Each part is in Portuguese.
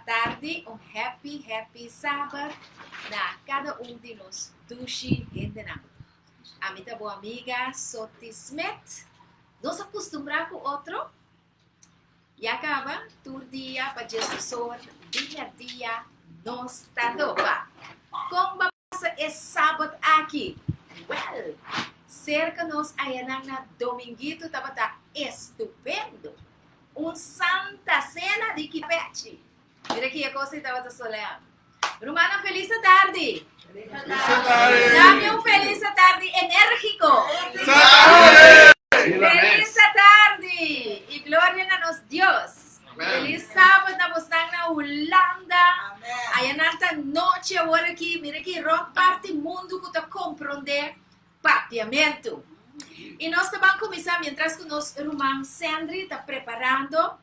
tarde, happy Sabbath na cada de nós dushi hendenam. A minha boa amiga Soti Smith, nos acostumbrar com outro, e acaba todo dia para Jesus, dia a dia, nós tá topa. Como passa esse sábado aqui? Well, cerca nós aí na dominguito tava estupendo. Santa Cena de Kipete. Mira aqui a coisa estava soleando. Romana, feliz tarde. Feliz tarde. Dame feliz tarde enérgico. Feliz tarde. Y gloria a nos Dios. Amén. Feliz sábado, estamos en Holanda. Allá en alta noche, ahora aquí, mira aquí, rock parte mundo que te comprende papiamento. E nós vamos começar, mientras que nosso irmão Sandri está preparando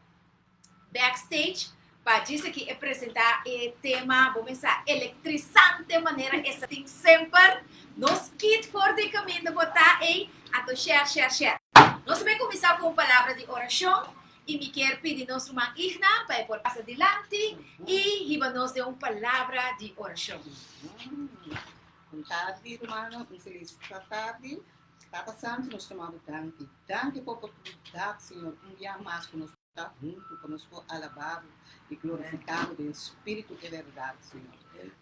backstage para dizer que apresentar o tema, vamos começar eletrizante maneira, essa tem sempre nos kit for de caminho de botar aí, a share. Nós vamos começar com palavra de oração e me quero pedir nosso irmão Igna para por passar adiante e nos de uma palavra de oração. Boa tarde, irmão. Feliz tarde. Tata Santo, nós tomamos danke. Danke por a oportunidade, Senhor, dia mais que nós estamos juntos, conosco alabado e glorificado do Espírito de verdade, Senhor.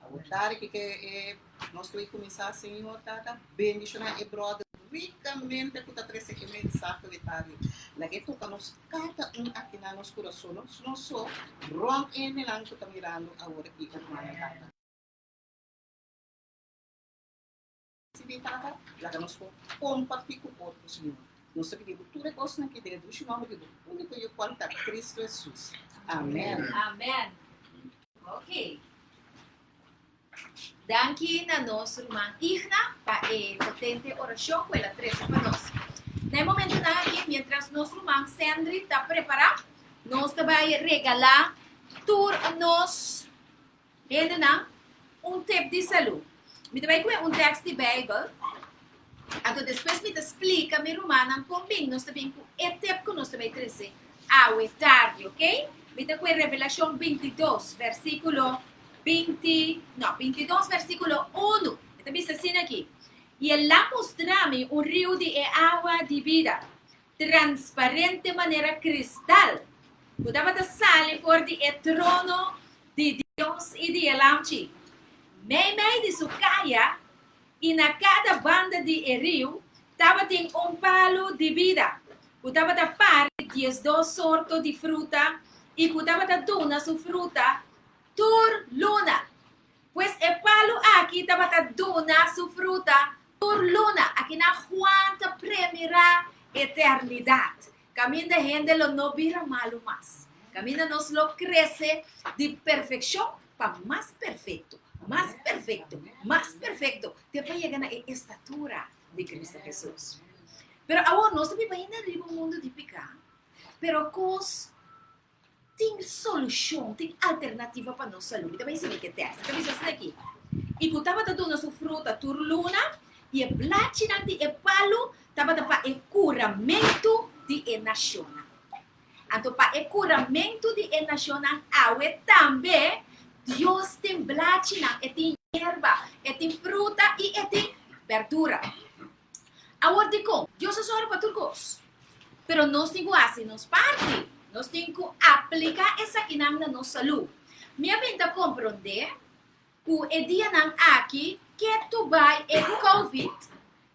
A vontade que nós queremos começar, Senhor, Tata, bendicionar e brother ricamente com a trece que mensagem de tarde. Lá que toca nos cada aqui na nosso coração, nós só wrong em lang que estamos mirando agora aqui com a Tata. Lá que nós compartilhamos com outros, Senhor. Nós pedimos tudo isso que Deus nos deu, único e quanto Cristo Jesus. Amém. Amém. Ok. Danke na nosso irmão Igna para a potente oração com ela 13 para nós. No momento aqui, mientras nosso irmão Sandri está preparado, nós vamos regalar tour nós tip de saúde. Me também com texto de Bible. Então, depois me explica, meu irmão, como nós também com o tempo que nós também trazer a tarde, ok? Me também com Revelação 22, versículo 22, versículo 1. Eu também está assim aqui. E ela mostrou-me rio de água de vida, transparente maneira cristal. Podava sair fora do trono de Deus e de Elamchi. Meio de sua caia, e na cada banda de rio, estava tem palo de vida. Estava da par 12 sortos de fruta, e estava da dona sua fruta, tur luna. Pois o palo aqui estava da dona sua fruta, tur luna. Aqui na quanta primeira eternidade. Caminho da gente não vira malo mais. Caminho nos lo cresce de perfeição para mais perfeito. Más perfecto, te vai chegar na estatura de Cristo Jesus. Pero agora nós também vamos arriba o mundo de pecado. Pero cos tem solução, tem alternativa para nossa saúde. Também se me que testa, também se aqui. E que estava dando nossa fruta turluna e o platinante e palo estava para o curamento de nação. Então para o curamento de nação, awe também Deus tem platina, tem erva, tem fruta e tem verdura. Agora digo, Deus é só para turcos. Pero nós temos assim, nos parte. Nós temos que aplicar essa inang na nossa saúde. Minha mente compreender que o dia não aqui que tu vai é COVID.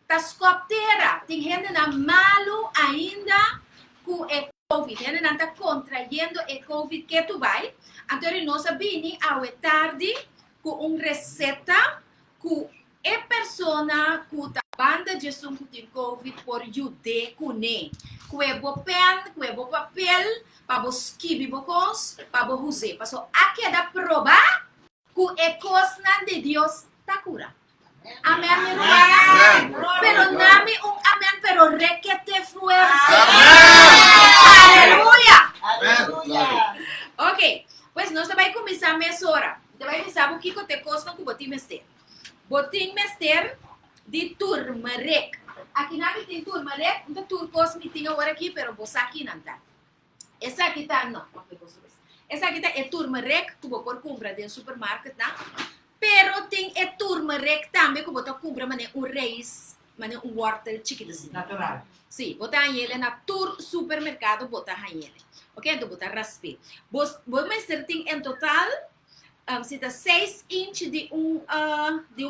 Tas coptera, tem gente na malo ainda com o COVID. Gente não está contraindo o COVID que tu vai. Então, nós vimos à tarde com uma receita que a pessoa que está banda de som que tem COVID por ajudar com ele. Que é bom pen, que é bom papel, para você escrever bocos, para você usar. Então, aqui dá prova que a coisa de Deus está cura. Amém, meu irmão. Pero dame amém, pero requete fuerte. Aleluia. Ok. Pois nós também começar a mesura. Também começar o que te custa com botim mester. Botim mester de turmeric. Aqui na tem turmeric, não turcos me tinha agora aqui, pero você aqui não tá. Essa aqui tá não. Essa aqui é turmeric que você compra no supermercado, tá? Pero tem turmeric também que você compra raiz, hortel chiquito assim. Natural. Sim, botar ele na supermercado, botar ele. Ok? Então, botar raspe. Vos tem em total, se tá 6 inches de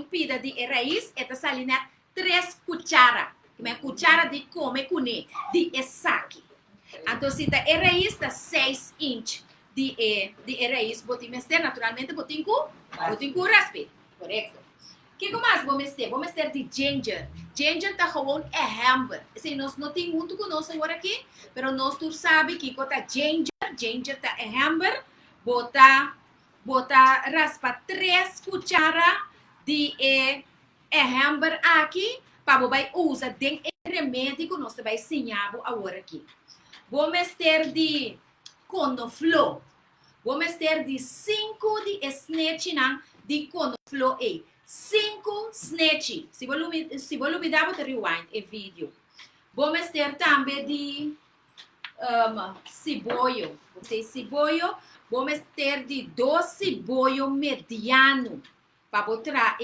pida de raiz, eta salina 3 cuchara. Uma cuchara de come cune, de esaki. Então, se tá raiz, tá 6 inches de raiz, botar mester, naturalmente, botar com raspe. Correto. O que mais vamos ter? Vamos ter de ginger. Ginger tá gewoon hamburger. Assim, nós não tem muito conosco agora aqui, mas nós tu sabe que tá ginger tá hamburger, bota raspa 3 cucharas de hamburger aqui, para você usar den remédio que nós vai ensinar agora aqui. Vamos ter de conoflo. Vamos ter de 5 de snatch de conoflo aí. 5 snatch. Se você olvidar, vou rewind o vídeo. Vamos ter também de cebollo. Cebollo. Vamos ter de 2 cebollo mediano. Para botar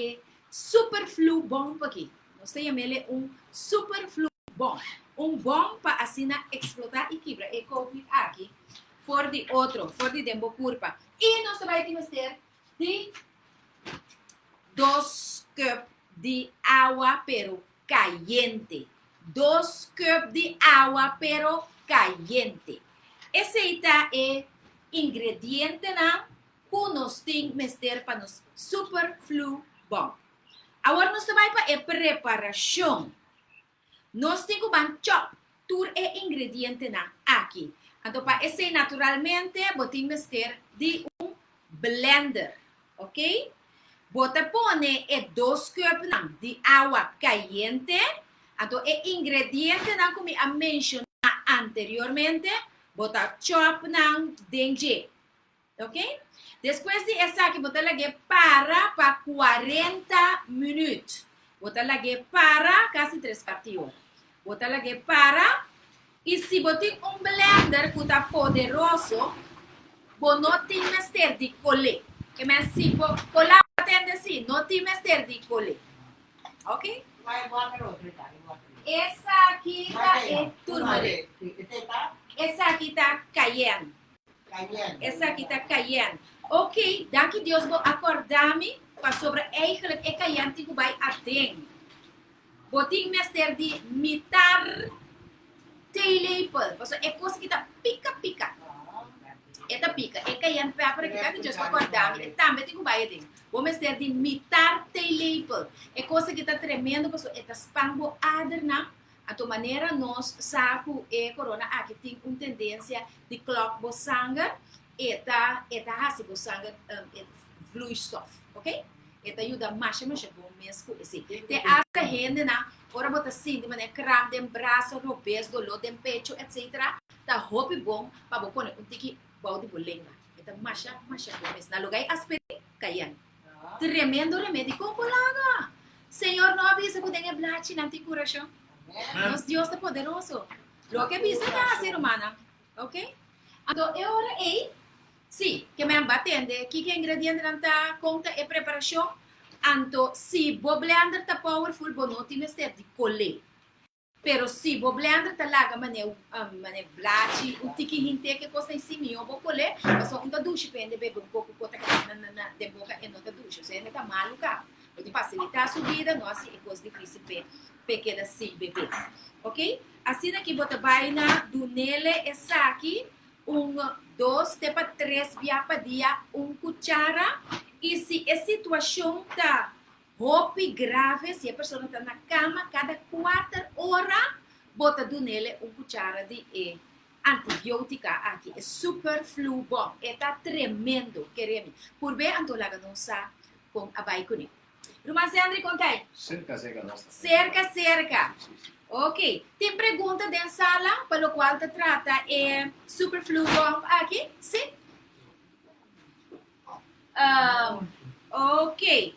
superflu bom aqui. Nós temos superflu bom. Bom para assim explotar e quebrar. E colocar aqui. For de outro. For de dembo curva. E nós vamos ter de 2 cupos de agua pero caliente. 2 cupos de agua pero caliente. Esse é ingrediente que nós temos para nos superflu bom. Agora nós vamos para a preparação. Nós temos que chop tur ingrediente aqui. Então, para esse naturalmente, vamos ter de blender, ok? Bota pone 2 cupos de agua caliente. Então, o ingrediente como eu mencionei anteriormente, bota chop dentro. Ok? Depois de essa aqui, bota lagi para 40 minutos. Bota lagi para quase 3 horas. Bota lagi para. E se você tem blender que está poderoso, você não tem mestre de colher. Mas se você colar, assim, não tem mestre de colher. Ok? Essa aqui é turmeric. Essa aqui está cayenne. Essa aqui está cayenne. Ok, daqui Deus vai acordar-me para sobre eigenlijk é cayenne que vai até. Você mestre de mitar telepel. É coisa que está pica. Esta pica, é cayenne pepper que daqui Deus vai acordar-me. É também tem que vai até. Vamos ter de mitar telepel. É coisa que está tremendo, pessoal. É spambo aderna. A tua maneira nós saco corona aqui tem uma tendência de clock bo sangue. Eta hasi bo sangue vloeistof, ok? Eta ajuda mais bom mesmo assim. Te asa rende ora bota assim de maneira cram de braço, robes, dolor de pecho, etc. Tá roupa bom para bo pôr tiki balde bolenga. Eta mais bom mesmo. Na lugar aspirei caian. Tremendo remédio com colaga. Senhor não avisa que tem blate na curação. Nosso Deus é poderoso. Lo que avisa é ser humana, ok? Então eu ora sim, que me batende, que ingrediente nanta conta e preparação. Então, se o blender tá powerful, bo não tem mestre de colher. Pero se o blender tá laga mane blate, o tiki hinte que costa em cima, eu vou colher, só um da duche pende bebe um pouco cota na de boca e não da duche. Você ainda tá maluca. Pode facilitar a subida, não assim é coisa difícil pequena assim bebê. Ok? Assim aqui bota baina do nele essa aqui 2, 3 via para dia, cuchara. E se a situação está roupa grave, se a pessoa está na cama, cada 4 horas, bota do nele cuchara de antibiótica aqui. É super flu bom. Está tremendo, queremos. Por bem, então, lá não sa com a baicone. Irmã Sandri, conta aí. Cerca, nossa. Cerca. Ok. Tem pergunta da sala, pelo qual te trata superflu bom aqui? Sim? Ok.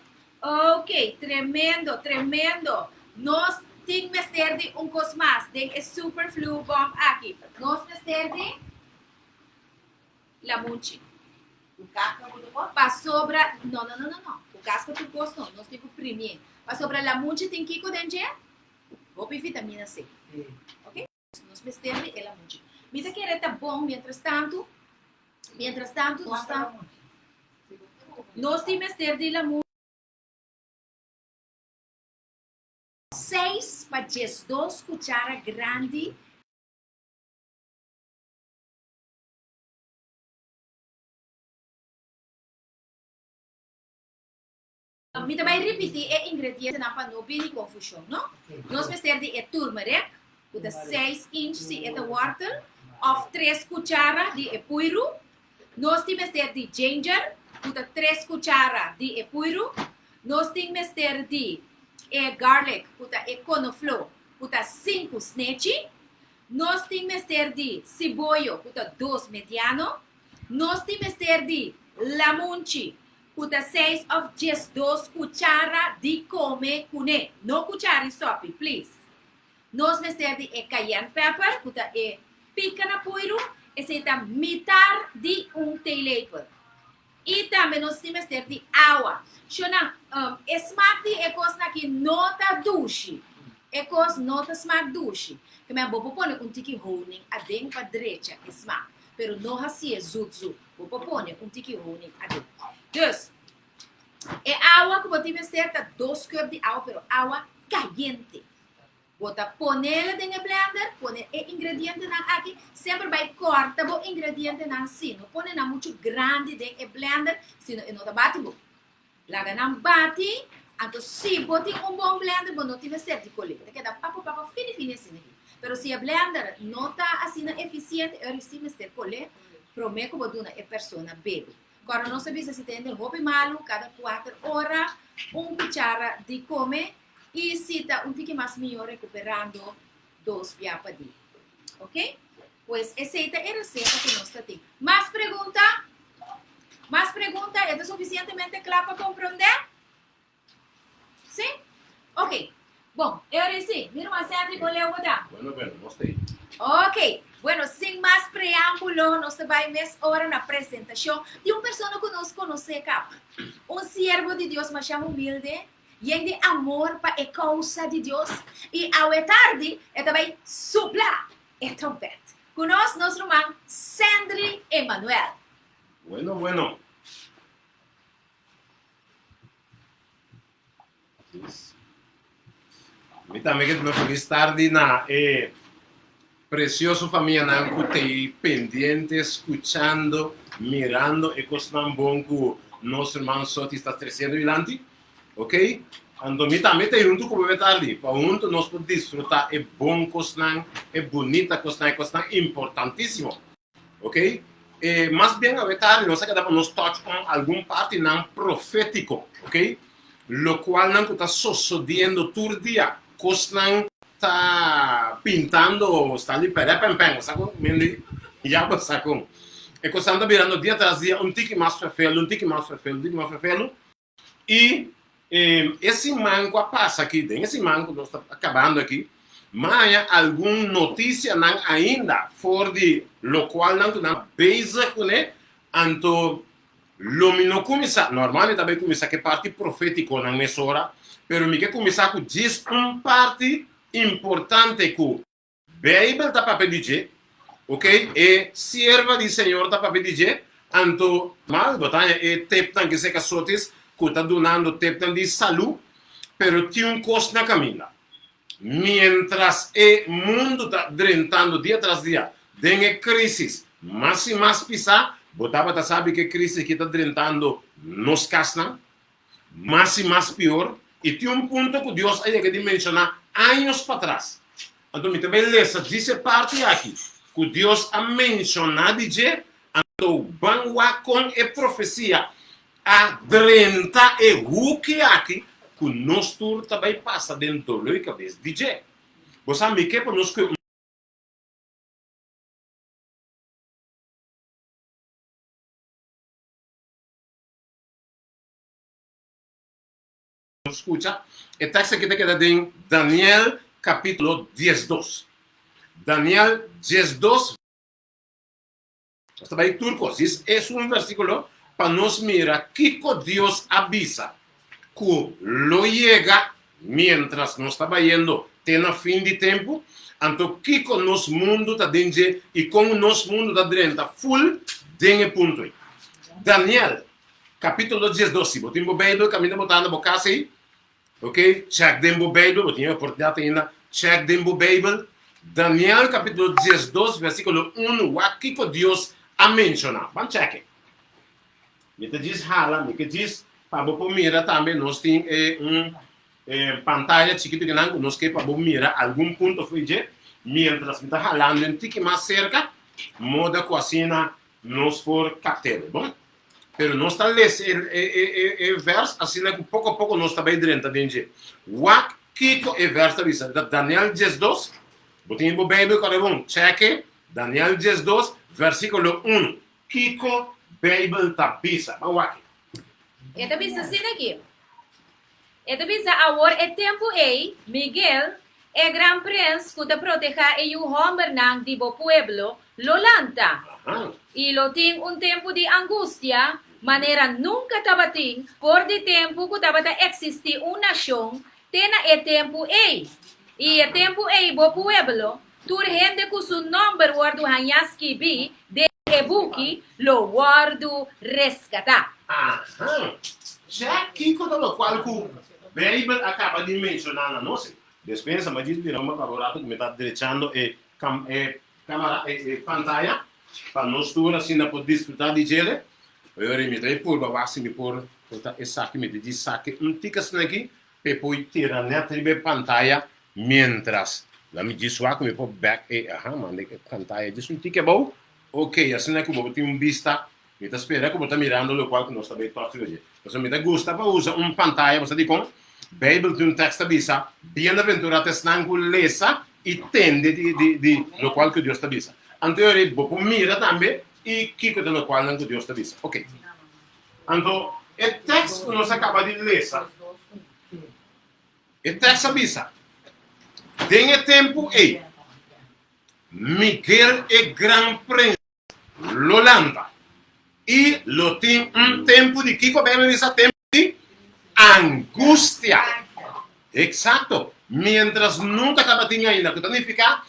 Tremendo. Nós temos que ter de coisa mais. Tem superflu bom aqui. Nós temos que ter de la munchi. para sobra, não. O casca tu gosta não, nós temos que primeiro. Para sobra la munchi tem que dentro, vou para vitamina C. Ok? Nós bestemos é la munchi. Mita que era bom, mientras tanto, nós temos que ter la munchi 6 para 2 cucharas grandes. Mi vai repetir o ingrediente para não ter confusão, não? Nós vamos ter de turmeric, de 6 inches de wortel, of 3 cucharas de puiro. Nós temos de ginger, de 3 cucharas de puiro. Nós temos de garlic, de conoflo, de 5 snetchi. Nós temos de cebolla, de 2 mediano. Nós temos de lamunchi, de 6 of just 2 cucharas de come cune. No cuchara sopi, please. Nós vamos ter de cayenne pepper, de pica na puiro, e se metade de teelepel. E também nós temos de água. Shona, smaak die ekos na ki nota douche. Ekos nota smaak douche. Que me vou pôr tiki honing a dentro para direita smaak. Pero não assim é zut. Vou pôr tiki honing a dentro. Dus, água que você tem certa 2 cubos de água, pero água caliente. Você põe ela dentro do blender, põe o ingrediente aqui, sempre vai cortar o ingrediente assim. Não põe na muito grande dentro do blender, senão não está batido. Laga na bati, então se você tem bom blender, você não tem certo de colher. Tem que dar papo fino assim aqui. Pero se o blender não está assim eficiente, eu recimo ter colher, prometo que você é pessoa bebe. Agora, não sabia se tem roupa malo, cada 4 horas, cuchara de come, e se está pouquinho mais melhor, recuperando 2 pias por dia. Ok? Pois, essa é a receita que nós temos. Mais pergunta? ¿Es suficientemente claro para comprender? ¿Sí? Ok. Bom, ahora sí. Mira más adelante con la boda. Bueno, gostei. Ok. Bueno, sin más preámbulo, nos vamos ahora na apresentação de uma pessoa que nós conhecemos, um servo de Deus, mas humilde, lleno de amor para a causa de Deus, e ao tarde, ele vai soplar a trompete. Conosco, nosso irmão Sandri Emanuel. Bueno. Mi também que me feliz tarde na precioso família na que pendiente, escuchando, mirando e costan bom que nosso irmão Soti está trazendo adiante, ok? Ando mi também tem junto com o tarde, para junto nós podemos desfrutar é bom costan, é bonita costan, é costan importantíssimo, ok? Mas bem a tarde nós acabamos nos touch com algum parte não profético, ok? Lo qual não está sucedendo todo dia, costan está pintando, está ali perepempem, sabe? Já sacou. E costan está virando dia tras dia tique mais ferfelo, e esse manco passa aqui, tem esse manco nós está acabando aqui, mas alguma notícia não ainda for de lo qual não na base com né, anto lumino começa, normalmente também começa que parte profético na mesora, pero me que começar com diz parte importante que Bíblia está para pedir, ok? E serva de Senhor está para pedir, anto mal botanha e teptan que se casotes que está donando teptan de saúde, pero tem um custo na caminha. Mientras o mundo está drentando dia tras dia, tem crise, mais e mais pisar, botava sabe que crise que está drentando nos casam, mais e mais pior, e tem um ponto que Deus aí que mencionar anos para trás. Então, me também lessa, diz parte aqui, que Deus a mencionado de, então, banwa com a profecia, a drentar e ruque aqui, que nós todos também passa dentro do cabeça de DJ. Você sabe que para nós que escuta, o texto que queda em Daniel capítulo 12. Daniel 12. Está bem turcos. É um versículo para nos mirar que Dios avisa que lo llega mientras nos está yendo tem fim de tempo, então que com nos mundo está dentro e com nos mundo está dentro full tem ponto. Daniel capítulo 12, botem o Bíblia, caminho botando a casa aí, ok? Check dembo Bíblia, botem a oportunidade ainda, check dembo Bíblia. Daniel capítulo 12, versículo 1, o que Deus a mencionar. Vamos check. Me te diz hala, me que diz para você mirar também, nós temos pantalla chiquita que não, nós queremos para mirar algum ponto foi mientras me está jalando um tique mais cerca, moda com assim nós por cartel, bom? Pero nós está lendo o verso assim que pouco a pouco nós está bem dentro dentro. O que é verso diz? Daniel 12, botem o Bíblia para bom, cheque. Daniel 12, versículo 1. Kiko Bíblia está bisa, vamos aqui. Ito bisa sinagi. Ito bisa awor e tempo ei, Miguel, e Gran Prince kuda proteja e o homem ng dibo pueblo, lolanta. E lo ting un tempo de angustia, manera nunca tabating, por de tempo que tabata existir una nación, tena e tempo ei. E e tempo ei bo pueblo, tur gente cu su nombre guardo hanyaski bi, de ebuki, lo guardo rescata. Já que quando o qual o Bíblia acaba de mencionar na nossa, despensa, mas diz viramos uma favorada que me está direcionando câmera e pantalla para nós todos assim para desfrutar de ele. Eu me por baixo me por essa aqui me diz saque ticas aqui para pôr tirar net de pantalla mientras lá me diz que me por back mande que pantalla diz tique bom. Ok, assim é que eu tenho vista. Me está esperando que eu estou mirando o qual que nós também todos hoje. Então me gusta para usar pantalla, você diz como Bíblia tem texto avisa, bem-aventurado estão com lesa e tende de lo qual que Deus avisa. Então eu vou mira também e que no qual não Deus avisa. Ok. Então o texto que nós acaba de ler, o texto avisa. Tem tempo aí. Miguel é Gran Prince, Lolanda. E lo tem tempo de que Bíblia avisa tempo de angústia. Exato. Mientras nunca acaba tinha ainda, que significa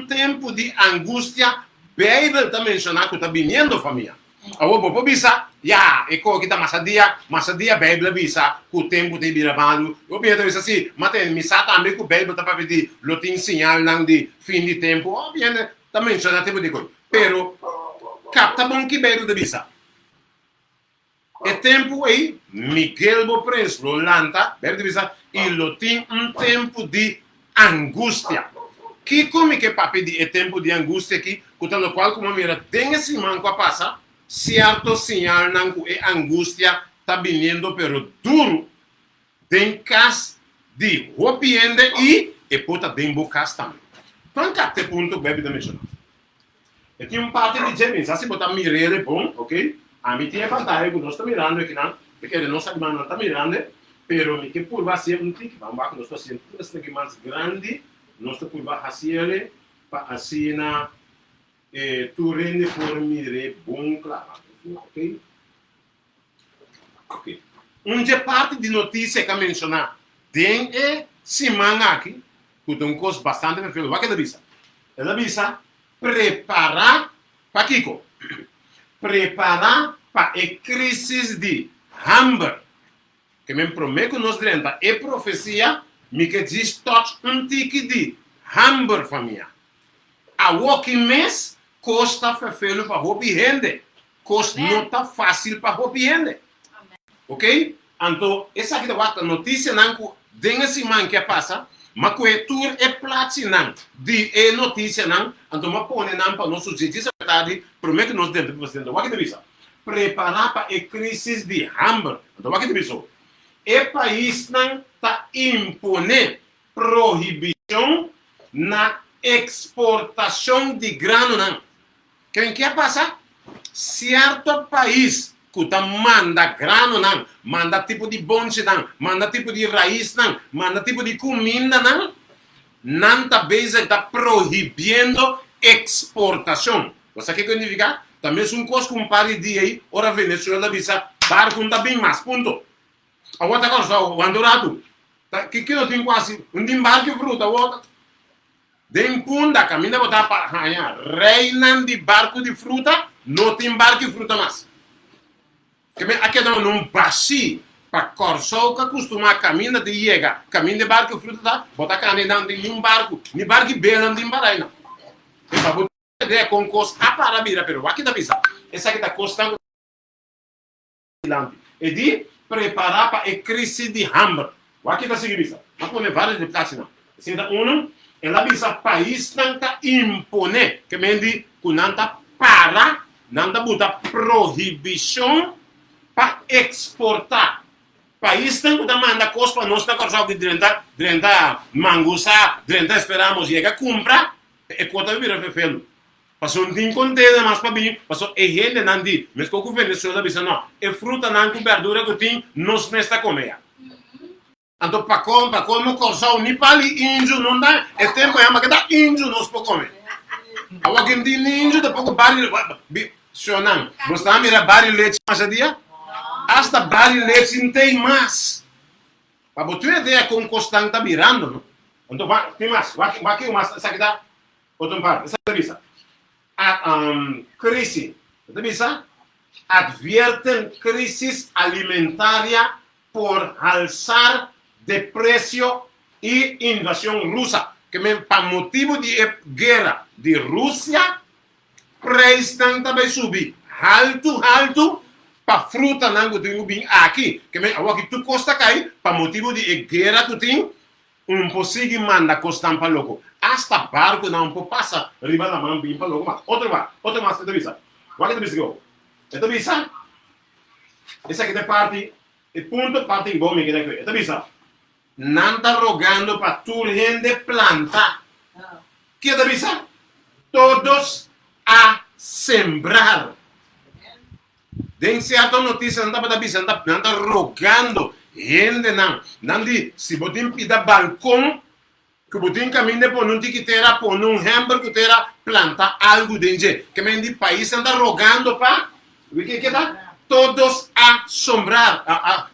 tempo de angústia. Bíblia está mencionando que está vindo família. Agora, vou bisa, e como que está massadia, Bíblia bisa, que o tempo de viramado. Eu penso assim, mas tem missa também que o Bíblia está para pedir, lo tem sinal não de fim de tempo. Obviamente, está mencionando tempo de coisa. Pero, capta bom que Bíblia bisa. E tempo aí, Miguel Boprense, Lolanta, e lo tem tempo de angústia. Que como que papi de tempo de angústia aqui, no qual como mira, tem esse manco a passar, certo sinal não que angústia está vindo, pero duro, tem cas de arrepende e pota de embocas também. Então, capte ponto, bebe da mencionar. E tem parte de James, assim botar mirele bom, ok? A mim tem a pantalla que nós estamos mirando aqui, não? Porque a nossa irmã não está mirando, pero me que por baixo um tique, vamos lá, nós estamos fazendo tudo aqui mais grande, nós estamos por baixo ele, para assim, tu rende por mire bom, claro, ok? Ok. Uma parte de notícia que eu mencionar, tem semana aqui, que tem coisa bastante perfeito, vai que avisa. Ela avisa, preparar, para Kiko, preparar para a crise de hambre. Que me promete que nós dentro é profecia, me que diz tot tique de hambre família. A walking mês custa feio para roubar rende, custa não está fácil para roubar rende. Ok? Então, essa aqui é a notícia não tem esse man que passa, mas que o tour é platinum de notícia não, então mas põe não para nós sugerir essa verdade, promete que nós dentro de você, então o que devia preparar para a crise de hambre. Então o que devia o país não está impondo proibição na exportação de grano não. Quem quer passar? Certo país que manda grano não, manda tipo de bonche não, manda tipo de raiz não, manda tipo de comida não está proibindo exportação. Você quer que significa? também um coisa com um par de dia aí, ora Venezuela bisa barco não tá bem mais, ponto. A outra coisa, o andorado, que não tem quase, um embarque fruta, a outra. Den punda, caminha botar para ranha, reinan de barco de fruta, não tem barco de fruta mais. Que aqui não num baixi, para corso que costuma caminhar de iega, caminha de barco de fruta, tá? Botar canela de um barco, ni barco belo de embaraina. E para botar ideia com coisa a para vira, pero aqui da visa, essa aqui da costa e de preparar para a crise de hambre. Aqui da seguinte, mas pode várias de plástico. Senta ela bisa país nanta impone, que mendi que nanta para, nanta buta prohibição para exportar. País tem que manda coisa para nós na corção de 30 mangusa, 30 esperamos chega compra e conta vira fefelo. Passou um tempo inteiro mais para mim, passou e gente não diz, mas com o Venezuela bisa não, e fruta não com verdura que tem nos nesta comer. Então, para como corção, nem para índio não dá, é tempo é que dá índio nós para comer. Agora quem tem índio, depois baril, senão, você não mira baril leite mais a dia? Hasta baril leite não tem mais. Para você ter ideia como constante está virando, não? Então, tem mais, aqui mais, essa aqui dá, outra parte, essa aqui a crise, essa advierten crisis alimentaria por alzar de preço e invasão russa, que para motivo de guerra de Rússia, preço também subir alto, para fruta não tem bem aqui, que agora que tu custa cair, para motivo de guerra que tem, consegue mandar costar para louco, hasta barco não pode passar, riba da mão bem para louco, mas outro mais, esta visa, olha que visa, esta visa, essa aqui é parte, e ponto parte bom me queda aqui, esta visa. Não está rogando para tu gente plantar. Que é bisa? Todos a sembrar. Tem certa notícia, não está bisa, não está rogando. Gente não. Não diz, se você pida balcão, que você caminha por um tiqueteira, por um hambúrguer, que terá plantar algo dentro. Que me diz, país não está rogando para, o que é? Todos a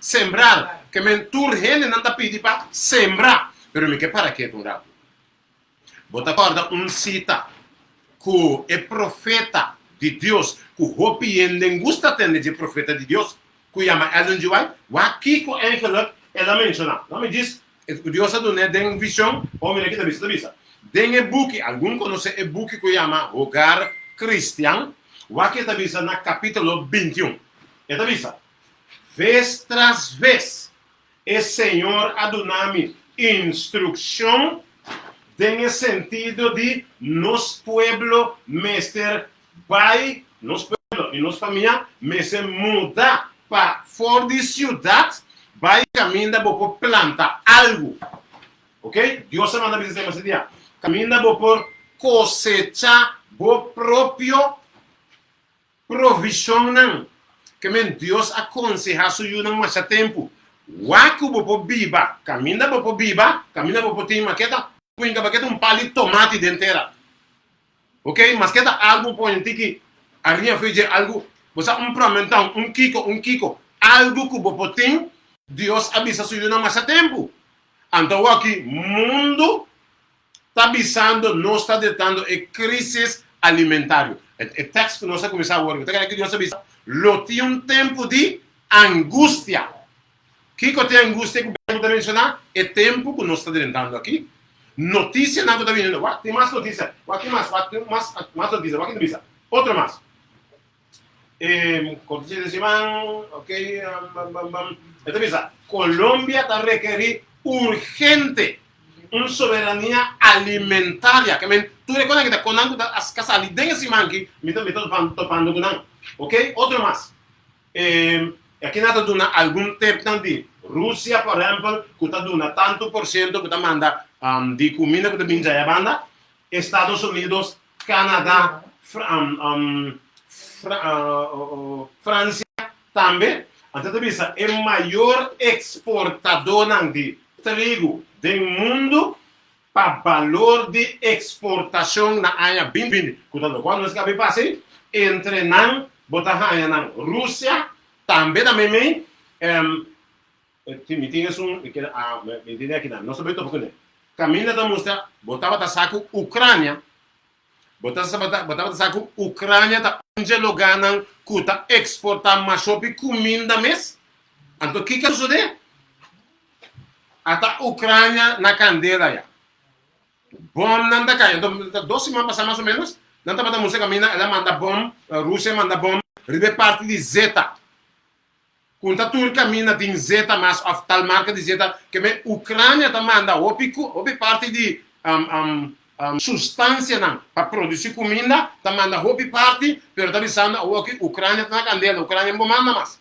sembrar. Que men turhene não está pedindo para sembrar. Pero me que para que tu rato. Bota corda cita que é profeta de Deus, que o hopi enden gusta tende de profeta de Deus, que chama Ellen G. White, aqui com ela menciona. Não me diz, Deus a donar den visão, ou me aqui da vista. Den e-book, algum conhece e-book que chama Hogar Cristiano, aqui da vista na capítulo 21. Esta vista, vez tras vez, o Senhor Adonai instrução tem sentido de nos pueblo mester vai nos pueblo e nos família mester mudar para fora de cidade vai caminhar por plantar algo, ok? Deus se manda dizer esse dia, caminhar por cosechar por próprio provisão não, que Deus aconselha su não mais tempo. Waku bopo biba, caminha bopo tem maqueta, pinga maqueta palito tomate dentera. Ok? Mas queda algo põe que a linha fez algo, você promentão, kiko, algo que bopo tem, Deus avisa su não mais tempo. Então aqui mundo está avisando, nós está detendo crise alimentar. O texto que nós vamos começar agora, que Deus avisa, lo tem tempo de angústia. Que tem angústia que eu vou mencionar é tempo que nós estamos tentando aqui. Notícia não está vindo. Tem mais notícia. Aqui mais notícia. Aqui notícia. Outro mais. Notícia de semana. Ok. Então, Colômbia está requerindo urgente uma soberania alimentar. Que tu reconhece que quando as casas ali dentro de semana aqui, me estou topando com não. Ok. Outro mais. Aqui nada duna algum tempo de Rússia, por exemplo, que está dando tanto por cento que está manda de comida que está vindo da banda, Estados Unidos, Canadá, França também. Então, é o maior exportador de trigo do mundo para valor de exportação na área 2020. Quando nós acabamos de passar, entre nan botahaya nan Rússia também me tinha me diria que não sabia porque caminha da mostra botava da saco Ucrânia botava da saco Ucrânia tá onde loganan kuta exportar machopi comida mes então que sucede ata Ucrânia na candeira ya bom nanda cai então 2 semanas passa mais ou menos nanda bota música caminha ela manda bom Rússia manda bom ribe parte de Zeta kunta turca mina tem Zeta mas of tal marca de Zeta que me Ucrânia tá manda opi parte de substância não para produzir comida tá manda opi parte pero tá bisando o que Ucrânia tá na candeira Ucrânia não manda mais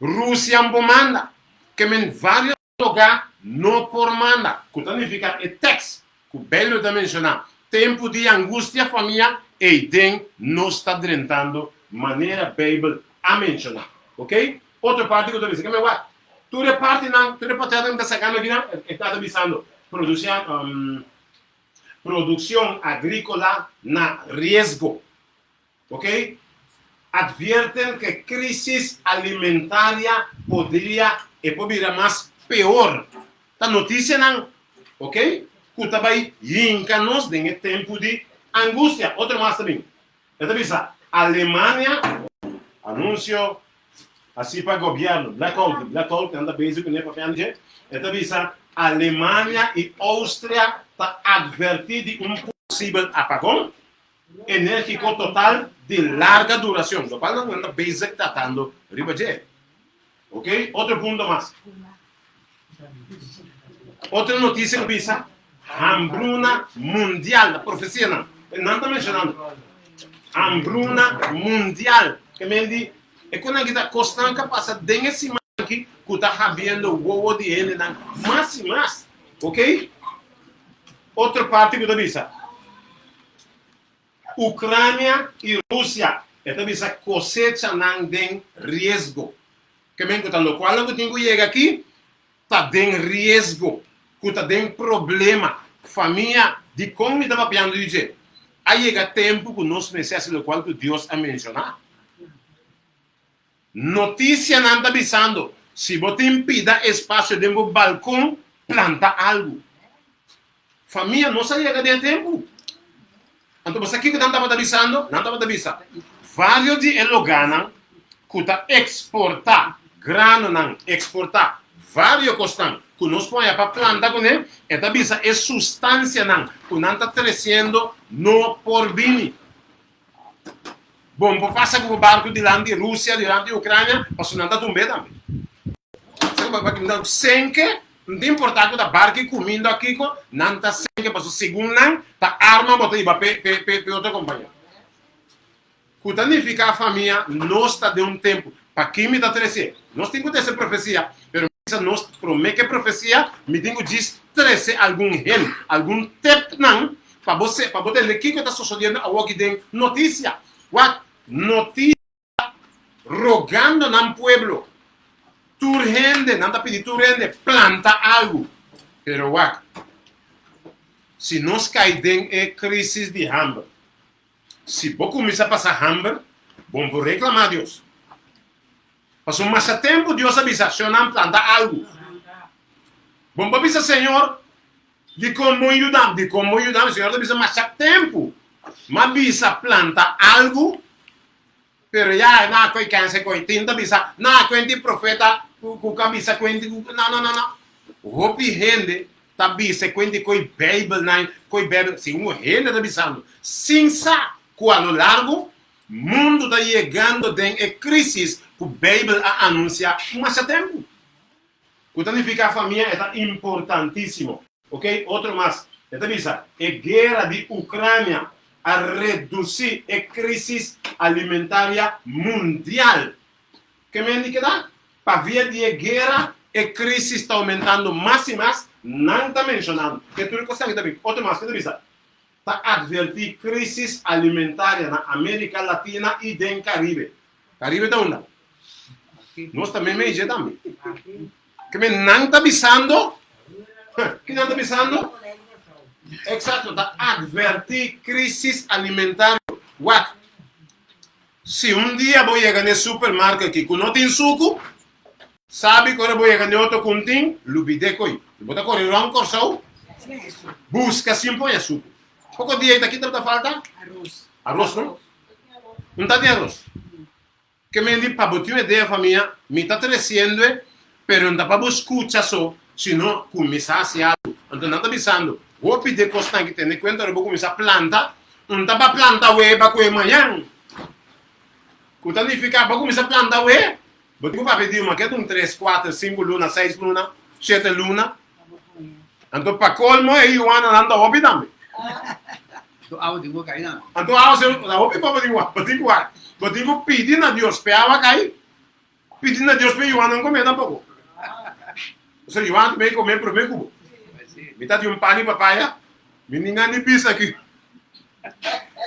Rússia não manda que me vários lugares não por manda que significa é text que belo de mencionar tempo de angústia família e tem não está drentando maneira Bíblia a mencionar ok outra parte que eu estou dizendo que me vai toda parte não toda parte não está sacando aqui não está avisando produção agrícola na risco ok advierten que crise alimentária poderia mais pior a notícia não ok que também inca-nos em tempo de angústia outro mais também esta vez Alemanha anúncio assim para o governo blackout anda basic né para frente esta vez Alemanha e Áustria está advertindo de possível apagão enérgico total de larga duração do qual não anda basic tratando ribaje ok outro ponto mais outra notícia que visa hambruna mundial da profecia não está mencionando hambruna mundial que me diz é quando a gente está constante passa dentro desse aqui que está havendo o ovo de ele não mais e mais ok outra parte que eu visa Ucrânia e Rússia esta visa cosecha não tem risco que me conta no qual eu tenho que chegar aqui está tem risco que está tem problema família de como me estava pensando dizer aí chega tempo que nós precisamos do qual que Deus a mencionar notícia não está avisando se você impida espaço dentro do balcão planta algo família não chega de tempo então você aqui que não estava avisando não estava avisando vários de eloganam que está exportar grano não exportar vários costan que nós põe para plantar com ele esta bisa é substância não que não está crescendo no porvir bom por passar com o barco de lá de Rússia de lá de Ucrânia mas não está tumbado também então sem que não tem importado da barco comendo aqui não está sem que para o segundo não está arma para ir para outra companhia que significa a família nós está de tempo para quem me está crescendo nós temos que ter essa profecia mas nós promete que profecia me tem que dizer algum tempo não para você ler o que está sucedendo aqui tem notícia notícia rogando no pueblo tu gente não está pedindo tu gente planta algo pero se nós caímos em crise de hambre se você começar a passar hambre vamos reclamar a Deus passou mais tempo Deus avisa se eu não plantar algo vamos avisar Senhor de como ajudar o Senhor avisa mais tempo mas avisa plantar algo pero já não coi cansa coi tinta avisa não coi profeta com avisa coi não hopi gente tá avisa coi Bible não coi Bible se gente tá avisando sim sa quando largo mundo está chegando em crise que a Bíblia anuncia mais tempo. O que significa a família é importantíssimo. Ok? Outro mais. Esta visa, a guerra de Ucrânia a reduzir a crise alimentária mundial. Que me indica? Para via de guerra, a crise está aumentando mais e mais. Não está mencionando. Que tudo consegue também. Outro mais. Esta visa. Para advertir crise alimentária na América Latina e no Caribe. Caribe está onde? Nós também me também. Que me não está avisando? Que não está avisando? Exato, está advertir crise alimentária. Se um dia vou chegar no supermercado aqui com não tem suco, sabe que eu vou chegar no outro cantinho, lubide coi. Bota correr lá um corção, busca sim põe suco. Pouco dia aqui tá falta? Arroz, não? Não tá de arroz. Que me diz para botar uma ideia família, me tá crescendo, pero não dá para escutar só, senão começar a se algo. Então não tá pensando, vou pedir costa que tem conta, eu vou começar a plantar, não dá para plantar o eba com amanhã. Quando ele fica, vou começar a plantar o eba, vou ter que pedir uma que é 3, 4, 5 lunas, 6 lunas, 7 lunas. Então para colmo é Ioana anda hobby também. Então a você hobby para botar igual, pedindo a Deus para ela cair, pedindo a Deus para Ioana não comer tampoco. Você Ioana também comer para o meu cubo. Metade de pão de papaya, ninguém pisa aqui.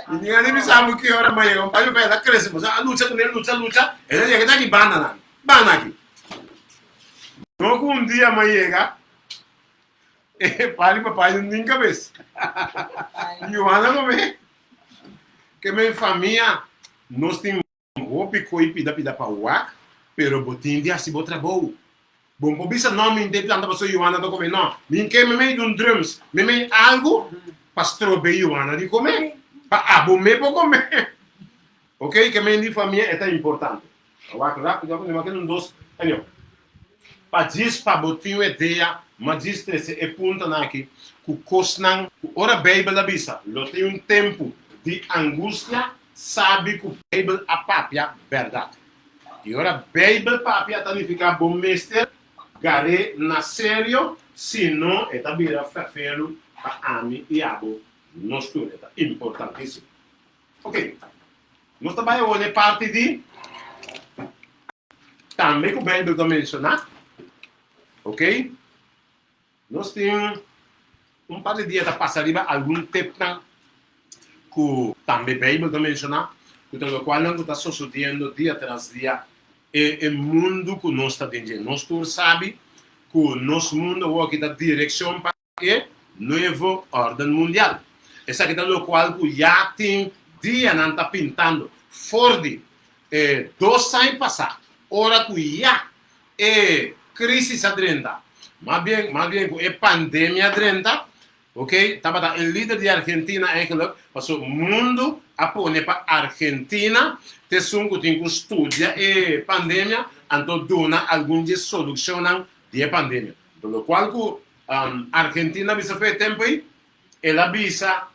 Ninguém sabe que hora amanhã, pão de papaya cresce, mas a luta com ele, luta, ele chega aqui banana aqui. Não que um dia amanhã pão de papaya não tem cabeça. Ioana comer. Que minha família, nós temos roupa e pida para o ar, pero botinho de assim, vou trabalhar. Bom, por isso não me entende planta para Ioana de comer, não. Ninguém me mete um drums, me mete algo para estrober Ioana de comer. Para abomer para comer. Ok? Que minha família é tão importante. Agora, rápido, eu vou um doce. Para dizer, para botar uma ideia, mas diz que é ponta aqui, que cosnan, ora Bíblia da bisa, lo tem um tempo de angústia, sabe que o Bíblia a papia verdade. E ora Bíblia papia significa bom mestre, gare na sério, senão é também ferro a ami e abo, nós tudo é importantíssimo. Ok, nós também olhamos parte de também que o Bíblia está mencionando, ok? Nós temos par de dias para passar algum tempo que também a Bíblia está mencionando, com o qual não está sucedendo dia tras dia. É o mundo que nós estamos dentro. Nós todos sabemos que o nosso mundo vai dar direção para a nova ordem mundial. Essa aqui é o qual já tem dia não está pintando. Fora de 2 anos passados, hora que já é crise adrenta, mais bem é pandemia adrenta, ok? Estava o líder de Argentina, passou o mundo a pôr para Argentina, tem que tem que estudar a pandemia, então dona alguma solução de pandemia. Pelo qual Argentina bisa fez tempo aí, ela bisa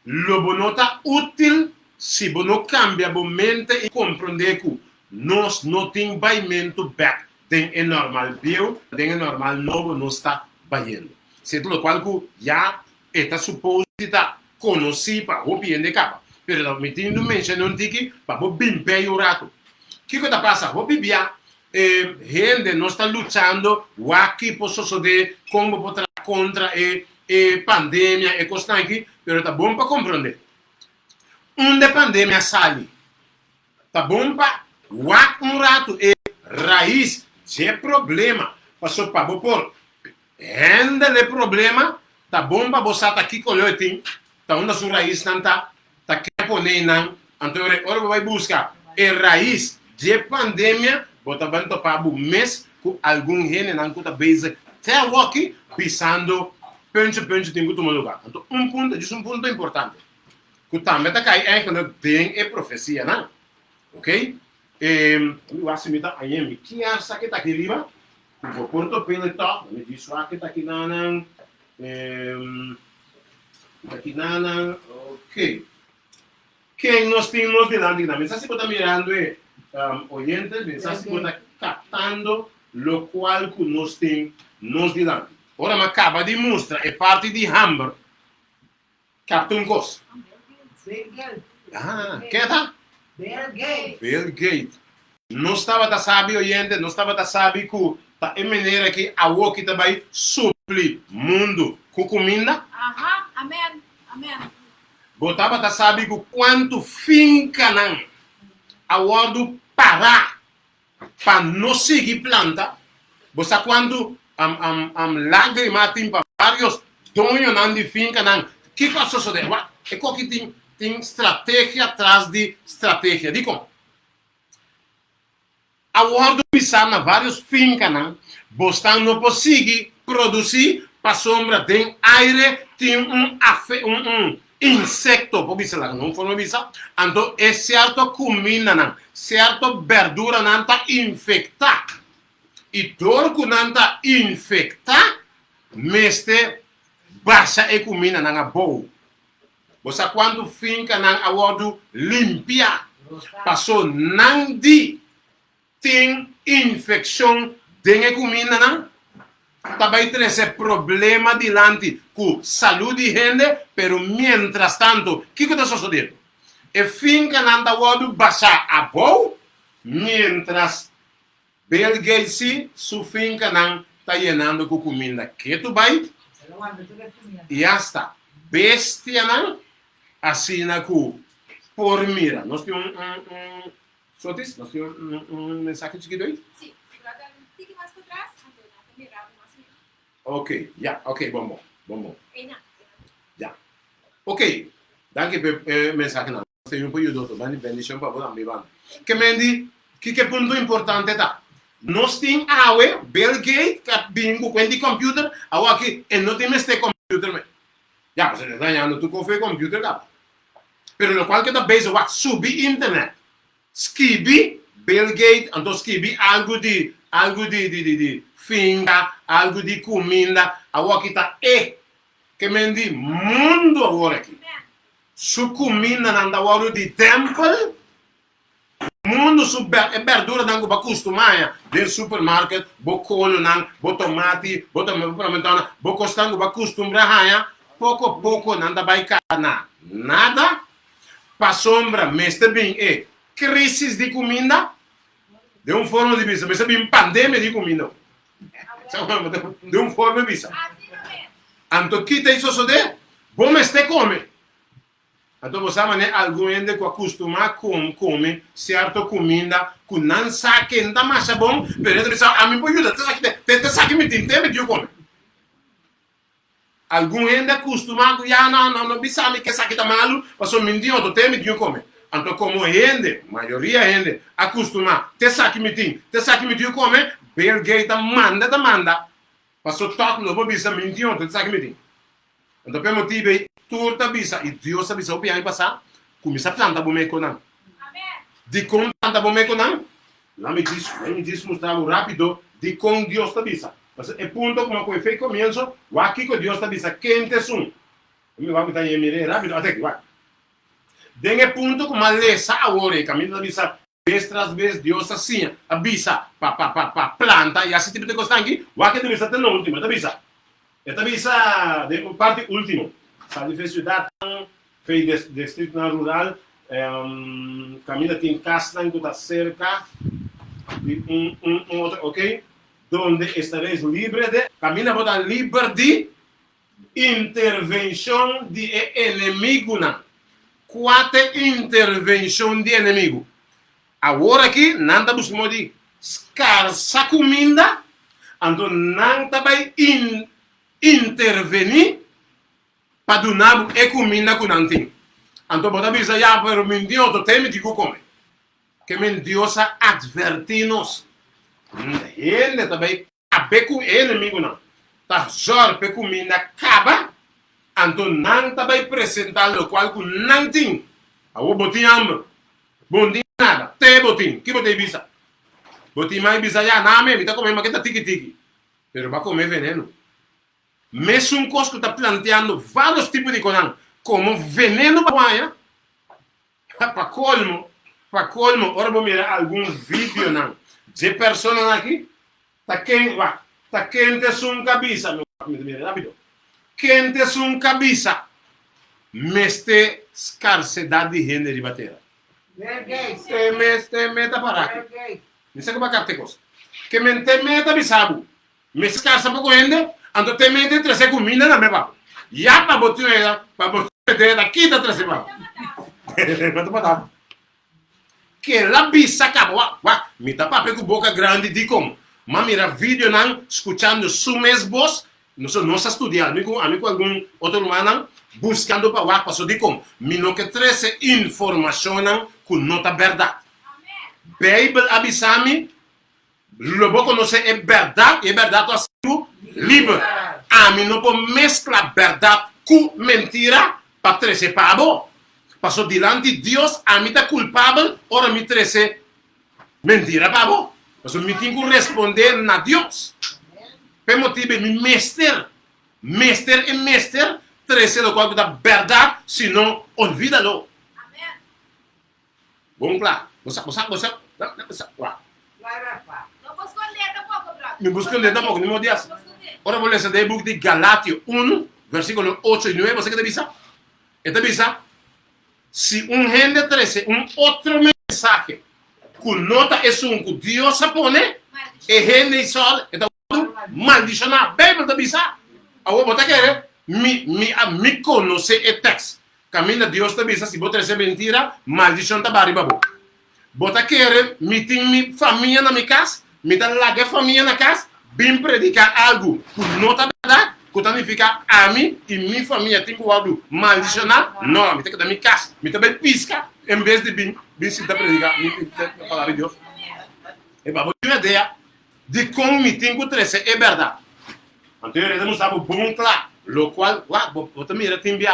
lobo nota útil se não cambia a mente e compreender que nós não temos baimento back, tem é normal bio, tem é normal novo não está baiando. Sendo o qual que já está suposto estar conhecido para o bem de capa. Pero me tenho mencionado que para o bem bem o rato. O que está passando? O bibia gente não está lutando, o aqui posso suceder como botar contra a pandemia e coisa aqui, pero está bom para compreender. Onde pandemia sai, está bom para um rato é raiz de problema. Passou para por rende de problema, tá bom para você estar aqui com o tem, tá onde a sua raiz não tá quer poner não, então agora vai buscar a raiz de pandemia, bota bem topar o mês com algum gente não está base, até aqui pensando penso tem que tomar lugar. Então um ponto importante, que também tá cai é quando tem a profecia, não, ok? Eu acho que tá aí, que acha que tá aqui riba? O ponto pelo top, me diz que tá aqui não. Aqui nada, ok. Quem nós temos delante da mensagem que está mirando oyentes, mensagem que está captando, o qual que nós temos nos delante. Ora, me acaba de mostrar, é parte de Hamburg. Capta coisa. Que é? Bill Gates. Não estava a saber, oyente, não estava a saber que tá em maneira que a walk também supli mundo com comida. Amém. Botava a saber que quanto finca não a ordo parar para não seguir planta. Você quando lágrima tem para vários donos não de finca não. Que faz isso de? É que tem estratégia atrás de estratégia. Digo, a bordo bisa na vários fincas, bostan não consegue produzir para sombra tem aire, tem um insecto, por isso lá não forma bisa, então é certo comida, certo verdura não tá infectar, e todo que não tá infectar, meste baixa e comida na boa. Você quando finca na abordo limpia, passou não de tem infecção de comida não, também tem esse problema dilante com saúde de gente, pero mientras tanto, o que está sucedendo? E finca na abordo baixa a boa, mientras Bill Gates su finca não está llenando com comida que tu vai, e já está. Bestia não, assim na cu por mira. Nós temos sotis, nós temos mensagem chiquito aí? Sim, se guarda um tique mais para trás, então não mirado mais mesmo. Ok, já, ok, vamos. Já. Ok, danke per mensagem não. Tem um pouco doutor, vai bendição para você, amigo. Que mendi, que ponto importante tá? Nós temos awe, Bill Gates, que bingo com o computer, awe aqui, e não temos este computer. Já, você está ganhando tu confia computer, cara. Pero no qual que tá base, vai subir internet. Skibi, Bill Gates, então skibi algo de finca, algo de comida, awe aqui tá que mendi mundo agora aqui. Su comida não dá hora de tempo. Mundo su verdura não vai acostumar do supermercado, bocolo não, tomate, pimentona, bocostango vai acostumar pouco não dá vai nada. Para sombra, mestre bem crise de comida, de forma de vista, mestre bem pandemia de comida, de forma de vista. Então que tem isso de bom mestre come. Então você vai algum gente que acostuma com comer certa comida que não sabe que não mais é bom, pero ele diz a mim pode ajudar, te sabe me tem que eu come. Algum gente acostuma com já não sabe que sabe que tá malo, mas o menino do tem que eu come. Então como gente, maioria gente acostuma, te sabe me tem que eu come, Bill Gates manda, mas o toque não pode ser menino, te sabe me tem. Então pelo motivo turta bisa e Deus bisa o piano passar começa a plantar bom meio não de com planta bom meio não lá me diz mostrar rápido de com Deus tá bisa mas é ponto como foi feito começo o aqui com Deus tá bisa quente sum me vai botar em rápido até que vai den é ponto como a lesa agora caminho da bisa vez tras vez Deus assim a bisa pa planta e assim tipo de coisa aqui o aqui da bisa tá no último da bisa esta bisa de parte último a universidade fez distrito rural, caminha tem casa que está cerca de outro, ok? Donde estareis livre de, caminha para livre de intervenção de inimigo, não? Quatro intervenção de inimigo. Agora aqui, não está buscando de escassa comida, então não está vai intervenir para donar e comida com nantin. Então, pode avisar já para o menino do tema de comer. Que mendiosa advertir-nos. Ele também abe com inimigo não. Tá jor pe comida acaba. Então, não também apresentar o qual com nantin. A o botin hambre. Bondi nada. Te botin. Que botin bisa? Botin mais bisa já name. Vita comer mas que tá tiki. Pero vai comer veneno. Mesmo um cosco está planteando vários tipos de coisas, como veneno para colmo, ora vou mirar alguns vídeos de pessoas aqui, tá quente sua cabeça, rápido, quente sua cabeça, meste escassez de gente de bater. Meste meta para aqui, não sei como é que coisa, que mente meta bisabo, me escassa para gente. Então tem medo de trazer comida na minha mão. Já para botar daqui da trazer mão. Que lá bisa acabou. Me tapa com boca grande de como. Mas mira vídeo não, escutando sumes voz, não se estudar, amigo algum outro humano buscando para lá, passou de como. Me não que trazer informação não com nota verdade. Bíblia abisame Lobo conoce é verdade, e verdade tá sendo livre. A mim não pode mesclar verdade com mentira para trazer para bo. Passou diante de Deus, a mim tá culpável, ora me trazer mentira para bo. Passou me tenho que responder na Deus. Por motivo me mestre e mestre trazer o qual da verdade, senão olvídalo. Amém. Vamos lá. Você. Não posso ler tampouco, brother. Me busca ler tampoco, não me odias. Ora vou ler esse book de Galátia 1, versículo 8 e 9. Você que te avisa? E te avisa? Se gente trazer outro mensaje, com nota é que Deus se põe, e gente só está maldicionar. Bíblia te avisa? Agora você quer me conhecer o texto. Caminha Deus te avisa, se você trazer mentira, maldição está barriga. Você quer me ter minha família na minha casa, me dar larga família na casa, bem predicar algo que não está verdade, que significa a mim e minha família tem que algo maldicionar, não, me tem que dar minha casa, me também pisca, em vez de bem se predicar a palavra de Deus. E para você uma ideia de como me tem que trazer é verdade. Então, eu demonstrar o bom claro, o qual, você mira, tem que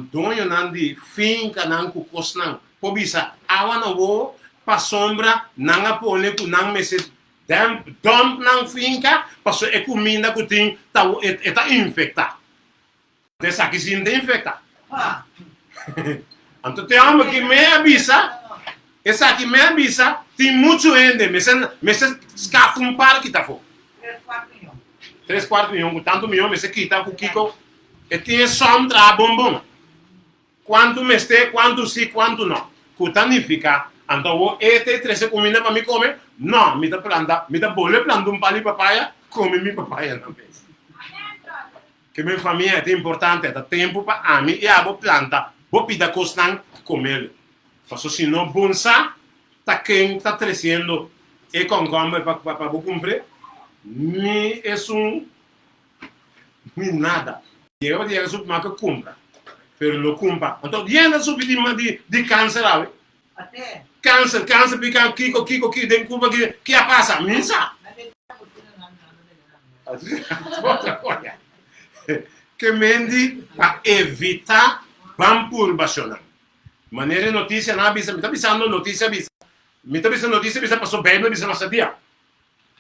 dono não de finca, não com costa, por bisa, awan o pa sombra, não apone com não me se dump não finca, passou é comida que tem tá infectado. Dessa aqui sim tem infectado. Então tem algo que me avisa, essa aqui me avisa, tem muito gente, me se escapa par que tá fora. 3/4 milhão, tanto milhão, me se quita com Kiko, e tem só bombom. Quanto me este, quanto sim, quanto não. Que significa, então, este 13 comida para me comer? Não, me planta um pali papaya, come mi papaya na mesa. Que minha família é importante, é tempo para mim e a planta, vou pedir coisa comer. Porque se não bonsa, tá quem tá crescendo e concombre para cumprir, me é me nada. Eu digo que supermercado compra. Pero não compra. Então, viene suficiente de câncer, sabe? Até. Câncer, fica Kiko, tem culpa que passa, misa. Outra coisa. Que mendi para evitar vampurbacionar. Maneira notícia na bisa, me está avisando notícia bisa. Me está avisando notícia bisa passou Bíblia bisa nossa dia.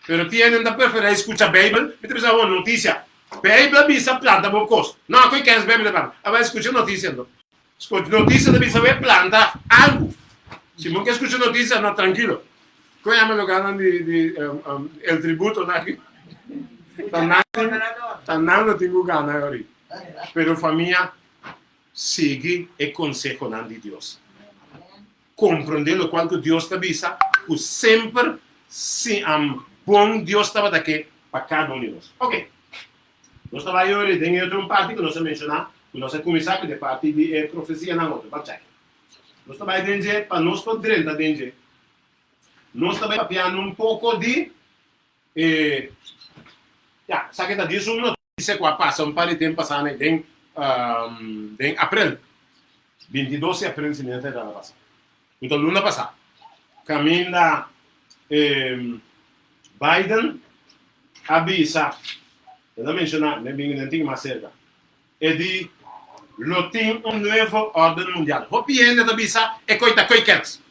Pero tienen da preferir escuchar Bíblia, me está avisando uma notícia. Bíblia bisa planta por coisa. Não, que quer Bíblia planta. Agora escucha notícia, não. Escucha notícia da bisa ver planta algo. Se não quer escuchar notícia, não tranquilo. Como é que ganan el tributo aqui? Tanando tenho gana ahorita. Pero família sigue o consejo de Deus. Compreender o qual que Deus te avisa, que sempre se bom Deus estava daqui para cada um de nós. Ok. Nós estamos aí hoje, tem outra parte que nós mencionar, que nós começamos de parte de profecia na outra, para check. Nós estamos aí dentro, para nós podermos dentro. Nós estamos papiando um pouco de sabe que disso uma notícia que passa um par de tempo passando em abril. 22 de abril, se não me engano, passa. Então, luna passada. Caminha Biden avisa, eu não mencionar, nem tenho mais cerca, é de tem novo ordem mundial. O piende da avisa é coisa que queres.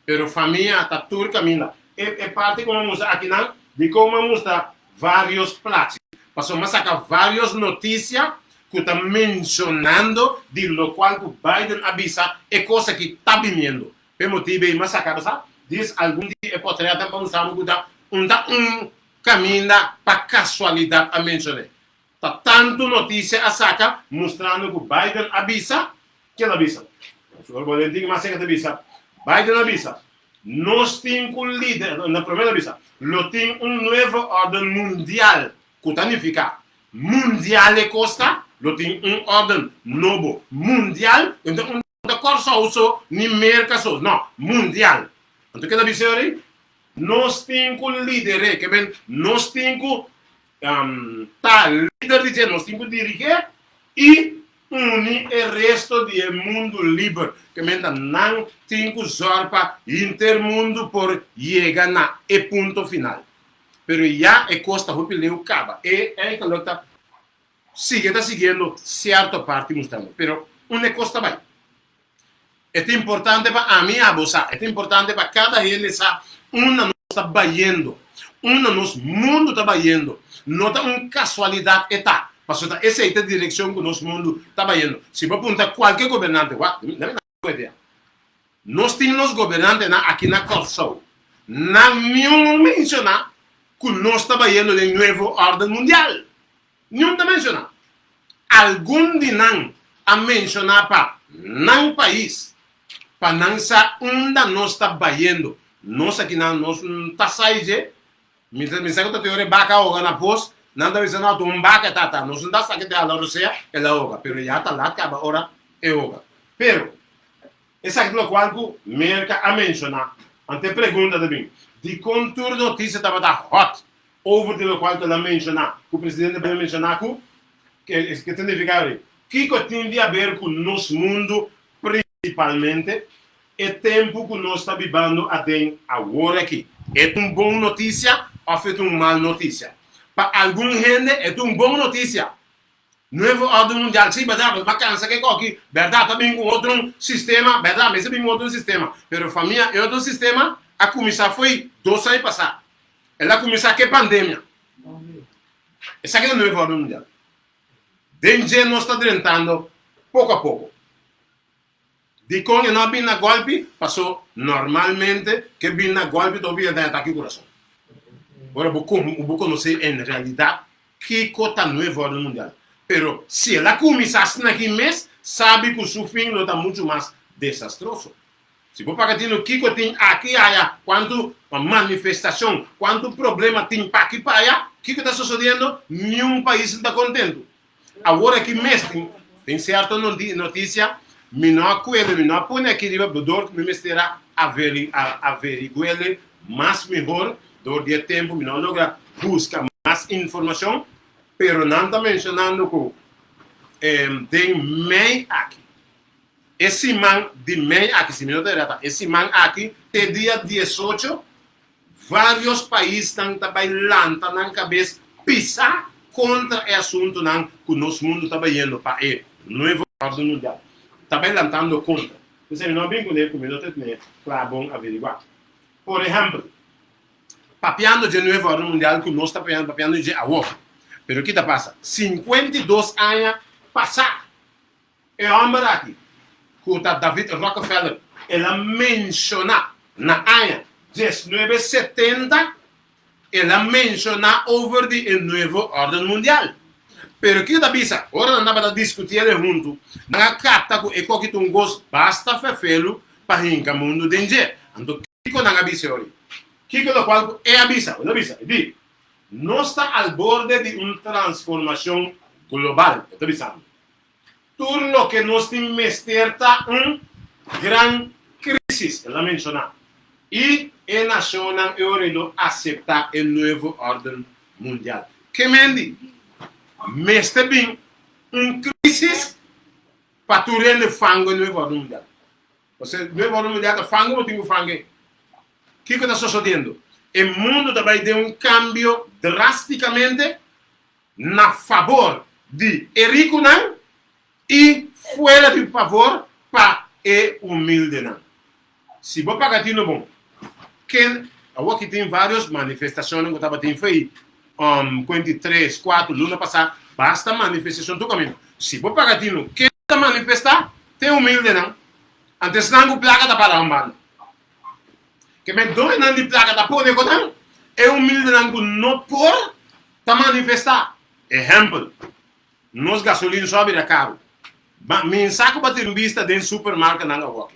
Pero a família está tudo caminhando. É parte como mostra aqui não, de como mostra vários platos. Passou a sacar várias notícias que está mencionando de lo qual o Biden avisa é coisa que está vindo. Por motivo de mas sacar, sabe? Diz algum dia é poderia também usar caminho para casualidade a mencionar. Tá tanto notícia a sacar mostrando que o Biden avisa que ele avisa. O boletim mais cerca avisa. Biden avisa. Nós temos líder na primeira avisa. Lo tem novo ordem mundial. Que significa mundial é costa. Lo tem ordem novo mundial. Então acordo só uso nem mercados, não, mundial. Então que da visão aí, nós temos líder, que vem, nós temos líder de nós temos dirigir e uni el resto del mundo libre. Que menda não tem que zorpa intermundo por llegar na e punto final. Pero ya e costa rupileu caba. E é que tá seguindo certa parte mostrando. Pero uma costa vai. É importante para a mim abusar. É importante para cada gente saber uma não está baiando. Uma nos mundo está baiando. Não é uma casualidade eta. Mas essa é a direção que o nosso mundo está baiando. Se você perguntar qualquer governante, nós temos governantes aqui na Corsol. Não mencionar que nós está baiando de novo ordem mundial. Não está mencionando. Algum de nós a mencionar para não país, para não saber onde nós está baiando. Nós aqui nós está saindo. Me sabe que a teoria baca hoga na pós. Nada dice no un baca tata, no son das que te a la Rusia e la hoga, pero ya está la acaba ora e hoga. Pero esa es lo cual que merca a mencionar. Ante pergunta de mim, de contour notícia estava da hot over de lo cual te la mencionar. O presidente vai mencionar que tem de ficar aí. Que tem a ver com nosso mundo principalmente é tempo que nós está vivendo até agora aqui. É uma boa notícia ou é uma má notícia? Para algum gente é uma boa notícia. Novo ordem mundial, sim, verdade, mas cansa que aqui, verdade, também com outro sistema, verdade, mas também com outro sistema. Pero família, é outro sistema, a começar foi 2 anos passados. Ela começou que pandemia. Essa aqui é a nova ordem mundial. Desde nós está tentando, pouco a pouco. De quando não vinha golpe, passou normalmente, que vinha golpe, todavía tem ataque ao coração. Agora, vou conhecer em realidade que cota nova ordem mundial. Pero se ela começasse naquele mês, sabe que o seu fim não está muito mais desastroso. Se você pagar o que tem aqui, quanto manifestação, quanto problema tem para aqui, para allá, o que está sucedendo? Nenhum país está contente. Agora que mês tem certa notícia, me não acuerdo, me não põe aqui de dor que me estará averiguar mais melhor. Door die tempo, me não logra buscar mais informação, pero não está mencionando que tem mãe aqui. Esse man de mãe aqui, se me não derrota, esse man aqui, tem dia 18, vários países estão trabalhando na cabeça, pisar contra o assunto que o nosso mundo está indo para o novo ordem mundial. Está lutando contra. Você não vem com ele, como não tem claro, bom averiguar. Por exemplo, papiando de novo ordem mundial que nós estamos papiando de agora. Pero o que passa? 52 anos passados. É o homem aqui, que o David Rockefeller, ele menciona na ano 1970, ele menciona over de novo ordem mundial. Pero o que passa? Ora andava a discutir junto, na capta que é que um gosto basta fefelo para o mundo dentro. Então, o que não avisa hoje? Que lo qual é avisa, diz, nós está ao borde de uma transformação global, estou avisando. Tudo o que nós temos está uma grande crise, ela menciona. E a nação europeu aceita a nova ordem mundial. Que mendi? Mas também uma crise para tu render fango na nova ordem mundial. Você, nova ordem mundial, fango ou tem fango? O que está sucedendo? O mundo também deu cambio drasticamente na favor de rico e fora de favor para o humilde. Se você pagar no bom, aqui tem várias manifestações que estava tendo feito 23, 4, luna passada, basta manifestação do caminho. Se você pagar no que está manifestar, tem humilde antes não placa da para um bando. Que me dois não de placa da pôr de cotan, é humilde não por ta manifestar. Exemplo, nós gasolina sobe de caro. Me saco para ter vista dentro do supermercado não agora.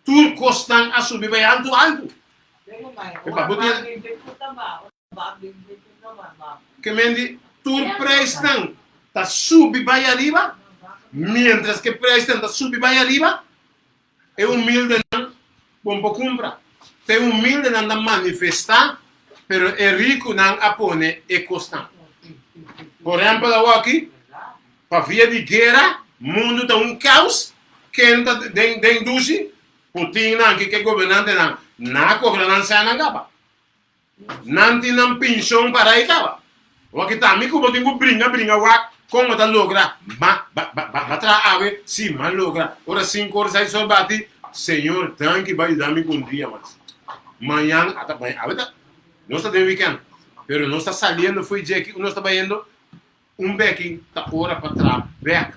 Tudo custa a subir bem alto. Que me tudo prestam tá subir bem arriba, mientras que prestam tá subir bem arriba. É humilde não, bom para comprar. É humilde não manifestar, pero é rico não apone e custa. Por exemplo, aqui, para via de guerra, mundo está um caos, quem está dentro do Putin, que é governante, na governança não acaba. Não tem pensão para aí, acaba. O que está, me como tem que brincar, como está logra, ave, sim, mas logra. Ora 5 horas aí só bate, Senhor, tanque vai dar-me com um dia mais. Manhã, até amanhã, nós estamos em weekend, pero nós está saliendo, foi dia que nós está indo beque, tá hora para trás, back.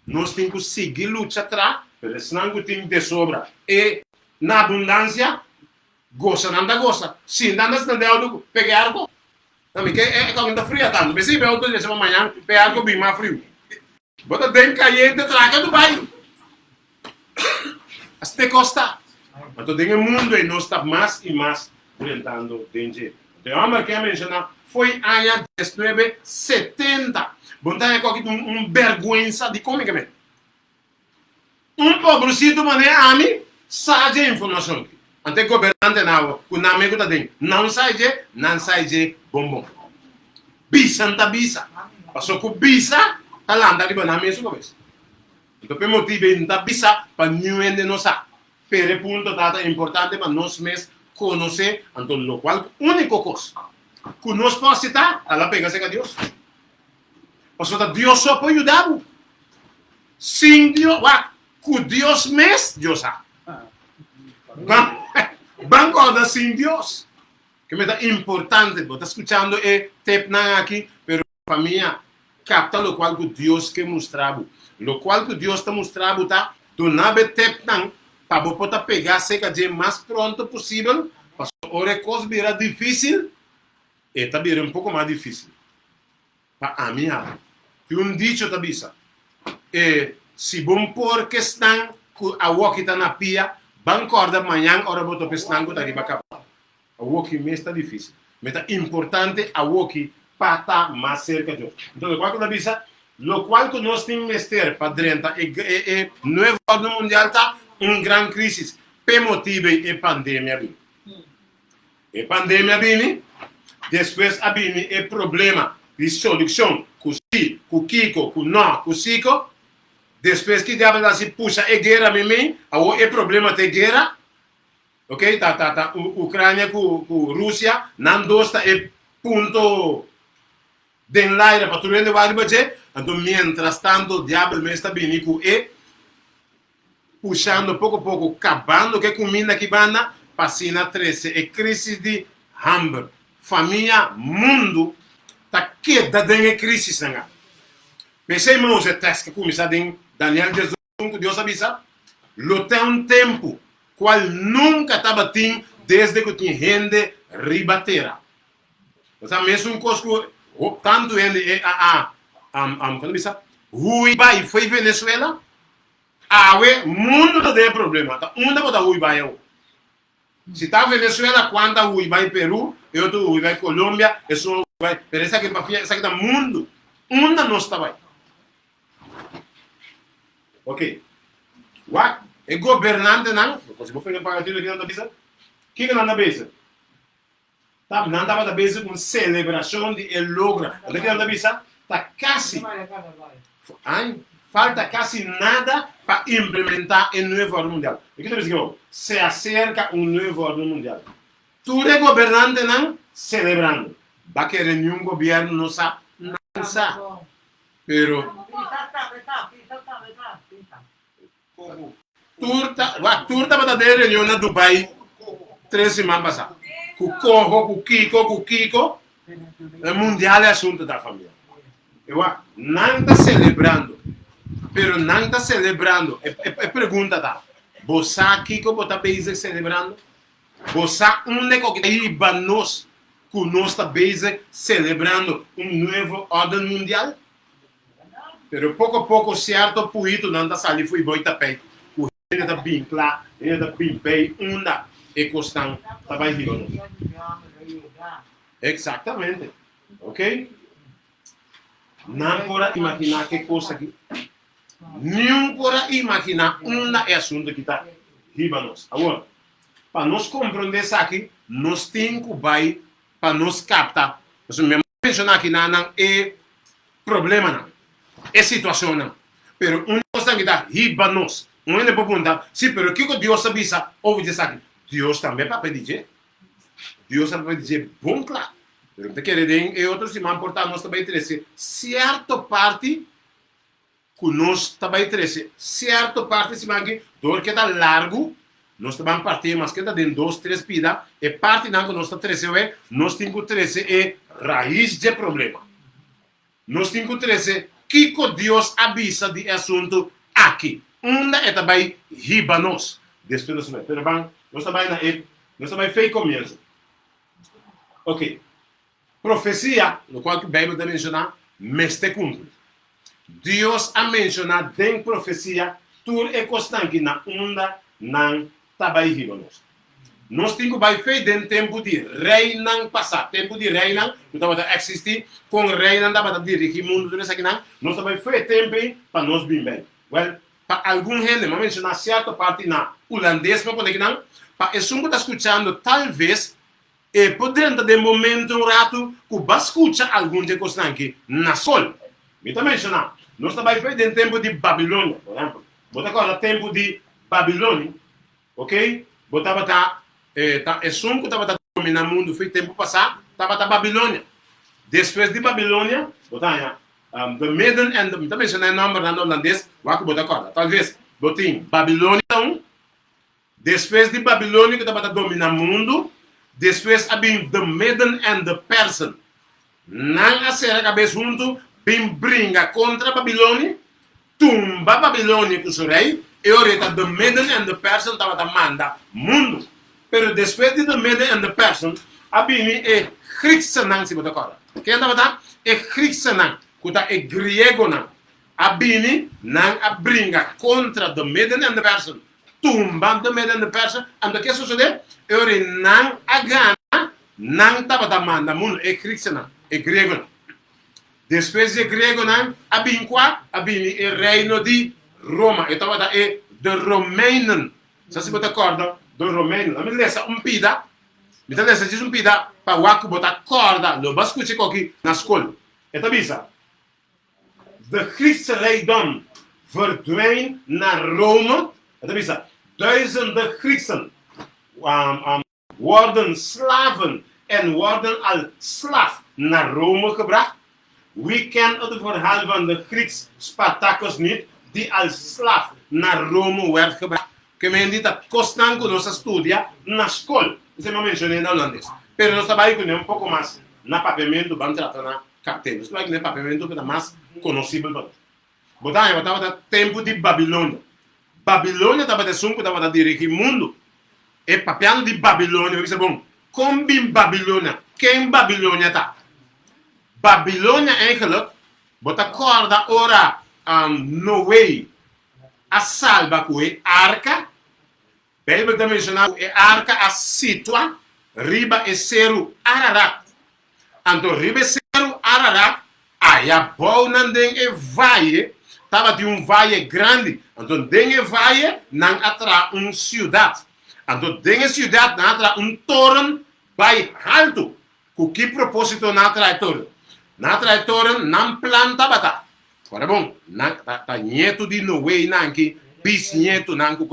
Nós temos que seguir luta atrás, pero senão que tem de sobra. E na abundância, gosta, não dá gosta. Sim, não dá pegar algo. Não, que é como está frio tanto. Mas se eu estou dizendo amanhã, pegar algo bem mais frio. Bota dentro caliente, traga do bairro. Até costa. Então, tem um mundo e nós estamos mais e mais enfrentando danger. Então, a que eu mencionar foi ano 1970. Bom, tem aqui vergonha de comicamente. Pobrecito, mas a mim, sai de informação. Ante governante não, o nome que está dentro. Não sai de bombom. Bisa, não está bisa. Passou com bisa, está lá, está ali, na mesma coisa. Então, por motivo, não está bisa, para não entender nossa. Pero ponto é importante para nós mesmos conhecer, então, o qual, único coisa. Que nós podemos citar, ela pega-se com Deus. Porque Deus só pode ajudar. Sem Deus, com Deus mesmo, Deus sabe. Banco sem Deus. Que é importante, você está escutando e tepna aqui, pero a família capta o qual que Deus quer mostrar. O qual que Deus está mostrando, tá? Tu não é tepna, para você pegar seca de mais pronto possível, porque a coisa vira difícil, e está virando pouco mais difícil. Para a minha, tem dicho da bisa, se bom por questão que a walk está na pia, bancorda amanhã, hora botou questão que está riba acaba. A walk me está difícil. Mas é importante a walk para estar mais cerca de Deus. Então, o qual que da bisa, o qual que nós temos que ter para dentro, e novo ordem mundial está grande crise, por motivo da pandemia. A pandemia vem, depois vem o problema de solução, com o Kiko, com não, com o Cico. Depois que diabo se puxa a guerra, o problema da guerra, ok? Tá, Ucrânia com Rússia, não gosta é ponto de enlaire para tudo o barco, então, mientras tanto, o diabo está vindo com puxando pouco a pouco, acabando que comida que banda, passina 13, é crise de hambre. Família, mundo, tá queda de crise, senhor. Pensei, irmãos, é teste que começa em Daniel 18, Deus avisa, lo tem um tempo, qual nunca estava tendo, desde que tinha gente ribateira. Então, mesmo coisa tanto ele quando disse, Rui vai foi Venezuela, mundo tem problema, tá? Onde vai Rui vai eu? Se tá Venezuela, quando Rui vai Peru, eu tô Rui vai Colômbia, isso vai, pero essa que tá mundo, onde nós tá vai? Ok. What? É governante não? Se você for para aquilo que não tá pensando, que não tá pensando? Tá, não tá pensando com celebração de ele logra. O que não tá pensando? Tá quase. Falta quase nada para implementar o novo ordem mundial. O que está dizendo? Se acerca um novo ordem mundial. Tudo é governante não celebrando. Vai querer nenhum governo não sabe, não sabe. Pero turta para ter reunião na Dubai 3 semanas passadas. Com o Kiko, o mundial é assunto da família. Eu não está celebrando, pero não está celebrando. É pergunta tá. Você Kiko está bem celebrando? Você único que iba nós que nós está bem celebrando novo ordem mundial? Pero pouco a pouco certo puito não está saindo foi boi tapete. O ele está bem claro, ele está bem bem onda e costão tá bem rindo. Exatamente, ok? Não pode imaginar que coisa aqui. Não pode imaginar é assunto que está ribanos. Agora, para nós compreender isso aqui, nós temos que vai para nós captar. Você me mencionar aqui não é problema não. É situação não. Pero uma coisa que dá riba nós. Não é para perguntar, sim, pero o que Deus avisa? Ouve dizer aqui. Deus também para pedir. Deus também para dizer, bom, claro. Pero te querem e outros se vão portar nós também interesse. Certa parte que nós também interesse. Certa parte se vai que dor que dá largo. Nós também partir, mas que dá de 2, 3 pida. E parte não que nós está interesse é, nós temos interesse é raiz de problema. Nós temos interesse que Deus avisa de assunto aqui. Uma é também riba nós. Depois nós vamos. Pero bem, nós também fez começo. Ok. Profecia, no qual que a Bíblia está mencionando, mas te cumpre. Deus a mencionado em profecia, tudo é constante na onda, não também riba nós. Nós temos que fazer em tempo de rei não passar. Tempo de rei não existir, com rei não dá para dirigir o mundo, tudo isso aqui não. Nós também fazemos tempo para nós bem bem. Well, para algum gente, vamos mencionar certa parte na holandês, para poder não. Para esse que está escutando, talvez, por dentro de momento um rato, que vai escutar algum de coisa aqui na sol. Me também mencionar. Nós também fazemos em tempo de Babilônia, por exemplo. Bota agora tempo de Babilônia, ok? Botava é som que estava dominando o mundo, foi tempo passado, estava na Babilônia. Depois de Babilônia, botava the Medan and the, também se não é nome na holandês, vai que botar corda. Talvez botem Babilônia depois de Babilônia que estava dominando o mundo, depois havia the Medan and the Persian. Não a ser a cabeça junto, bem brinca contra Babilônia, tumba Babilônia com o rei, e ora the Medan and the Persian estava manda mundo. Pero depois de the Medan and the Persian, havia e Griekenland se botar corda. Quem estava é Griekenland, que é grego não. Havia não a brinca contra the Medan and the Persian. Tumba the Medan and the Persian. Ando que sucede? E ora não a gana, não estava manda mundo é Griekenland, é grego não. Depois de grego não, havia o reino de Roma. E estava é the Romeinen. Se botar corda, do Romeino. A mim lessa pida. Me tá lessa pida para o que botar corda. Lo bascuche aqui na escola. E tá bisa. De Christenreidom verdween na Rome. E tá bisa. Duizenden Grieken worden slaven en worden al slaaf naar Rome gebracht. We kennen het verhaal van de Grieks Spartacus niet, die als slaaf naar Rome werd gebracht. Que me indica costan que nos estudia na escola. Isso eu mencionei na holandês. Pero nós trabalhamos com um pouco mais na papiamento, vamos tratar na captei. Nós trabalhamos com papiamento que é mais conhecível. Botava tempo de Babilônia. Babilônia estava de som que estava dirigir o mundo. E papiando de Babilônia, eu disse, bom, como em Babilônia? Quem Babilônia está? Babilônia eigenlijk, bota corda ora Noé a salva com a arca. Bíblia está mencionando a arca a situa riba e seru Ararat. Então riba e seru Ararat, aí a boa den e vale, estava de vale grande. Então den e vale não atra cidade. Então den e cidade não atra torre vai alto. Com que propósito não atra torre? Não atra torre não planta bata. Agora bom, tá nieto de Noé não que bisnieto não que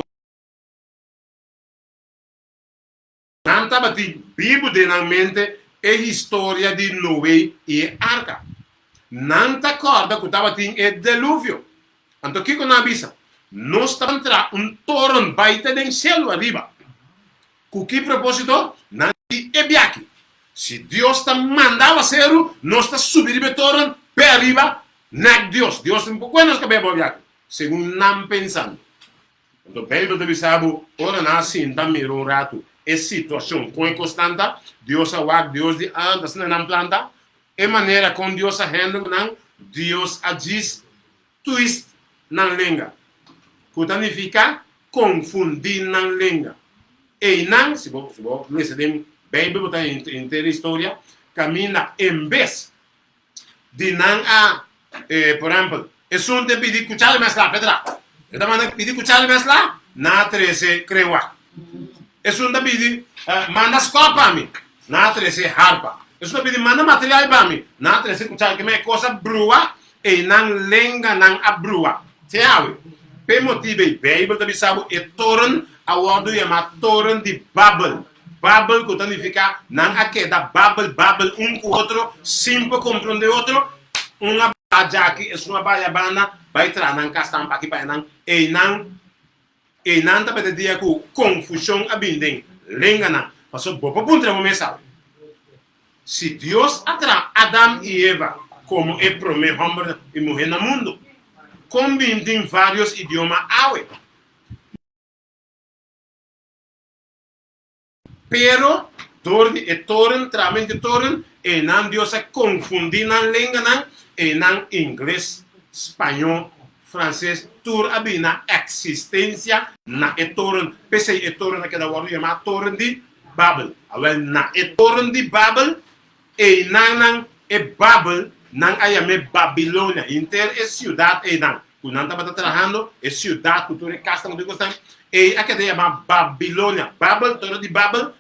não estava de Bíblia de na mente a história de Noé e a arca. Não está acorda que estava tem o dilúvio. Então o que não avisa? Nós estamos entrando torre baita do céu arriba. Com que propósito? Não é biaque. Se Deus está mandando a ser, nós está subindo a torre para arriba. Não Deus. Deus tem um pouco de cabelo biaque. Segundo não pensando. Então, Bíblia deve saber, ora nasce também um rato. É situação com constante, Deus a Deus de antes não planta, é maneira com Deus a handle não, Deus a diz twist na língua. Que significa confundir na língua. E não, se você ler a Bíblia, botar inteira história, caminha em vez de não a, por exemplo, é só de pedir cuchara mais lá, Pedra. Eu também pedir cuchara mais lá, na 13 creuar. É só de pedir manda escola para mim, na 13 harpa. É só de pedir manda material para mim, na 13 cuchara, que é coisa brua, e nan lenga nan abrua. Tiawe. Per motivo i Bible tabi sabu e toren a wadu yama toren di Babel. Babel que significa nan aqueda Babel um com outro, simple compreende outro, uma baja aqui é uma baia bana, vai tra nan castam aqui para nan e nan tá para dia com confusão abindem, lenga nan. Passou bobo puntra mo mensal. Se Deus atra Adam e Eva como é promê homem e mulher no mundo, combinem vários idiomas awe. Pero tordi e toren tramente toren e nan Dios se confundir nan lenga nan e nan inglês, espanhol, francês, tur abina existência na e toren pese e toren que da word chama toren di Babel. Awel na e toren di Babel e nan e Babel nan ayame Babilonia inter e ciudad e nan kunan tava trabajando e ciudad cultura casta de gostan e a que chama Babilonia. Babel toren di Babel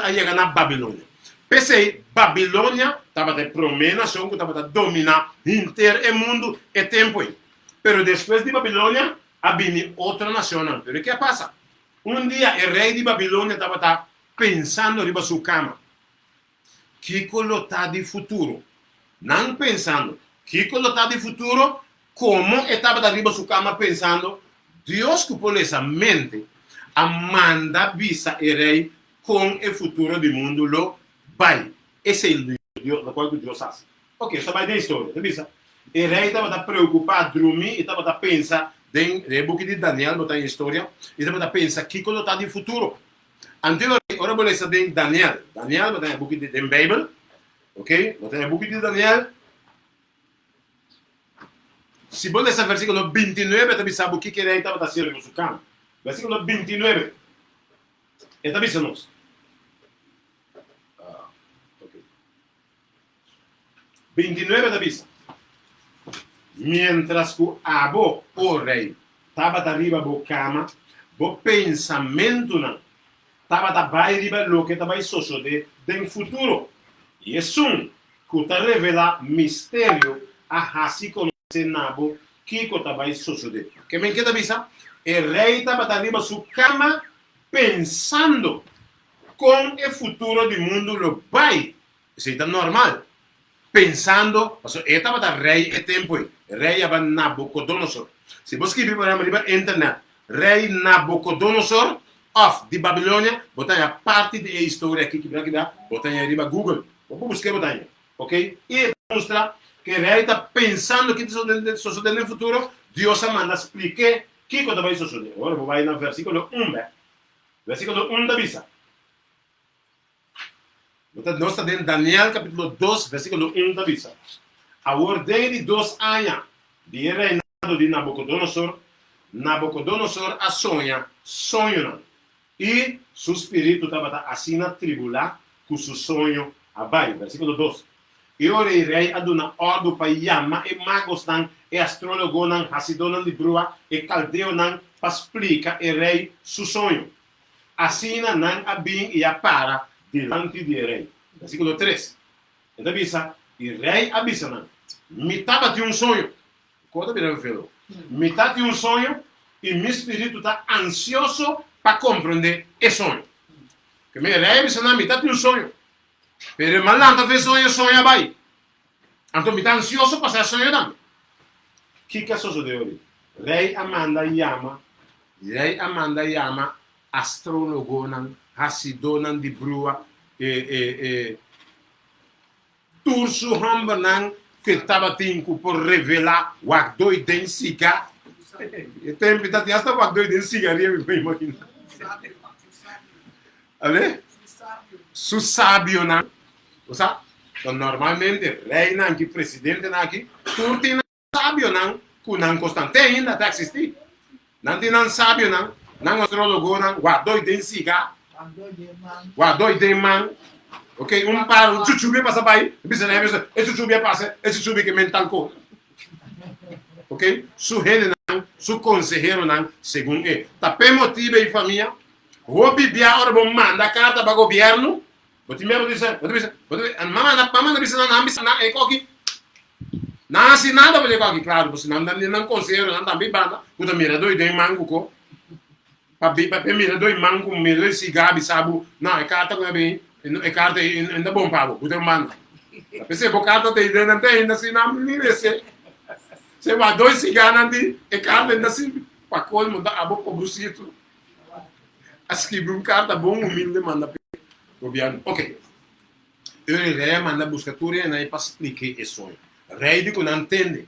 aí na Babilônia. Pensei, Babilônia estava de nação que estava de dominar inter o mundo e tempo. Pero depois de Babilônia, havia outra nação. Pero o que passa? Dia, o rei de Babilônia estava pensando riba sua cama. Que colota de futuro? Não pensando. Que colota de futuro? Como estava de riba sua cama pensando? Deus que por essa mente, a manda visa o rei com o futuro do mundo lo vai. Esse é o qual Deus faz. Ok, essa vai da história. O rei estava preocupado, dormir e estava pensando no book de Daniel, botar em história, e estava pensando que coisa está de futuro. Antes, agora vou ler de Daniel. Daniel, botar no book de Bible, ok? Botar no book de Daniel. Se você ler o versículo 29, você sabe o que o rei estava fazendo no seu campo. Versículo 29. Está dizendo nós. 29 da vista. Mientras que abo, o rei, estava arriba da cama, o pensamento não, estava da riba lo que estava suceder no futuro. E é um que está revela mistério a assim conhecer nabo que estava suceder. Que me queda vista? O rei estava arriba da sua cama pensando com o futuro do mundo lo vai. Isso é normal. Pensando, estava da rei e tempo, rei era Nabucodonosor. Se você escrever para internet, rei Nabucodonosor of de Babilônia, botar a parte da história aqui que dá, botar aí riba Google, vou buscar botar aí, ok? E mostra que o rei está pensando que suceder no futuro, Deus manda explicar que coisa vai suceder. Agora vou ir no versículo 1, versículo 1 da Bíblia. Nós estamos em Daniel capítulo 2, versículo 1 da Bíblia. A ordem de 2 anos de reinado de Nabucodonosor, Nabucodonosor a sonho, e seu espírito estava assim atribular com seu sonho abaixo. Versículo 2. E o rei aduna ordem para chamar e magos e astrólogos, hasidon de brua e caldeu para explicar o rei seu sonho. Assim não abim e para diante do rei. Versículo 3. Então, o rei avisa, metade de sonho. Quando virá filho? Metade de sonho e meu espírito está ansioso para compreender esse sonho. Que meu rei avisa, metade de sonho. Pero malanta fez sonho vai. Então, me está ansioso para fazer sonho também. O que sucedeu ali? Rei Amanda chama astrólogo, hasidon de brua, turso hambanan que estava tendo por revelar o dois den siga. Tem que estar hasta o dois den cigaria, me imagino. Ale? Su sábio não. Osa? Então normalmente rei não que presidente não que turti não sábio não, que não constante ainda está existir. Não tem não sábio não astrólogo não, o dois den siga. Dois den man. Ok, par chuchubi passa by, bisa e chuchubi passa, e chuchubi que mental ko. Ok, su rei não, su conselheiro não, segundo ele. Tá per motivo e família, o bibia ora bom manda carta para governo. Você me diz, mamãe não bisa na e coque. Não assim nada para levar aqui, claro, você não consegue, não também banda, o da mira dois de mango co, para mira dois mango, mira dois cigarro, sabe, não, é carta com bem, é carta ainda bom pago, o da manda. Você por carta tem dentro não tem ainda assim não me desse. Você vai dois cigarros ali, é carta ainda assim, para colmo da abo pobrecito. Escrever um carta bom, humilde manda para o governo. Ok. Eu rei manda buscar tudo e aí para explicar esse sonho. Rei digo não entende.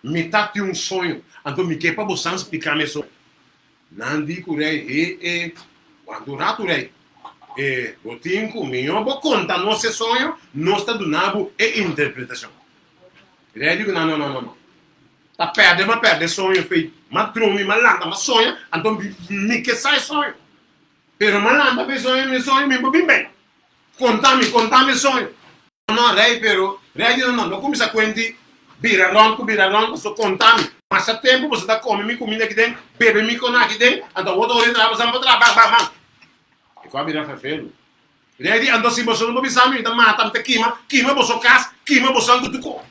Metade de um sonho. Então me quer para você explicar meu sonho. Não digo rei, quando rato rei. Eu tenho comigo, vou contar nosso sonho, nós está do nabo e interpretação. Rei digo não. Tá perde sonho feito. Mas trumi, mas landa, mas sonha, então me que sai sonho. Pero malanda pe sonho, me sonho, me bem. Contame sonho. Não, rei, pero rei não começa a contar, vira ronco, só contame. Mas a tempo você tá comendo comida aqui dentro, bebe me com aqui dentro, então vou dormir na você trabalhar, e qual vira feio. Rei, então se você não precisa me dar mata, me queima você casa, queima você do tuco.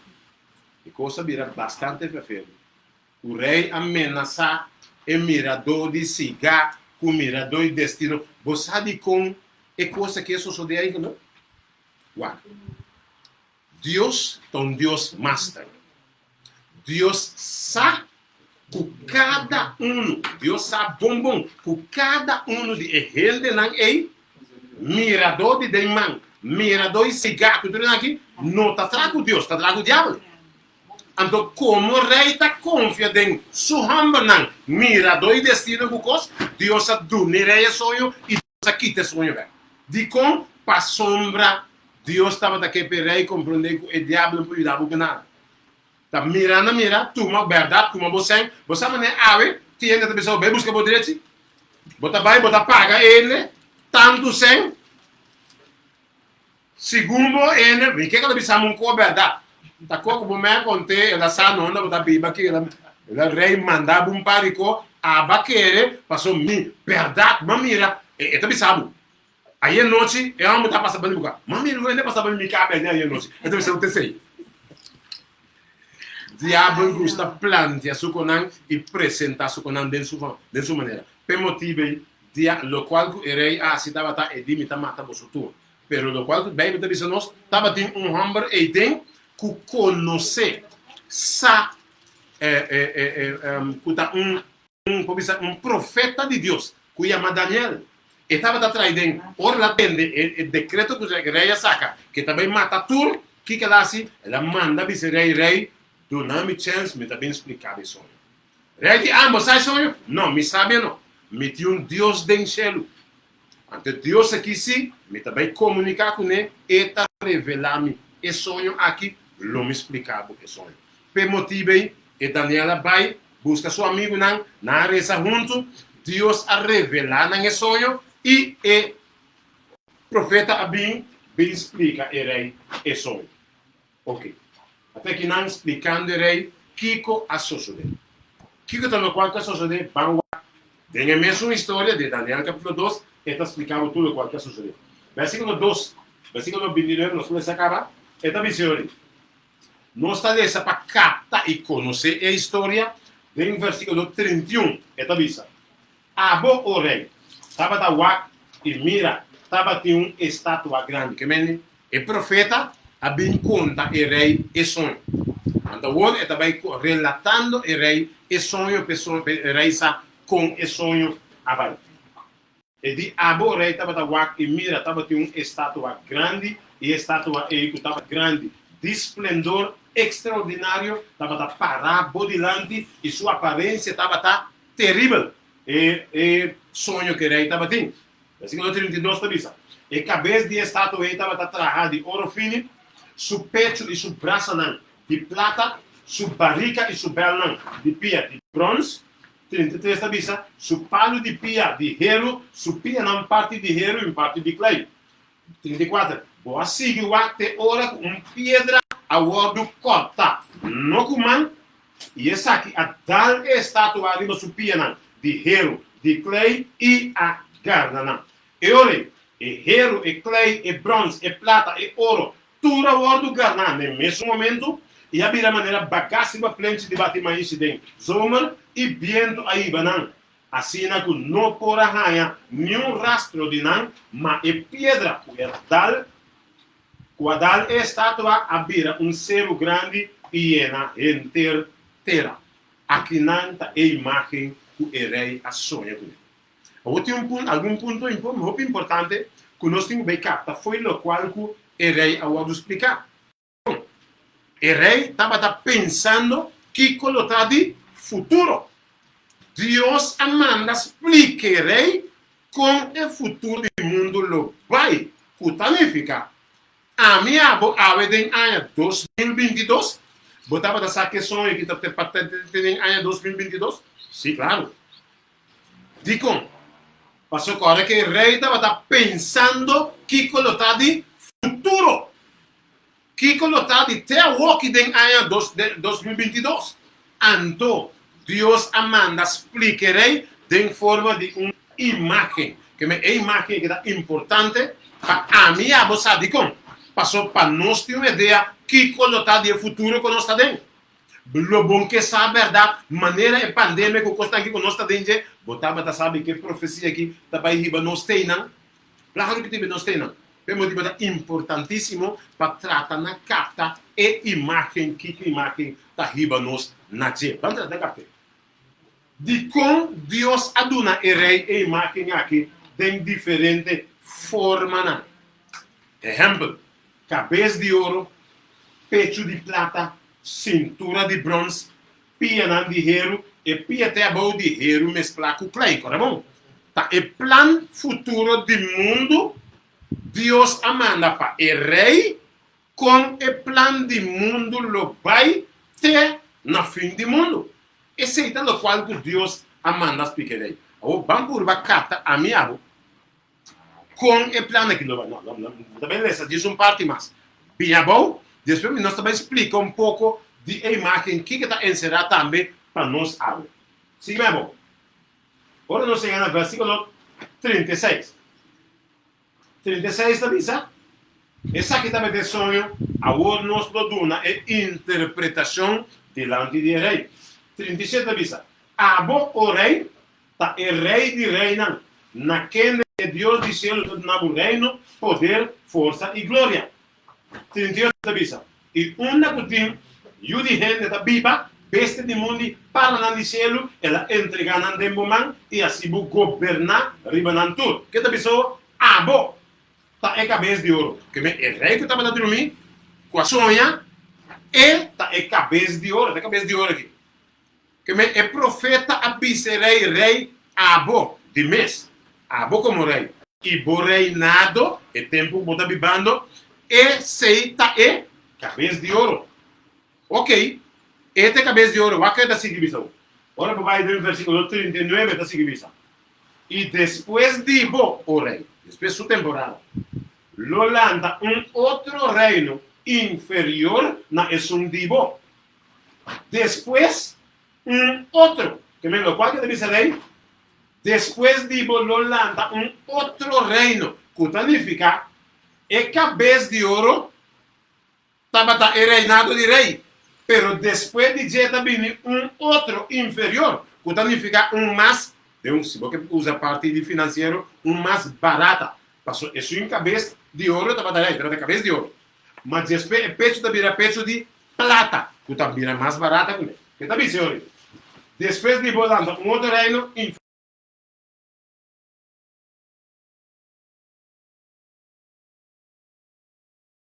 E coisa vira bastante feio. O rei ameaça e mirador de cigarro, com mirador de destino. Você sabe com é coisa que isso sucede aí, não? Uau. Deus é um Deus master. Deus sabe com cada um. Deus sabe bom com cada um de ele não é mirador de demão, mirador de cigarro. Tudo aqui não está trago Deus, está trago o diabo. Então, como o rei está confiando em sua não mirador de destino, porque Deus a dune rei sonho e Deus a quita sonho. De com para sombra, Deus estava aqui para o rei compreender que o diabo não pode dar nada. Tá mira, tu uma verdade, como você não é ave, tinha que pessoa bem busca por direito, bota paga ele, tanto sem, segundo ele, me que ela precisa com verdade. Tá como me contei, ela sabe não anda botar biba que ela rei mandava um parico a baquere, passou me verdade, mamira, e tá bisabo. Aí a noite, eu amo tá passando por lugar. Mamira, não é passar por mim cabe aí a noite. Então você não tem sei. Diabo gosta plantear su conan e apresentar su conan de sua maneira. Per motivo lo qual o rei estava tá e dimita mata por futuro. Pero lo qual bem te diz nós, estava tem um hambre e tem que conhecer sa um profeta de Deus, que chama Daniel. Estava atrás de ora la tende o decreto que o rei saca, que também mata tudo, que ela assim, ela manda dizer rei dá-me chance, me também explicar o sonho. Rei de ambos, sabe sonho? Não, me sabe não. Me tem um Deus do céu. Ante Deus aqui sim, me também comunicar com ele e tá revelar-me o sonho aqui, não me explicar o sonho. Por motivo aí, e Daniela vai, busca seu amigo na reza junto, Deus a revelar no sonho e o profeta Abim explica o rei o sonho. Ok. Até que não explicando rei Kiko a suceder. Kiko também qual que a suceder, vamos lá. Tem a mesma história de Daniel capítulo 2, está explicando tudo qual que a suceder. Versículo 2, versículo 29, nós vamos acabar. Esta visão. Nós está dessa para captar e conhecer a história. Tem versículo 31, esta visão. Abo o rei, estava da Wak e mira, estava de uma estátua grande. Que mene? O profeta Abim conta o rei e sonho. Então, hoje ele vai relatando o rei e sonho, o rei está com o sonho abaixo. E de Abo, o rei estava da Wak e mira, estava de uma estátua grande, e a estátua estava grande, de esplendor extraordinário, estava parado, bodilante, e sua aparência estava terrível. E sonho que o rei estava tendo. Versículo 32 está dizendo. E cabeça de estátua estava trajada de ouro fino, su pecho e su braço de prata, su barriga e su belo de pia de bronze. 33 está dizendo. Su palo de pia de gelo, su pia não parte de gelo e parte de clay. 34. Boa sigue o acte ora com pedra ao do corta. No cuman. E essa aqui a tal estátua arriba su pia de gelo, de clay e a garna. E olha, e gelo, e clay, e bronze, e plata, e ouro. Tudo ao do garna. No mesmo momento, E a maneira bagasse para frente de bater mais dentro. Zomer e vento aí banan. Assim na que não por arranha nenhum rastro de nan, mas é pedra. Quadal é estátua abira cero grande e ena enter terra. Aqui não está a imagem que o rei a sonha com ele. Ou tem algum ponto muito importante que nós temos que captar, foi o qual que o rei a explicar. O rei estava pensando que colocar de futuro. Deus manda explicar rei com o futuro do mundo lo vai. O significa a minha abo em ano 2022. Botava essa questão que tem em ano 2022? Sim, claro. Dico, passou agora que o rei estava pensando que colocar de futuro. Que colocar de teoria que tem ano 2022. Então, Deus manda explicarei de forma de uma imagem. Que é imagem que é importante para a minha bolsa de com. Passou para nós ter uma ideia que colocar de futuro que nós está dentro. O bom que sabe a verdade, maneira é pandemia que costa aqui que nós está dentro. Botava tá sabe que profecia aqui tá para ir nós tem não. Claro que tiver nós tem não. Temos de importantíssimo para tratar na carta e imagem que imagem tá riba nós na je. Vamos tratar café. De como Deus aduna e rei e imagem aqui de diferente forma. Exemplo, cabeça de ouro, pecho de prata, cintura de bronze, piana de hero e piete abou de hero mesclar com clay, correto? Tá, e plan futuro do mundo, Deus manda para o rei com o plan do mundo lo vai ter na fim do mundo. Esse é o qual que Deus manda explicar aí. O banco vai captar a minha com o plano que não também nessa diz parte mais bem bom depois nós também explica pouco de imagem que está encerrada também para nós agora sim bem bom agora nós chegamos no versículo 36 da Bíblia essa aqui também é sonho agora nós damos a interpretação delante do rei 37 da Bíblia abo o rei tá o rei de reina naquele Deus do céu todo o reino, poder, força e glória. 38 da Bíblia. E uma que tem, e o de gente da Bíblia, besta de mundo, para no céu, ela entrega na demboman e assim vou governar riba na tudo. Que da pessoa, abo, tá é cabeça de ouro. Que me é rei que estava na dormir, com a sonha, ele tá é cabeça de ouro, tá cabeça de ouro aqui. Que me é profeta, rei, abo, de mês. Abo como rei. E bo reinado, e tempo bota bibando, e seita e cabeça de ouro. Ok. Este cabeça de ouro, o que é da seguinte? Ora, vai do versículo 39 da seguinte. E depois de bo, o rei, depois sua temporada, lo landa outro reino inferior na esum de bo. Depois, outro, que me lo qual que deve ser rei, depois de Bololanda, outro reino, que significa, é cabeça de ouro, estava reinado de rei, pero depois de Jeta vem outro inferior, que significa mais, se você usa parte de financeiro, mais barata. Passou, isso em cabeça de ouro, estava rei, era de cabeça de ouro. Mas depois, o pecho da vira pecho de plata, que também é mais barata que ele. Que está bem, senhor? Depois de Bololanda, outro reino inferior.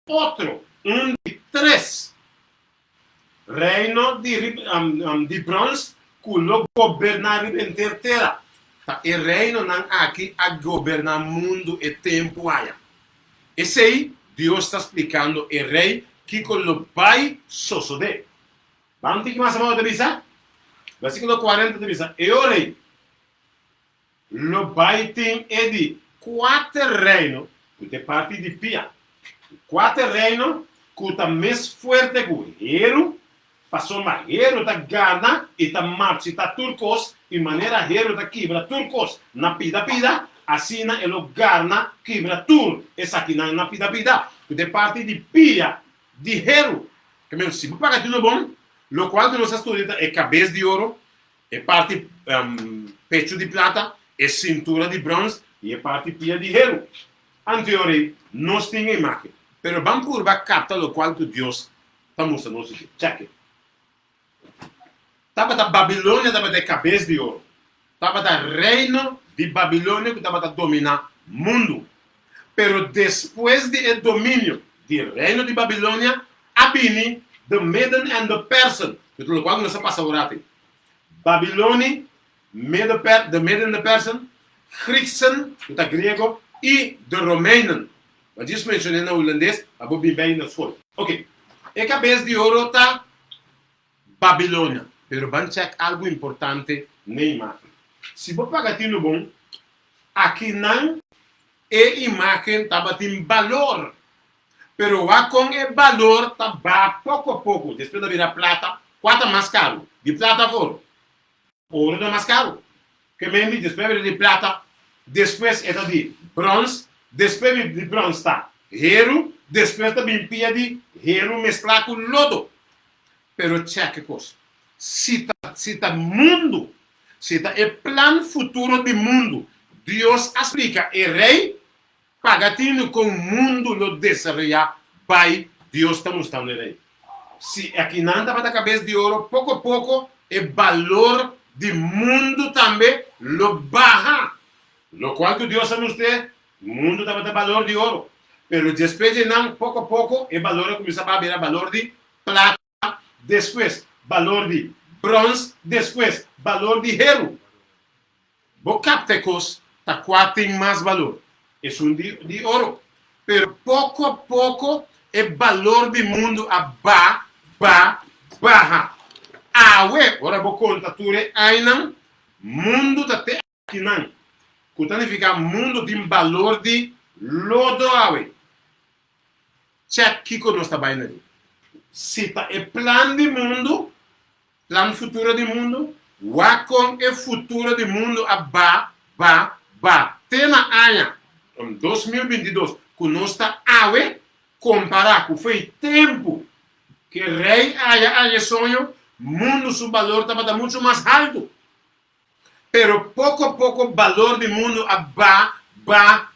Outro, de três reino de bronze que lo governar a terra. Tá, e reino não aqui a governar mundo e tempo aí. Esse aí, Deus está explicando o rei que com o pai sucede. Vamos ter que mais amar da Bíblia? Versículo 40 da Bíblia. E o rei, o pai tem de quatro reinos, que é parte de Pia. Quatro reinos que está mais forte que o Hero, passou mais Hero da Gana e da Marchi da Turcos, e maneira Hero da Kibra Turcos na Pida, assim ele Gana Kibra Tur, essa aqui na Pida, que é parte de Pia, de Hero, Que mesmo se pagar tudo bom, lo qual que nós estudamos é cabeça de ouro, é parte pecho de prata, é cintura de bronze e é parte pia de ferro. Em teoria, nós temos imagem. Pero vamos por captar lo qual que Deus está mostrando nos aqui. Check. Estava da Babilônia, estava da cabeça de ouro. Estava da reino de Babilônia que estava a dominar o mundo. Pero depois do domínio do reino de Babilônia, abini the Medan and the Persian. Pelo qual nós passamos a orar. Babilônia, the Medan and the Persian, Grieksen, que é grego, e the Romeinen. Mas isso mencionei no holandês, mas vou bem na escola. Ok. E cabeça de ouro está Babilônia. Pero vamos check algo importante na imagem. Se você pagar no bom, aqui não é imagem estava tem valor. Pero com o valor está pouco a pouco. Depois de virar prata, quanto mais caro? De prata for. Ouro é mais caro. Que mesmo depois de prata, depois é de bronze, depois de bronze está ferro, depois também pia de ferro mesclado com lodo. Pero check coisa. Se tá mundo, se tá o plano futuro do mundo, Deus explica, e rei, pagatino com o mundo lo deseja, vai, Deus está mostrando o rei. Se aqui não estava da cabeça de ouro, pouco a pouco, o valor do mundo também lo baja. Lo qual que Deus mostrou, o mundo estava da valor de ouro. Pero depois de não, pouco a pouco, o valor começava a virar valor de prata, depois valor de bronze, depois valor de ferro. Vos capta cos, tá qual tem mais valor. É de ouro. Pero pouco a pouco, o valor do mundo a baja. Ora vou contar tudo aí não, mundo tá até aqui não. Quando fica mundo tem valor de lodo awe. Check que nós está bem ali. Se tá o plano do mundo, plano futuro do mundo, com o futuro do mundo a tem na anha, em 2022, que nós está comparar com foi tempo que rei haya sonho, mundo seu valor estava muito mais alto. Pero pouco a pouco o valor do mundo a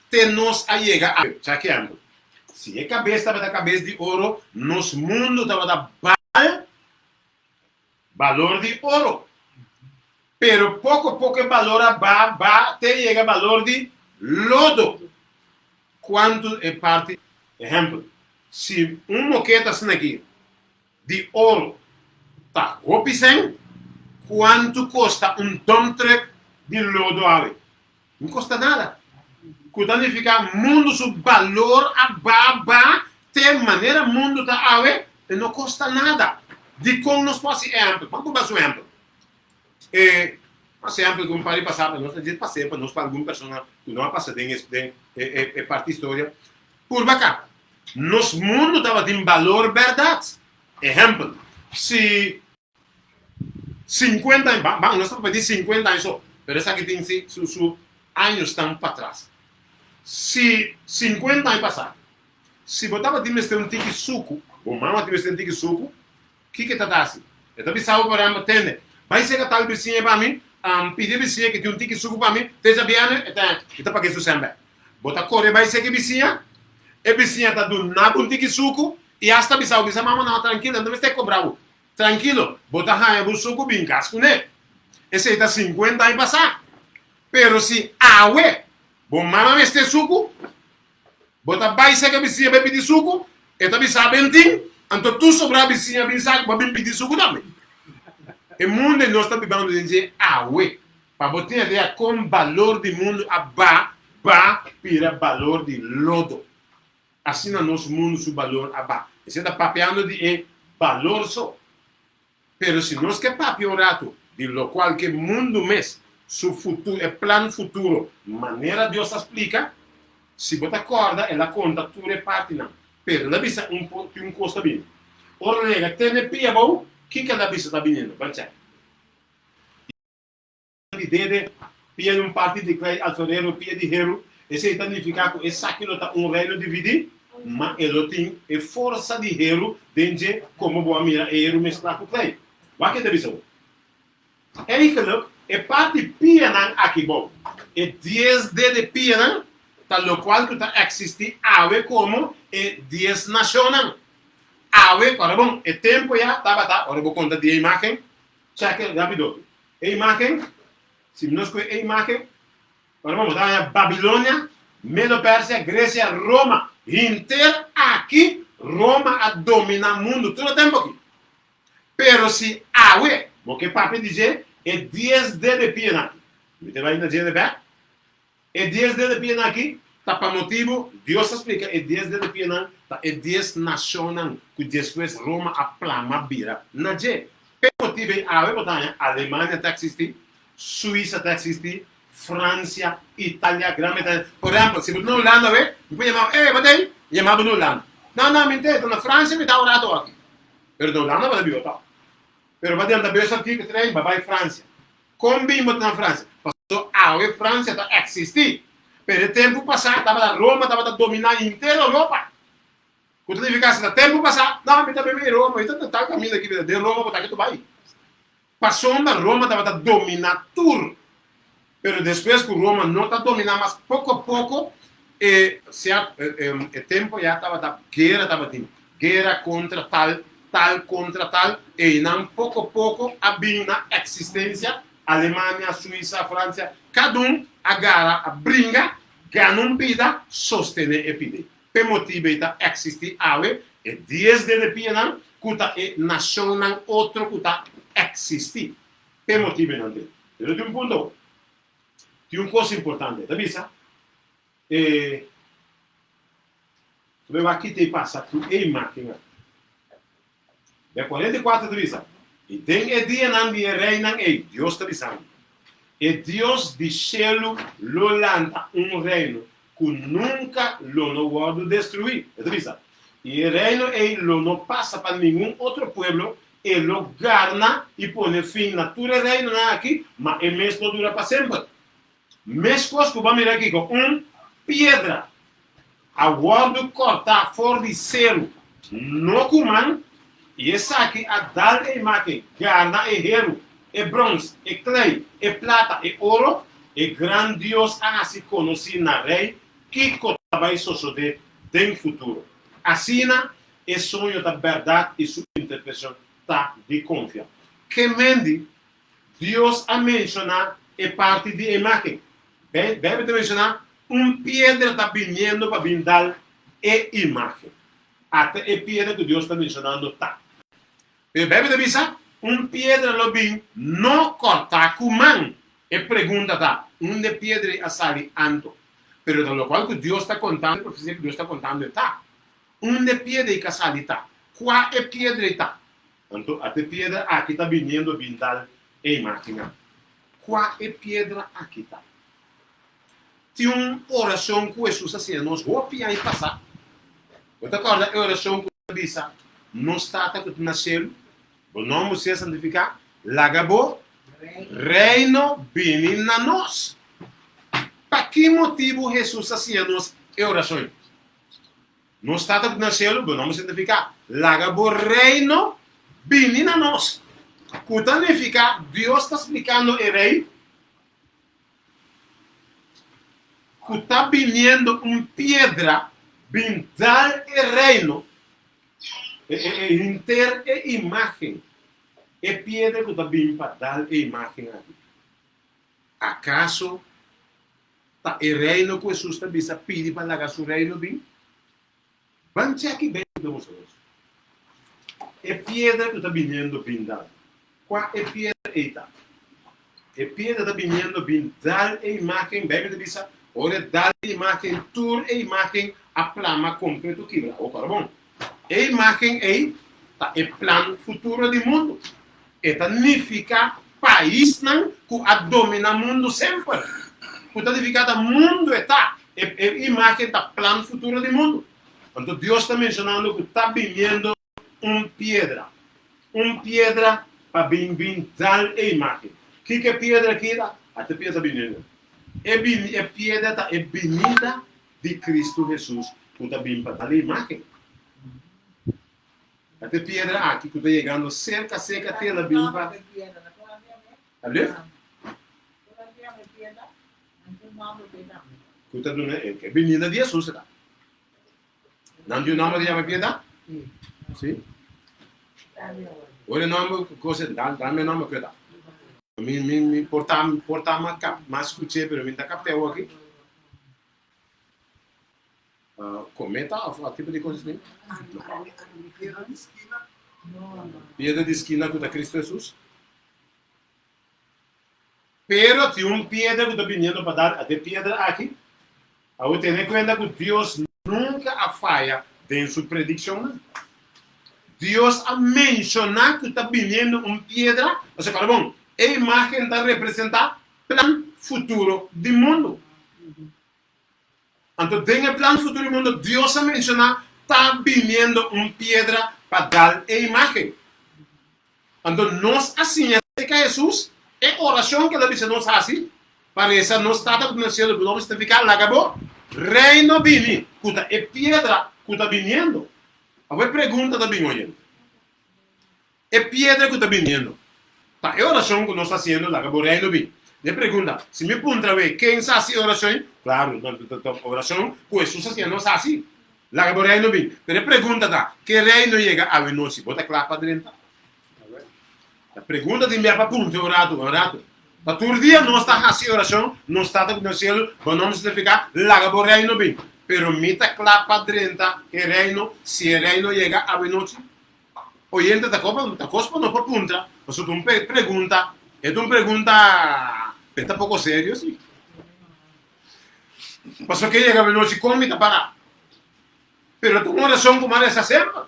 te nos a chegar a chaqueando. Se a cabeça estava da cabeça de ouro, nos mundo estava da valor de ouro. Pero pouco a pouco o valor a te chega a valor de lodo. Quanto é parte, exemplo, se moqueta assim aqui, de ouro, tá, opisen, quanto custa dump truck de lodo ali? Não custa nada. Quando fica mundo su valor a tem maneira mundo tá ali, e não custa nada. De como nós podemos exemplo, vamos dar um exemplo. Mas exemplo como para passar, nós temos passar para nós para alguma pessoa que não passa tem parte história. Por bacana, nos mundo estava tem valor verdade. Exemplo, se 50 anos, nós estamos pedindo 50 anos só, mas essa aqui tem seus anos estão para trás. Se 50 anos passar, se botava tivesse um tique suco, ou mama tivesse um tique suco, o que está assim? Eu também salvo para me atender. Vai ser que tal vizinha para mim, pedir vizinha que tem um tique suco para mim, esteja bem, então para que isso sempre. Bota corre, vai ser que vizinha, e vizinha está dando um tique suco, e hasta bisau bisa mama não tranquilo, não está cobrado. Tranquilo, bota raia o suco bem casco, né? Esse está 50 anos passar. Pero se bom mama este suco, bota vai ser que vizinha vai pedir suco, e tá bisa bentin, então tu sobra vizinha bisa vai pedir suco também. O mundo nós está vivendo dizer para botar a ideia com valor do mundo a para valor de lodo. Assim no nosso mundo o valor a Você está papeando de valor só. Pero se nós que papeorato de lo qual que mundo mês, su futuro, é plano futuro, maneira Deus explica, se você acorda, ela conta tudo é parte não. Pero ela visa um custo bem. Ora, lega, tem pia bom, que ela visa está vindo? Vai check. De pia parte de clay alfarero, pia de hero, esse significa que esse aquilo está reino dividido mas ele tem a força de hero dentro como boa mira hero mesclar com clay. Wat que deve ser? Eigenlijk é parte pianan aqui bom. É 10 de pianan, tal qual que está existir ave como é 10 nacional. Ave, agora bom, é tempo já, tá, agora vou contar de imagem. Check rápido. A imagem, se nós com a imagem, agora vamos dar a Babilônia, Medo-Pérsia, Grécia, Roma. Inteiro aqui, Roma a dominar o mundo todo o tempo aqui. Pero se ave, o que papi dizer, é 10 de piana. Você vai dizer de pé? É 10 de piana aqui, tá para motivo, Deus explica, é 10 de piana, tá, é 10 nacional, que depois Roma a plama bira. Na je, pelo motivo, ave, botanha, Alemanha está existir, Suíça está existir, França, Itália, Grã-Bretanha. Por exemplo, se você não Holanda, você pode chamar, botei, chamava no Holanda. Não, mentira, na França, me está orado aqui. Pero na Holanda, vai vir, tá? Pero vai dentro da bolsa aqui que trem, vai França. Como bem botar na França? Passou a França está existir. Pero o tempo passado, estava da Roma, estava da dominar inteira a Europa. Quando ele ficasse no tempo passado, não, me também em Roma, então tá caminho aqui de Roma, botar aqui tu vai. Passou da Roma, estava da dominar tudo. Pero depois que Roma não está dominando, mas pouco a pouco, o tempo já estava da guerra, guerra contra tal contra tal, e não pouco a pouco havia na existência, Alemanha, Suíça, França, cada agarra a briga, ganha uma vida, sostener a vida. Per motivo está existir ave, e 10 de piana, que nacional outro que está existir. Per motivo não tem. Pero tem ponto. Tem uma coisa importante, tá vendo? Você aqui te passa tu e máquina. É 44 tá vendo? E tem o dia não de reina e Deus tá vendo. E Deus de céu lo lanta reino que nunca lo não pode destruir, tá vendo? E o reino lo não passa para nenhum outro povo, ele lo garna e põe fim na tua reino aqui, mas ele mesmo dura para sempre. Mesmo que vamos aqui com pedra, a guarda cortar fora de cero, no comando, e essa aqui a dar e imagem, garna e hero, e bronze, e clay, e plata, e ouro, e grandioso a se conhecer na rei, que vai suceder no futuro. Assim, é sonho da verdade e sua interpretação está de confiança. Que mende, Deus a mencionar é parte de imagem. Deve mencionar, pedra está vindo para brindar a imagem. Até a pedra que Deus está mencionando está. Deve dizer, pedra lo vem não cortar com mão. E pergunta está, onde pedra a sali anto? Pero do qual que Deus está contando, a profecia que Deus está contando está. Onde pedra que a sali está? Qual é pedra está? Então, até pedra aqui está vindo brindar a imagem. Qual é pedra aqui está? Tinha uma oração que Jesus fazia, nós ropiam e passar. Você acorda a oração que ele diz, não está que nasceu, o nome se santificar, lagabo, reino vem na nós. Para que motivo Jesus fazia nós a oração? Não está que nasceu, o nome se santificar, lagabo, reino vem na nós. O que significa, Deus está explicando o rei, que está vindo uma pedra, pintar o reino, ter a imagem. É pedra que está vindo para dar a imagem aqui. Acaso, está o reino que Jesus está pedindo para largar o reino bem? Vamos aqui bem, vamos ver. É pedra que está vindo pintar. Qual é a pedra? Eita. É pedra que está vindo pintar a imagem, bem, dizer, ora dar a imagem, tur a imagem, a plama completo quebra. O bom. A imagem é o plano futuro do mundo. Eta significa país que a domina o mundo sempre. Então significa o mundo está. A imagem está plano futuro do mundo. Então Deus está mencionando que está vindo uma pedra. Uma pedra para pintar a imagem. O que é pedra aqui? A pedra vindo. É pedra é venida de Cristo Jesus kuta bimpa dali imagen. Até pedra aqui que está chegando cerca tela bimpa. Alif? Kuta dune que benina dia suceda. Não de nome de chama piedade? Sim. Olha nome coisa dá meu nome que dá. Me portar mais escutei, pero me tá capteu aqui. Comenta o tipo de coisa assim. Piedra de esquina que está Cristo Jesus. Pero tem piedra que está vindo para dar até piedra aqui. Ao ter conta que Deus nunca falha em sua predição. Deus a mencionar que está vindo piedra. Ou seja, bom, a imagem está representando o plano futuro do mundo. Então, tem o plano futuro do mundo, Deus a mencionar está vindo piedra para dar a imagem. Então, nós assim, que Jesus, é oração que ele disse nós assim, parece nós está no céu, vamos ficar lá, acabou? Reino vini, kuta é piedra, kuta vindo. A pergunta também, olhando. É piedra que está vindo. Tá, é oração que nós estamos fazendo lá, acabou? Reino vini. Me pergunta, se me pergunta, quem está assim oração? Claro, oração que Jesus está fazendo nós assim. Lá, acabou? Reino vini. Mas a pergunta tá, que reino chega a nós? Bota claro para dentro. A pergunta de minha pergunta é orado. Para todo dia nós estamos assim oração, nós estamos no céu, vamos significar lá, acabou? Reino vini. Pero mita claro para dentro, que reino, se o reino chega a nós. Oyente da cospa não pergunta, mas tu pergunta, está pouco sério, sim. Mas o que chega a nós come tá para. Pero tu oração como essa sempre.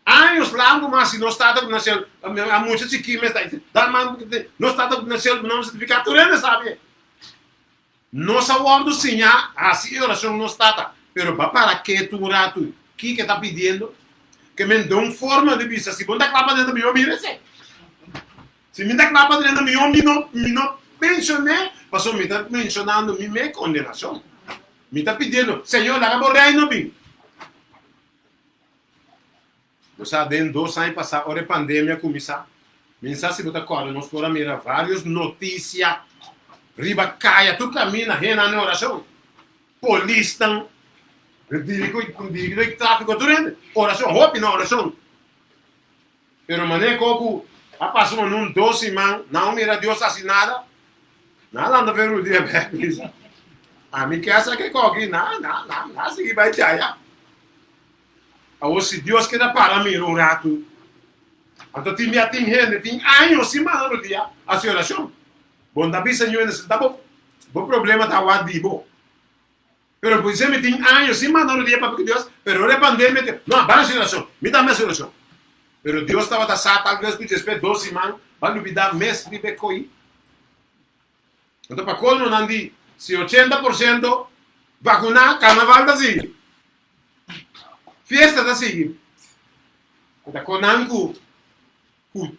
Anos longo mas se não está no céu, há muitos chiquinhos da mão, não está no céu, não significa tu renda, sabe? Nossa ordem sim, assim oração não está, pero para que tu rato, que está pedindo? Que me dão forma de vista, se você está clapando dentro do meu, me recebe. Se me está clapando dentro do meu, me não mencionei, mas me está mencionando minha condenação. Me está pedindo, Senhor, acabou o reino, bem. Você tem 2 anos passados, hora pandemia começar. Mensagem se você corre, nós podemos mirar várias notícias, riba caia, tu caminha, rena na oração. Polícia, dirige tráfico durante oração, roupa na oração. Pero mané coco, a passou num 12 man, não mira Deus assim nada anda ver o dia bem. A mim que essa que coque, não, assim vai tirar. Ou se Deus quer para mim um rato, então tem gente, tem anos se mandando dia a sua oração. Bom, Davi Senhor, tá bom problema tá wadibo. Pero pues se me tem anos sem mandar o dia para Deus, pero é pandemia, não, para a oração, me dá mais oração. Pero Deus estava taçado, talvez que despeito 12 man, vai duvidar mês de becoi. Então para quando não andi, se 80% vacunar, carnaval da sigue. Fiesta da sigue. Então quando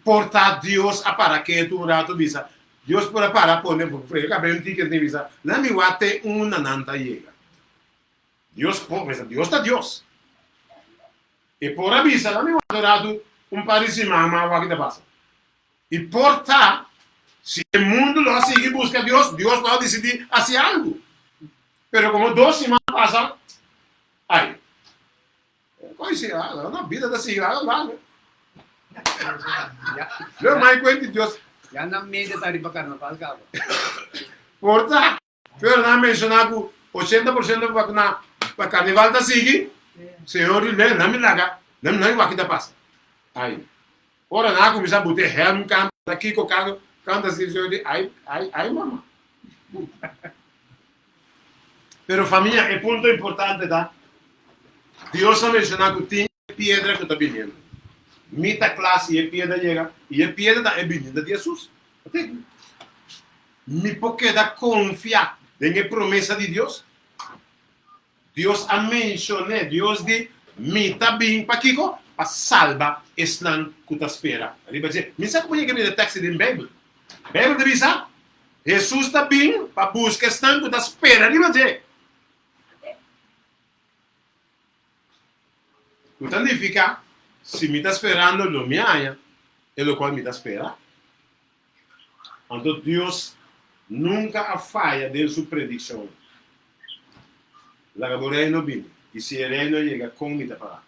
portar Deus a para que tu rato visa. Deus para poner, porque acabei um ticket de visa. Lá me wate uma nanta chega. Deus está Deus. E por avisa, lá me ha adorado par de mama o que te passa. E portar, se o mundo lo sigue busca Deus, Deus vai decidir fazer algo. Pero como 2 semanas passam, aí, coisa, na vida da cigarra lá, né? Não mais coisa de Deus. Já na média está de carnaval, cara. Porta, pero não mencionar que 80% para carnaval da sigue, Senhor, não me larga, não vai que te passa. Aí, ora na começar a botar helm, canta aqui com o carro, canta assim, aí, mamãe. Pero família, é ponto importante, tá? Deus a mencionar que tem pedra que está vindo. Mita classe e pedra chega, e a pedra é vinda de Jesus. Me pode confiar na promessa de Deus. Deus a mencionar, Deus diz, mita bem para Kiko, para salvar Islam que está espera. Ele vai dizer, me sabe como é que me texto da Bíblia? A Bíblia diz, Jesus está bem para buscar Islam que está espera. Ele vai dizer, Cosa significa? Se mi sta sperando lo mia e lo qual mi sta spera. Entonces Dios nunca falla de su predicción. La reino viene y si el reino llega con mi para.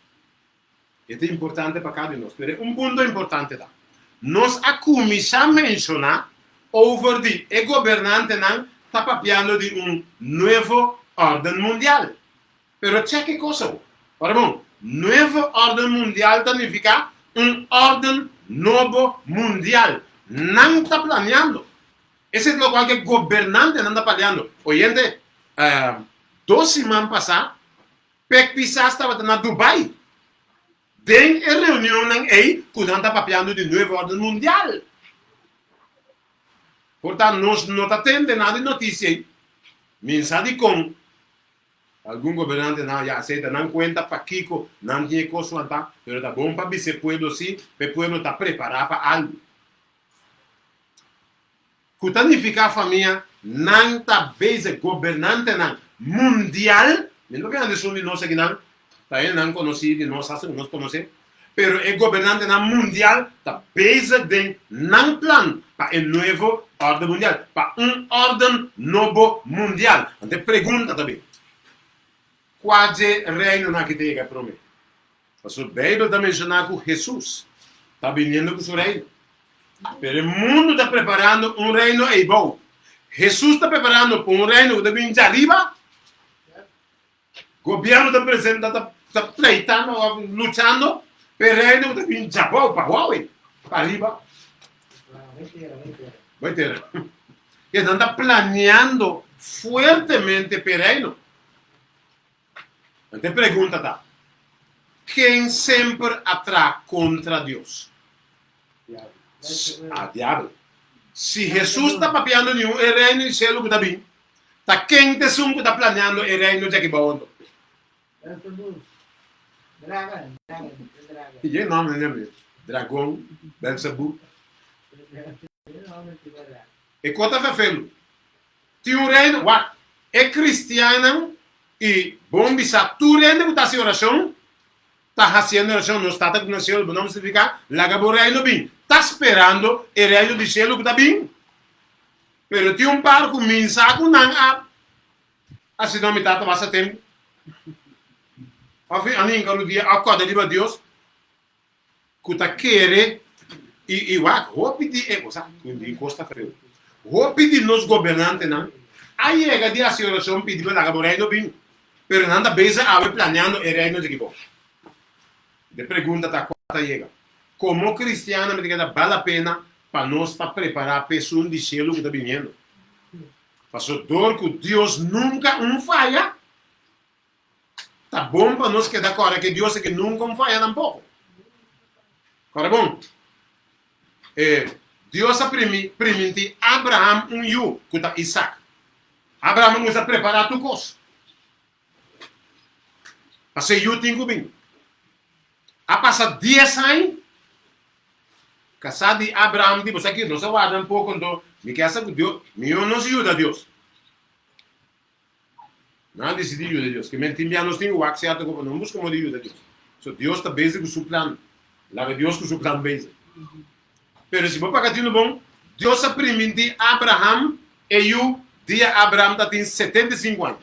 Esto es importante para cada uno. Pero un punto importante da. Nos comincia a mencionar over el gobernante está papiando de un nuevo orden mundial. Pero cheque cosa. Ahora, nuevo orden mundial significa un orden nuevo mundial. No está planeando. Ese es lo cual que el gobernante no está planeando. Oyente, 2 semanas pasadas, Pekpisa estaba en Dubai. Den en reunión ahí, que está papiando de nuevo orden mundial. Portanto, no está teniendo nada de noticia. Mensaje con algún gobernante no ya aceita, no cuenta para Kiko, no tiene cosa, pero está bom para ese pueblo sí, el pueblo está preparado para algo. ¿Qué significa familia? No está base gobernante mundial, no que no sé qué también no conocido, no sabe, no conoce, pero el gobernante mundial está base de un plan para el nuevo orden mundial, para un orden nuevo mundial. Entonces pregunta también. Quase reino na que tem para mim. A Bíblia está mencionando que Jesus está vindo com o seu reino. Pero o mundo está preparando um reino e bom. Jesus está preparando para um reino que está vindo de arriba. O governo está presente, está tratando, lutando para o reino que está vindo de bom, para arriba. Vai ter. Então está planeando fuertemente para o reino. Te pregunta, ¿quién siempre atrae contra Dios? A diablo. Si Jesús está papiando el reino del cielo que está bien, ¿quién te está planeando el reino de aquí abajo? Y yo no me llamo Dragón, Belzebú. ¿Y cuánto fue felo? Tiene un reino, es cristiano. E bom bisa tu rende que está haciendo oración, está haciendo oración, no está en el cielo, no significa la que reino bien, está esperando el reino del cielo que está bien. Pero tiene un par que comienza con así no me está vas a tener. A mí en el día acorda de Dios, que está quiere e hope de cosa, que costa feo. Hope de nos gobernantes não. Aí chega de hacer oración pedindo la que reino bien. Pero nada base a planeando el reino de equipo. De pregunta a cuarta llega. Como cristiano me diga vale a pena para nós para preparar a pessoa de cielo que está vindo. Pastor que Deus nunca falha. Tá bom para nós quedar claro que Deus é que nunca falha tampouco. Corre bom? Deus permite Abraham que está Isaac. Abraham não está preparado tu coisa. Passei eu tenho bem. A passar 10 anos, casado de Abraão, tipo, aqui, não se guarda um pouco, então, me quer saber Deus, meu não se ajuda a Deus. Não decidi ajuda a Deus, que mentimos nos tem o accesso, não busca como ajuda a Deus. So, Deus está base com o seu plano. Lá é Deus com o seu plano base. Pero se for para cá, bom, Deus permite Abraão, e eu, dia Abraão tem 75 anos.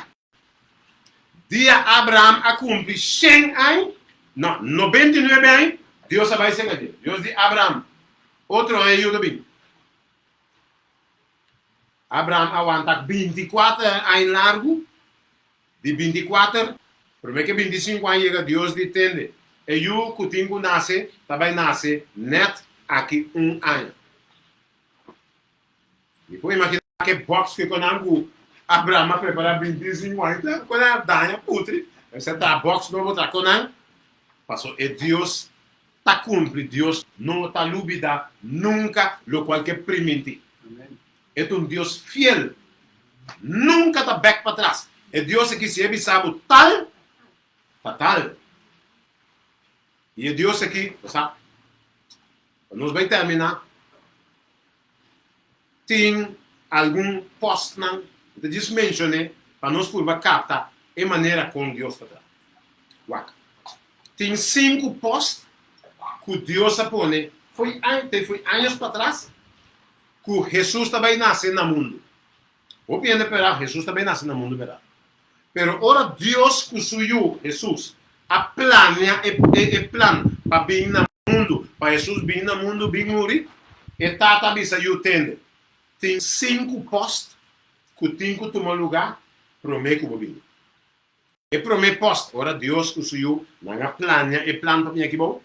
Dia Abraham a cumprir 100 anos, não, 99 anos, Deus vai ser aqui. Deus diz Abraham, outro ano eu também. Abraham aguenta 24 anos largo, de 24, primeiro que 25 anos chega, Deus diz tende. E eu que tenho nasce, também nasce net aqui ano. Depois imagina que box que eu Abraham a preparar 25 anos, quando a danha putre, você está a box não botar com não, passou e Deus está cumpre, Deus não está lúbida nunca, lo qual que permite. É Deus fiel, nunca está back para trás. É Deus que se ele sabe tal, fatal. E é Deus que, sabe, nós vai terminar, tem algum post não. Então, isso mencionei para nós por captar a maneira como Deus está. Tem 5 postos que Deus pone. Foi anos para trás que Jesus também nasceu no mundo. O bem de perar, Jesus também nasceu no mundo, verdade? Pero ora Deus que suiu Jesus a plania e plan para vir no mundo, para Jesus vir no mundo, vir morrer, e tata bisa you tende. Tem 5 postos que tem que tomar lugar para o meio que vou vir. E para o meio posto, ora Deus que suiu na plania e plan para mim aqui bom.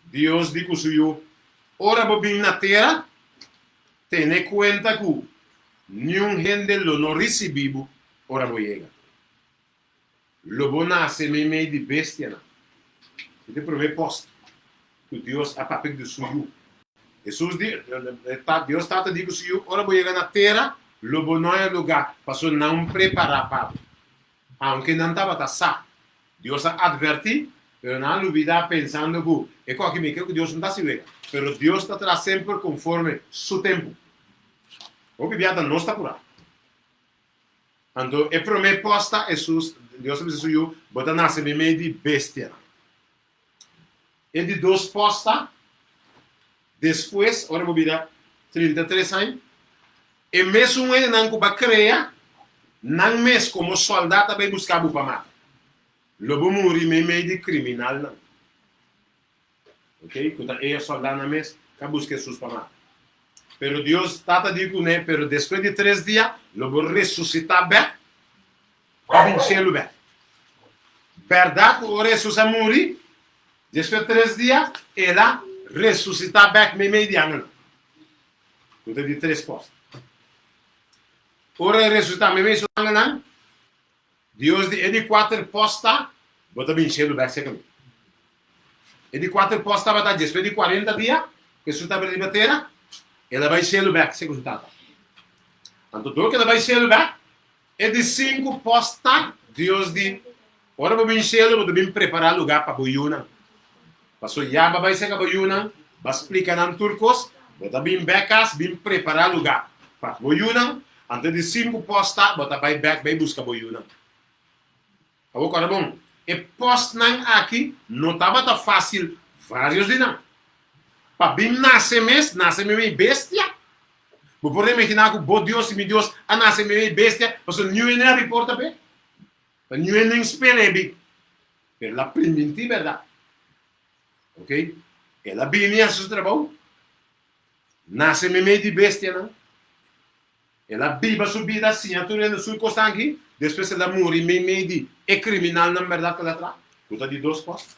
Deus diz que suiu, ora vou vir na terra, tenha conta que nenhum gente lo não recebeu, ora vou chegar. Lobo nasce meio de bestia, não. Esse é o primeiro posto que Deus a papel de suiu. Jesus diz, Deus está te digo suiu, ora vou chegar na terra, lobo não é lugar, passou não preparar para. Aunque não estava tá sa, Deus adverti, pero não olvidar pensando que é coisa que me quer que Deus não está se vega, pero Deus está sempre conforme seu tempo. O bibiata não está curado. Então, a primeira posta, Jesus, Deus me disse, bota nasce meio de bestia. E de 2 postas, depois, ora vou virar 33 anos, e mesmo ele não vai criar, não mesmo como soldado vai buscar para matar. Lobo morre meio de criminal, não. Ok? Quando é soldado não mesmo, que busca Jesus para matar. Pero Deus está te digo, né? Pero depois de 3 dias, logo ressuscitar bem, para vencer o bem. Verdade, o ressuscitar morrer, depois de 3 dias, ela ressuscitar bem meio de ano. Quando de 3 postos. Ora ressuscitar meio de ano, Deus de 4 postos, bota vencer o bem, segundo. E de 4 postos, vai depois de 40 dias, ressuscitar bem de terra, ela vai ser o back, segundo tata. Então, tudo que ela vai ser o back, é de 5 postas, Deus diz, ora vou vencer, vou também preparar lugar para boiuna. Passou já vai ser a boiuna, vai explicar em turcos, vou também becas, bem preparar lugar para boiuna. Antes de 5 postas, vou também back, vai buscar boiuna. Agora, bom, e post não aqui, não estava tão fácil, vários de não. Para bem nascer meio bestia. Vou poder imaginar que o Deus e meu Deus a nascer meio bestia, mas o não é a porta bem. O não é nem espera bem. É a primitiva verdade. Ok? Ela vinha a seu trabalho. Nasce meio de bestia, não? Ela vive a sua vida assim, a tua sua costa aqui. Depois ela morre meio de é criminal, na verdade, que ela traz. Tudo de 2 postos.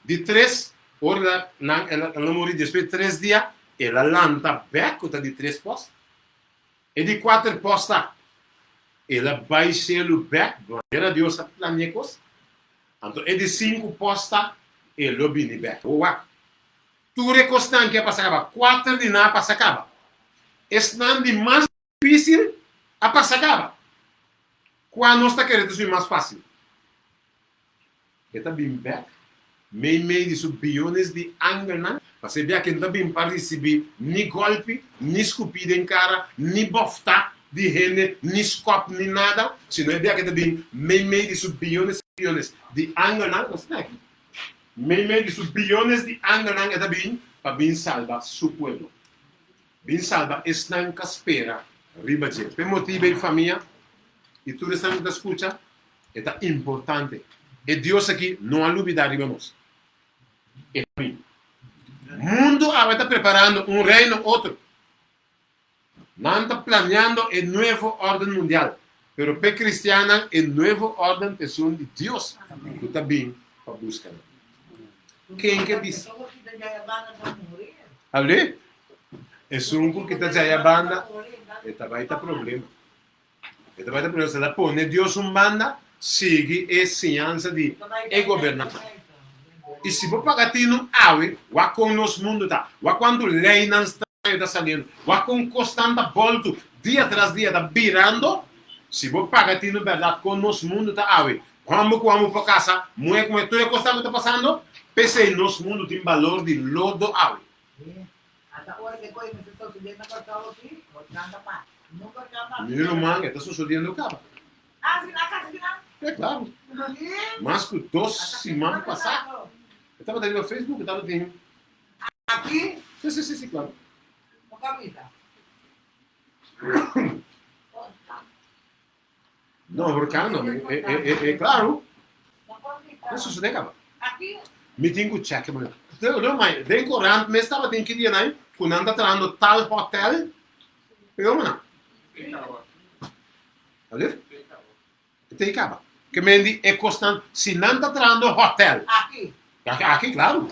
De 3. Ora, ela morre depois de 3 dias, ela lanta back, de 3 postos. E de 4 postos, ela vai ser o back, era Deus a planear coisas. Então, e de 5 postos, ela vem back. Tu recostando que é para acabar, 4 de nada para acabar. Esse não é mais difícil a para acabar. Quando nós está querendo ser mais fácil? Está bem back. Meio de bilhões de anos, você vê que não tem para receber nem golpe, nem escupida em cara, nem bofta de rende, nem scope, nem nada. Se não é bem que tem meio de bilhões de anos, não é aqui. Meio de bilhões de anos é bem para bem salvar seu povo. Bem salvar esta não espera, riba de. Por motivo de família, e tudo isso que escuta, é importante. E Deus aqui não há dúvida de nós. O mundo está preparando um reino outro. Não está planeando a nova ordem mundial. Mas para cristiana, a nova ordem é de Deus. Tu está bem para buscar. Quem que diz? Abre? É só um que está já a banda. Esta vai ter problema. Esta vai ter problema. Se ela põe Deus banda, sigue a ciência de governar. E se você pagar tino awe, wa com nosso mundo tá, wa quando lei não está saindo, wa com constante volta dia tras dia tá virando, se você pagar tino verdade com nosso mundo tá awe, quando para casa, muito como tudo é constante tá passando, pense nosso mundo tem valor de lodo awe. Até agora que coisa me está sucedendo na casa aqui, cortando pá, não cortando pá. Meu irmão, está sucedendo acaba. Ah, se na casa que não? É claro. Mas que 2 semanas passadas, eu estava no Facebook, eu estava dentro. Aqui, Sim, claro. no camisa. Não, Hurcano, é claro. Isso se decaba. Aqui, Me tenho que check, mano. Não, mas, den corante, mas estava dentro que dia, né? Quando anda trando tal hotel, eu, mano. Olha? Tem caba. Que mendi é constante, se não está trando hotel. aqui. Aqui, claro.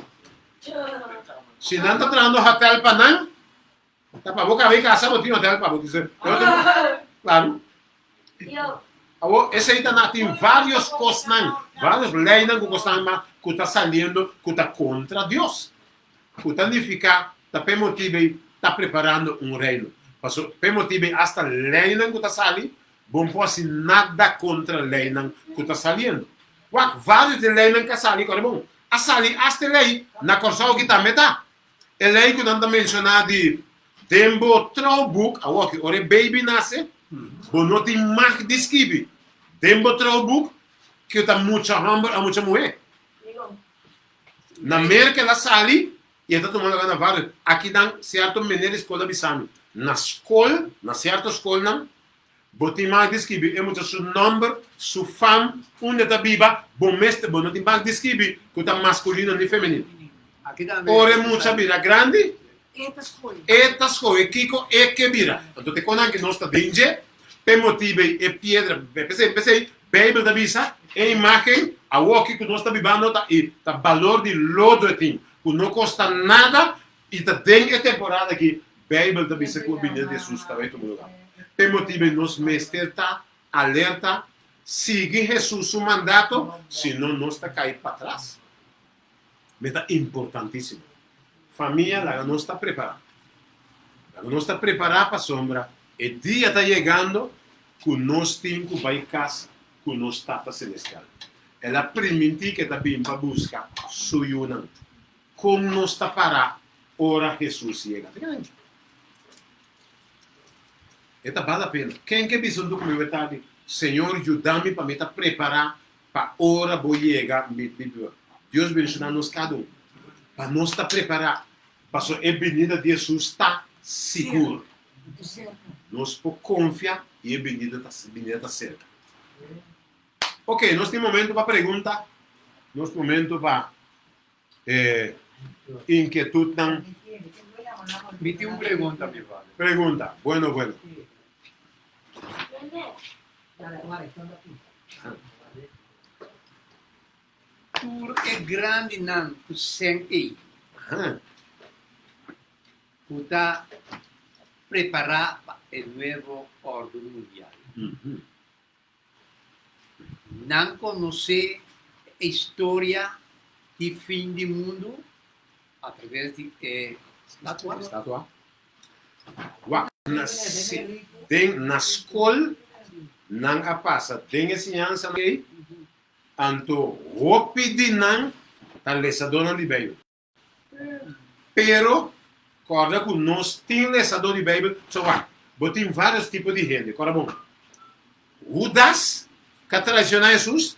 Se não está trando hotel para não, tá para boca ver que a sábado tem hotel para dizer. Claro. Esse aí tá tem vários costas, vários leis que costas, mas que está saindo, que está contra Deus. Que está significa, está per motivo, está preparando um reino. Per motivo, hasta lei que está saindo, bom pode nada contra a lei que está saindo. Vários de lei que saem, agora bom. A sair, hasta lei, na corção que está metade. É lei que não está mencionado de tempo troubook, a que ore baby nasce, bom não tem mais describe. Tempo troubook, que está muito hambre a muita mulher. Na América ela sai e está tomando gana vários. Aqui dá certo maneira escola bisano. Na escola, na certa escola não. Botem mais describe, é muito seu nome, sua fama, onde está viva, bom mestre, bom não tem mais describe, que está masculino e feminino. Aqui também. Ora é muita vira grande. Estas coisas. Estas coisas, Kiko, é que vira. Então, te conta que não está dentro, per motivo é pedra, pensei, Bíblia da Bisa, é imagem, a que nós está vivendo, e tá valor de lodo, que não custa nada, e tá dentro da temporada que Bíblia da Bisa, que o vinho de Jesus está em todo lugar. Per motivo, nós mestre está alerta, siga Jesus o mandato, senão nós está cair para trás. Mas é importantíssimo. Família, ela não está preparada. Ela não está preparada para a sombra. O dia está chegando que nós temos que ir casa com o nosso Tata Celestial. Ela permite que está vindo para buscar suyunan. Como nós está parado, ora Jesus chega. Esta vale a pena. Quem que diz um documento, Senhor, ajuda-me para me preparar para a hora vou chegar. Deus menciona nos cada um. Para nós estar preparados. Para a venida de Jesus está seguro. Nós podemos confiar e a venida está cerca. Ok, nós temos momento para pergunta. Nós temos momento para inquietud. Me tem uma pergunta, meu padre. Pergunta. Bueno. Por que grande não o sente para preparar para o novo ordem mundial? Não conhecer a história de fim do mundo através de Estátua. Na escola, não a passa. Tem ensinança aí. Anto, roupa de não, tá lesador de Bíblia. Pero, corda que nós temos lesador de Bíblia, só vai. Botem vários tipos de gente. Corda bom. Judas, que traiciona Jesus,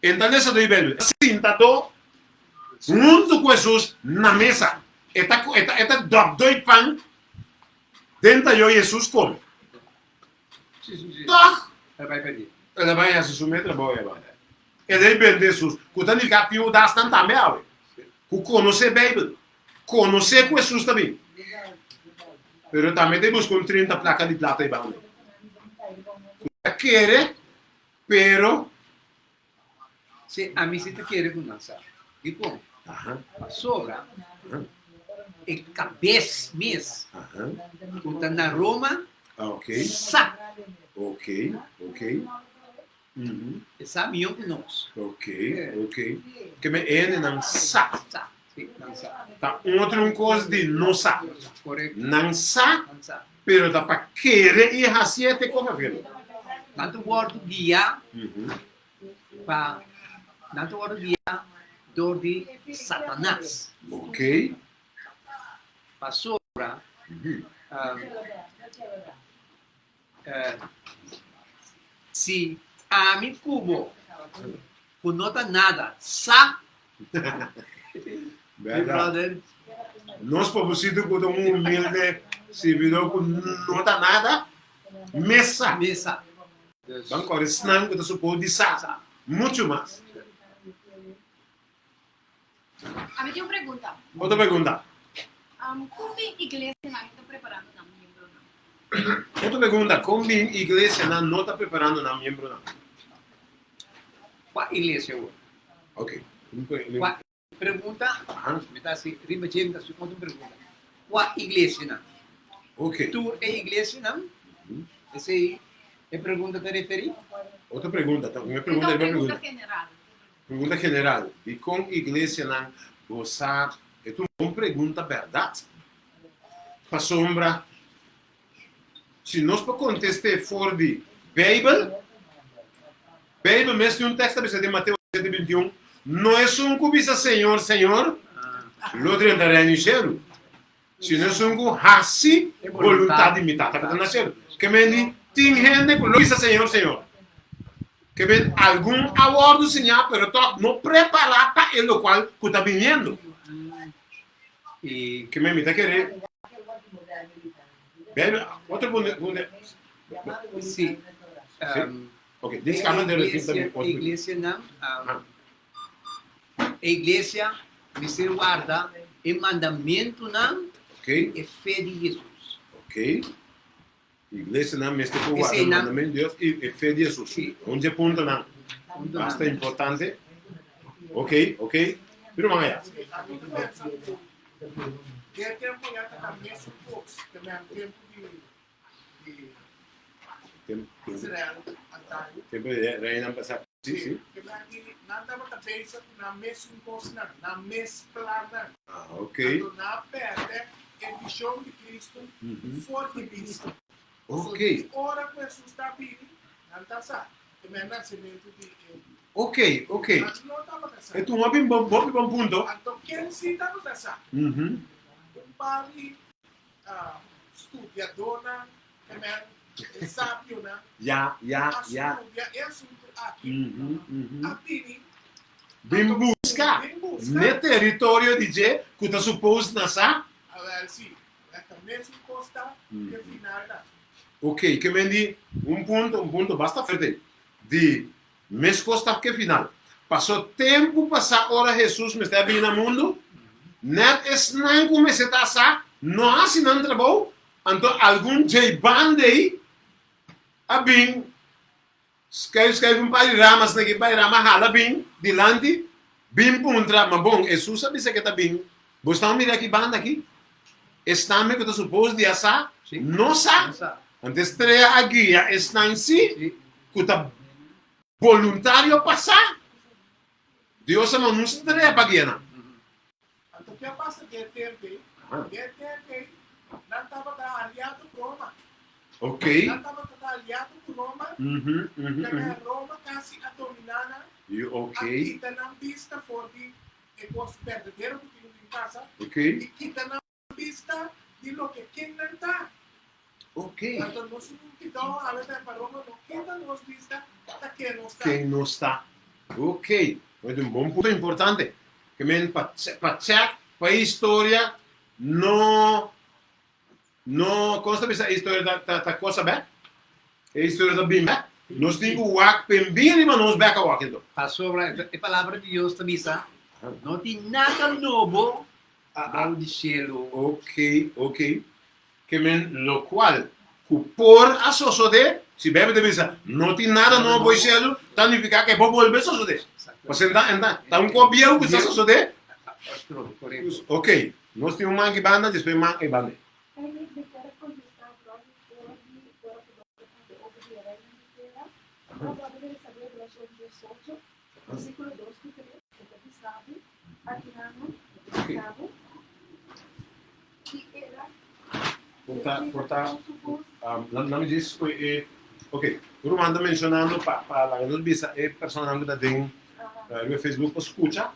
entra lesador de Bíblia. Sentado, junto com Jesus, na mesa. Eta drop dois pão, dentro de Jesus come. Sim. Tá. Ela vai pedir. Ela vai se submeter a boa. Ele vende Jesus. Quando ele capio das tantas meia, que conhece a Bíblia, conhece que Jesus também. Pero também tem buscar 30 placas de plata e banda. Quer, pero. Se a mim se te quer começar, e como? A sobra é cabeça mesmo. Quando na Roma, Ok. saco. Ok. Essa minha que nós. Ok. Que me ele não sabe. Sim, não sabe. Tá outra coisa de não sabe. Correto. Não sabe, Não sabe. pero dá para querer e assim até coisa velho. Tanto guardo dia para tanto guardo dia do de Satanás. Ok. Para sobra se a mim cubo Connota nada. Sa. Verdade. Brother. Nós pobrecito com um humilde servidor que não dá nada, mesa. Mesa. Dus, Dan kan je snel que você pode sa. Muito mais. A mí tengo una pregunta. Outra pergunta. ¿Cómo iglesia está preparando a miembro? Outra pergunta. Como a igreja não está preparando na membro não? qua iglesia hoor. Ok. Qua pergunta, Aham. me está assim, rima gente, su conta pergunta. Qua iglesia não? Ok. Tu é iglesia não? Essa aí é pergunta te referir? Outra pergunta. Então, minha Pregunta, pergunta é pregunta pergunta. general. Pergunta general. E com igreja não, você é uma pergunta verdade. Para sombra. Se nós para contestar fora de Bíblia, Bíblia mesmo um texto de Mateus 7:21, não é um cubista Senhor, Senhor, o outro entrará no céu. Se não é um raci, vontade imitada para o céu. Que me tem gente que cubista Senhor, Senhor. Que vem algum award do Senhor, pero não preparar para ele o qual que está vindo. E Que me imita querer. Bíblia, outro sim. Ok, diz que a mãe dele também pode. Iglesia não. A iglesia me se guarda e mandamento não Ok, é fé de Jesus. ok. Igreja não mestre por Esse guardar o não. mandamento de Deus e fé de Jesus. Sim. Onde ponto não? Bastante importante. Ok, ok. Pero vamos Que é tempo já está na mesa poucos, também é tempo de Israel, Antário. Tempo de reina passar. Sim, sim. Que não estava na mesa, na mesma coisa, na mesma plana. Ah, ok. Na perda, é visão de Cristo, fora de vista. Ok, Ora que Jesus está vindo, não está só. Também é nascimento de ok, ok. mas não estava nessa. É um bom ponto. Então, quem se estava nessa? Uhum. Pari studiador também é sábio, né? Já. Estudia é assunto aqui. A Pini Bem buscar. No território de Jé, que está suposto nascer. agora sim, é também se costa que final da. Ok, que me di um ponto basta forte. De mes costa que final. Passou tempo, passar hora Jesus me está vindo no mundo. Net is não como se está sa, não há se não trabalho. Então algum jay bande a bem escreve par de ramas naquele par de rama hala bem dilante bem puntra, mas bom Jesus sabe se que está bem. Você está mirando aqui banda aqui? Está me que está suposto de asa, não sa. Nossa. Antes estreia a guia está em si, que está voluntário passar. Deus não nos estreia para guia não. Então, o que passa que tempo, não estava aliado com Roma. Ok. Não estava aliado com Roma. Também Roma quase a dominar. Ok. Aqui está na vista forte, é o verdadeiro que tem em casa. Ok. E aqui está na vista de lo que quem não está. Ok. Então, nós não quitamos a letra para Roma, não quita nos vista até que não está. Quem não está. Ok. Muito bom ponto importante. Que men para a história não consta essa história da coisa bem. A história da bem. Nós temos o wak pembiri mas nós beca wak então. A sobre a palavra de Deus também está. Não tem nada novo ao de cielo. Ok, ok. Que men lo qual por a sociedade se bebe de visa não tem nada novo em céu, significa que vou volver a sociedade. Você está um copião que essa sociedade. Correto. Ok, nós temos uma banda, depois uma banda. Não me diz, ok, o Romano está mencionando para a nossa personagem que tem no Facebook, escuta.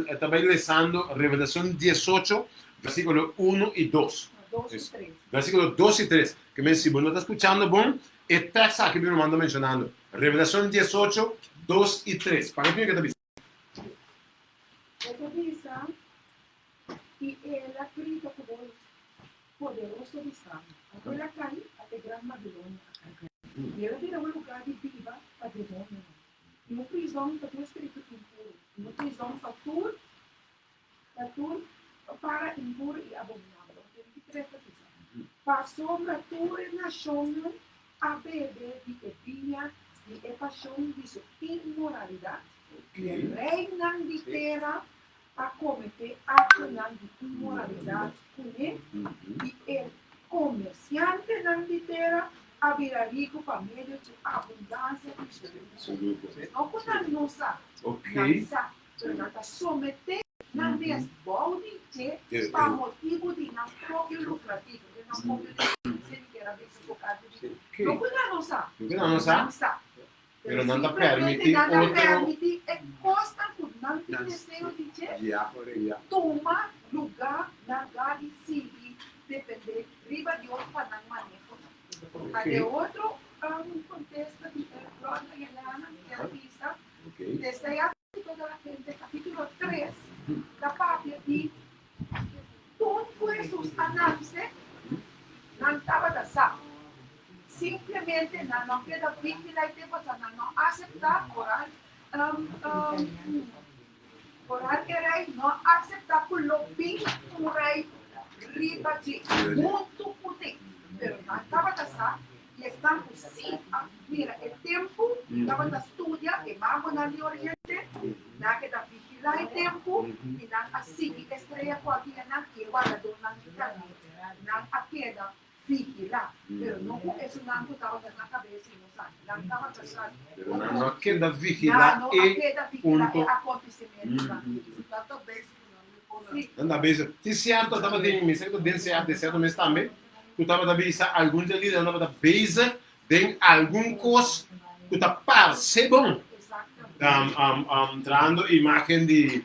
Estaba leyendo Revelación 18, versículo 1 y 2. Versículo 2 y 3. Que me si vos no estás escuchando, bon, el texto que me manda mencionando, Revelación 18, 2 y 3. ¿Para qué te dice? Esta dice, y él ha escrito con voz poderoso de sangue, aquela cai até Grande Babilônia. E ela virá um lugar de viva patrimônio. E uma prisão para o espírito impuro. E uma prisão para tudo para impuro e abominável. Tem que três prisões. Passou para toda a nação a beber de vinha e paixão de sua imoralidade. E reina de terra a cometer atos de imoralidade com ele. E o comerciante de terra a virar rico para meio de abundância de sua vida. Não quando não sabe, não sabe, não está sometendo, não tem balde para motivo de não próprio lucrativo, de não próprio de que era bem focado de não quando não sabe, não sabe. Pero não está permitido outro. É costa com não tem desejo de tomar lugar na gare civil, depender riba de outro para não manejo. De outro contexto de Florida y Helena, que artista, desde ahí toda la gente, capítulo 3, la parte de todos sus análisis, no estaba de sal. Simplemente no queda víctima y tiempo, no aceptar orar que rey, no aceptar por lo bien un rey riba de muito poder. Pero no estaba casado y estamos sí, mira, el tiempo estaba en estudia, que vamos en el oriente, nada que da vigilar el tiempo, y nada así, que estrella cualquiera, nada que igual a donar nada a queda vigilar, pero no eso nada estaba en la cabeza y no sabe, nada estaba casado. Pero no queda vigilar no e queda vigilar el acontecimiento. Tanto vez que não dá bem. Se certo, estava dentro de certo, de certo, mas também tu estava da bisa algum dia ali, estava da bisa tem algum coisa que tá parece bom. Trando imagem de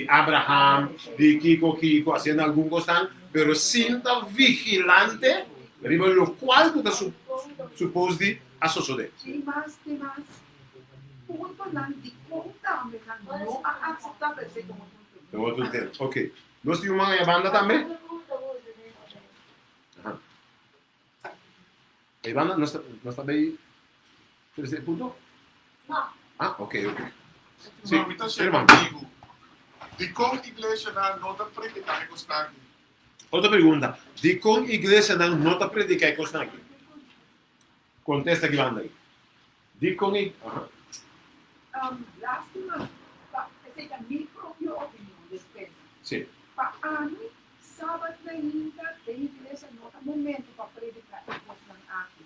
Abraham, de Kiko, fazendo algum coisa, pero sinta vigilante, arriba lo qual tu tá suposto de associar. Tem mais. Ponto não de conta, não aceitar para ser como No outro tempo. Ok. Nós temos uma banda também? A banda, nós também... Terceiro ponto? Não. Ah, ok. Sim, então chega amigo. De como a igreja não está predicando constante. Outra pergunta. De como a igreja não está predicando constante? Contesta aqui, banda. De como... Lástima, essa é a minha própria opinião. Sim. Para mim, sábado ainda tem igreja não há momento para predicar e postar aqui.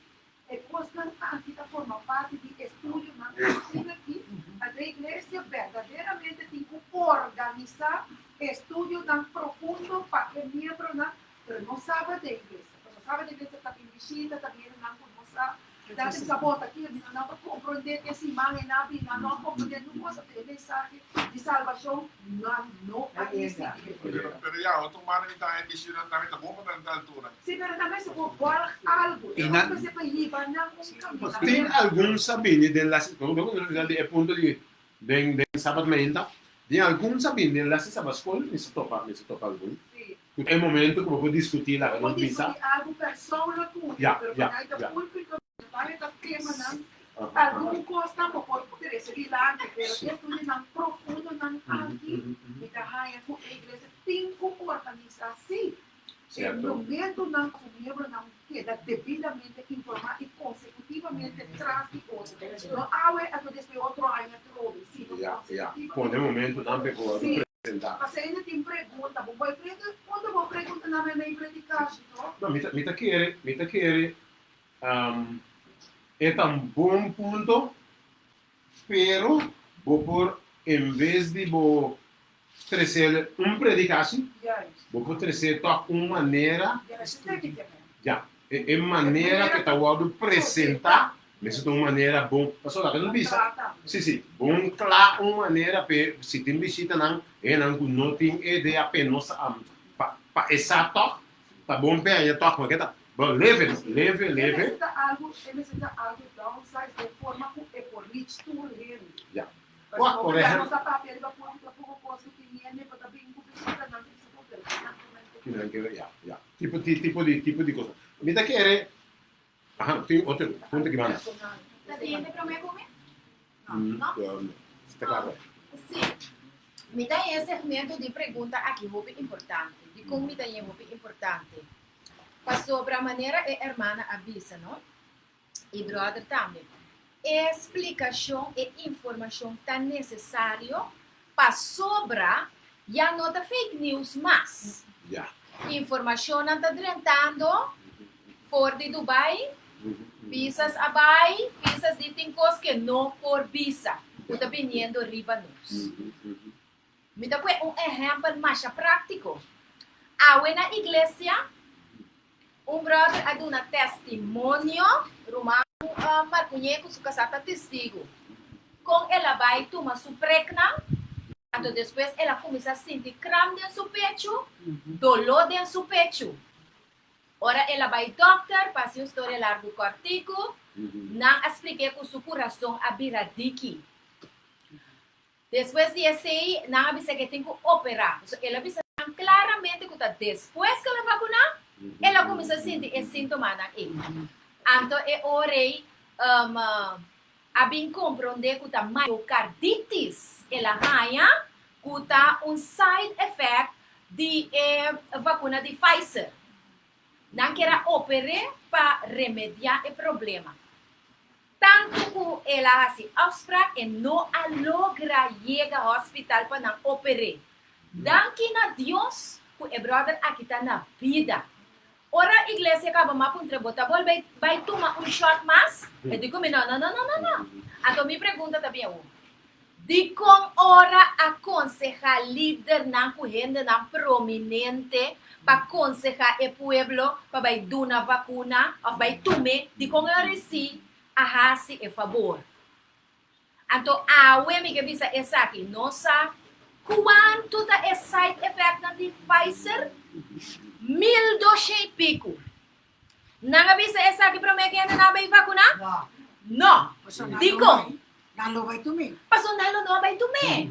E postar aqui forma parte de estudo na ensina aqui. A igreja verdadeiramente tem que organizar estudo tão profundo para que membro não sabe da igreja. Porque sabe da igreja está em visita, está vindo não começar. Dá essa volta aqui, não para compreender que esse mal é nada, não compreender não posso ter mensagem de salvação, não existe. Pero já, outro mano está em visita também, está bom para dar altura. Sim, mas também se for algo, não se pode ir para não Tem algum sabine della é ponto de sábado menta. Tem algum sabine della sábado escola, me se topa algum. É momento como vou discutir lá, não pensa. Algo pessoal com já. Algum costa por poder ser lá, pero estudo não profundo não aqui, e da raia com a igreja tem que organizar assim. No momento não o membro não queda devidamente informado e consecutivamente traz de coisas. Não há outro ano todo, sim. Quando é momento não pegou apresentar. Mas ainda tem pergunta, quando vou perguntar na minha predicação, não? Me tá querer é um bom ponto, pero vou por em vez de vou trazer predicação, vou por trazer uma maneira, é maneira que tá o apresentar, mas é uma maneira bom, passou lá, não visa? Sim, bom, claro, uma maneira se tem visita não tem ideia apenas para exato, tá bom, pera, toca, mas que tá Bom, leve. Ele necessita algo downsize de forma que é por rich to him. Ja. Mas Qua, por exemplo- nossa papel vai pôr um pouco coisa que ninguém para também com pessoa não tem esse poder. Ja. Tipo di cosa. Mi da chiedere... Ah, otro punto que manda. ¿La siguiente promesa comer? Está claro. Sim. Me dá esse segmento de pergunta aqui, muito importante. De como me dá muito importante. Sobre a maneira que a irmã avisa, não? E brother também. Explicação e informação tão necessário para sobrar já não tá fake news mais. Ja. Informação não está drentando fora de Dubai, visas abai, visas de tem coisas que não por visa. Está vindo riba nos. Me dá exemplo mais prático. Na igreja, brother a dar testemunho, romano, marcunheco, su casata testigo. Com ela vai tomar su pregna, então depois ela começa a sentir cram dentro do pecho, dolor dentro do pecho. Ora ela vai doctor, passa história larga do cortico, não expliquei que o seu coração abiradiki. Depois de esse, não avisa que tem que operar. Ela avisa claramente que depois que ela vacinar, ela começa a sentir esse sintoma na ele. Então, eu orei a bem compreender que a miocarditis ela ganha que side effect de vacina de Pfizer. Não quer operar para remediar o problema. Tanto que ela se auspraak e não logra chegar ao hospital para não operar. Danke a Deus que o brother aqui está na vida. Ora a igreja acaba de contribuir, vai tomar shot mais? Eu digo, não. Então me pergunta também, de como ora aconsejar líder não correndo, não prominente, para aconsejar o povo, para vai dar uma vacuna, ou vai tomar, de como eu recebi, a fazer a favor. Então, a UEM que visa essa aqui, nossa, quanto da side effect de Pfizer? 1.200 e pico. Não avisa essa aqui para mim que ainda não vai vacinar? Não. Digo. Não vai tomar. Passou não vai tomar.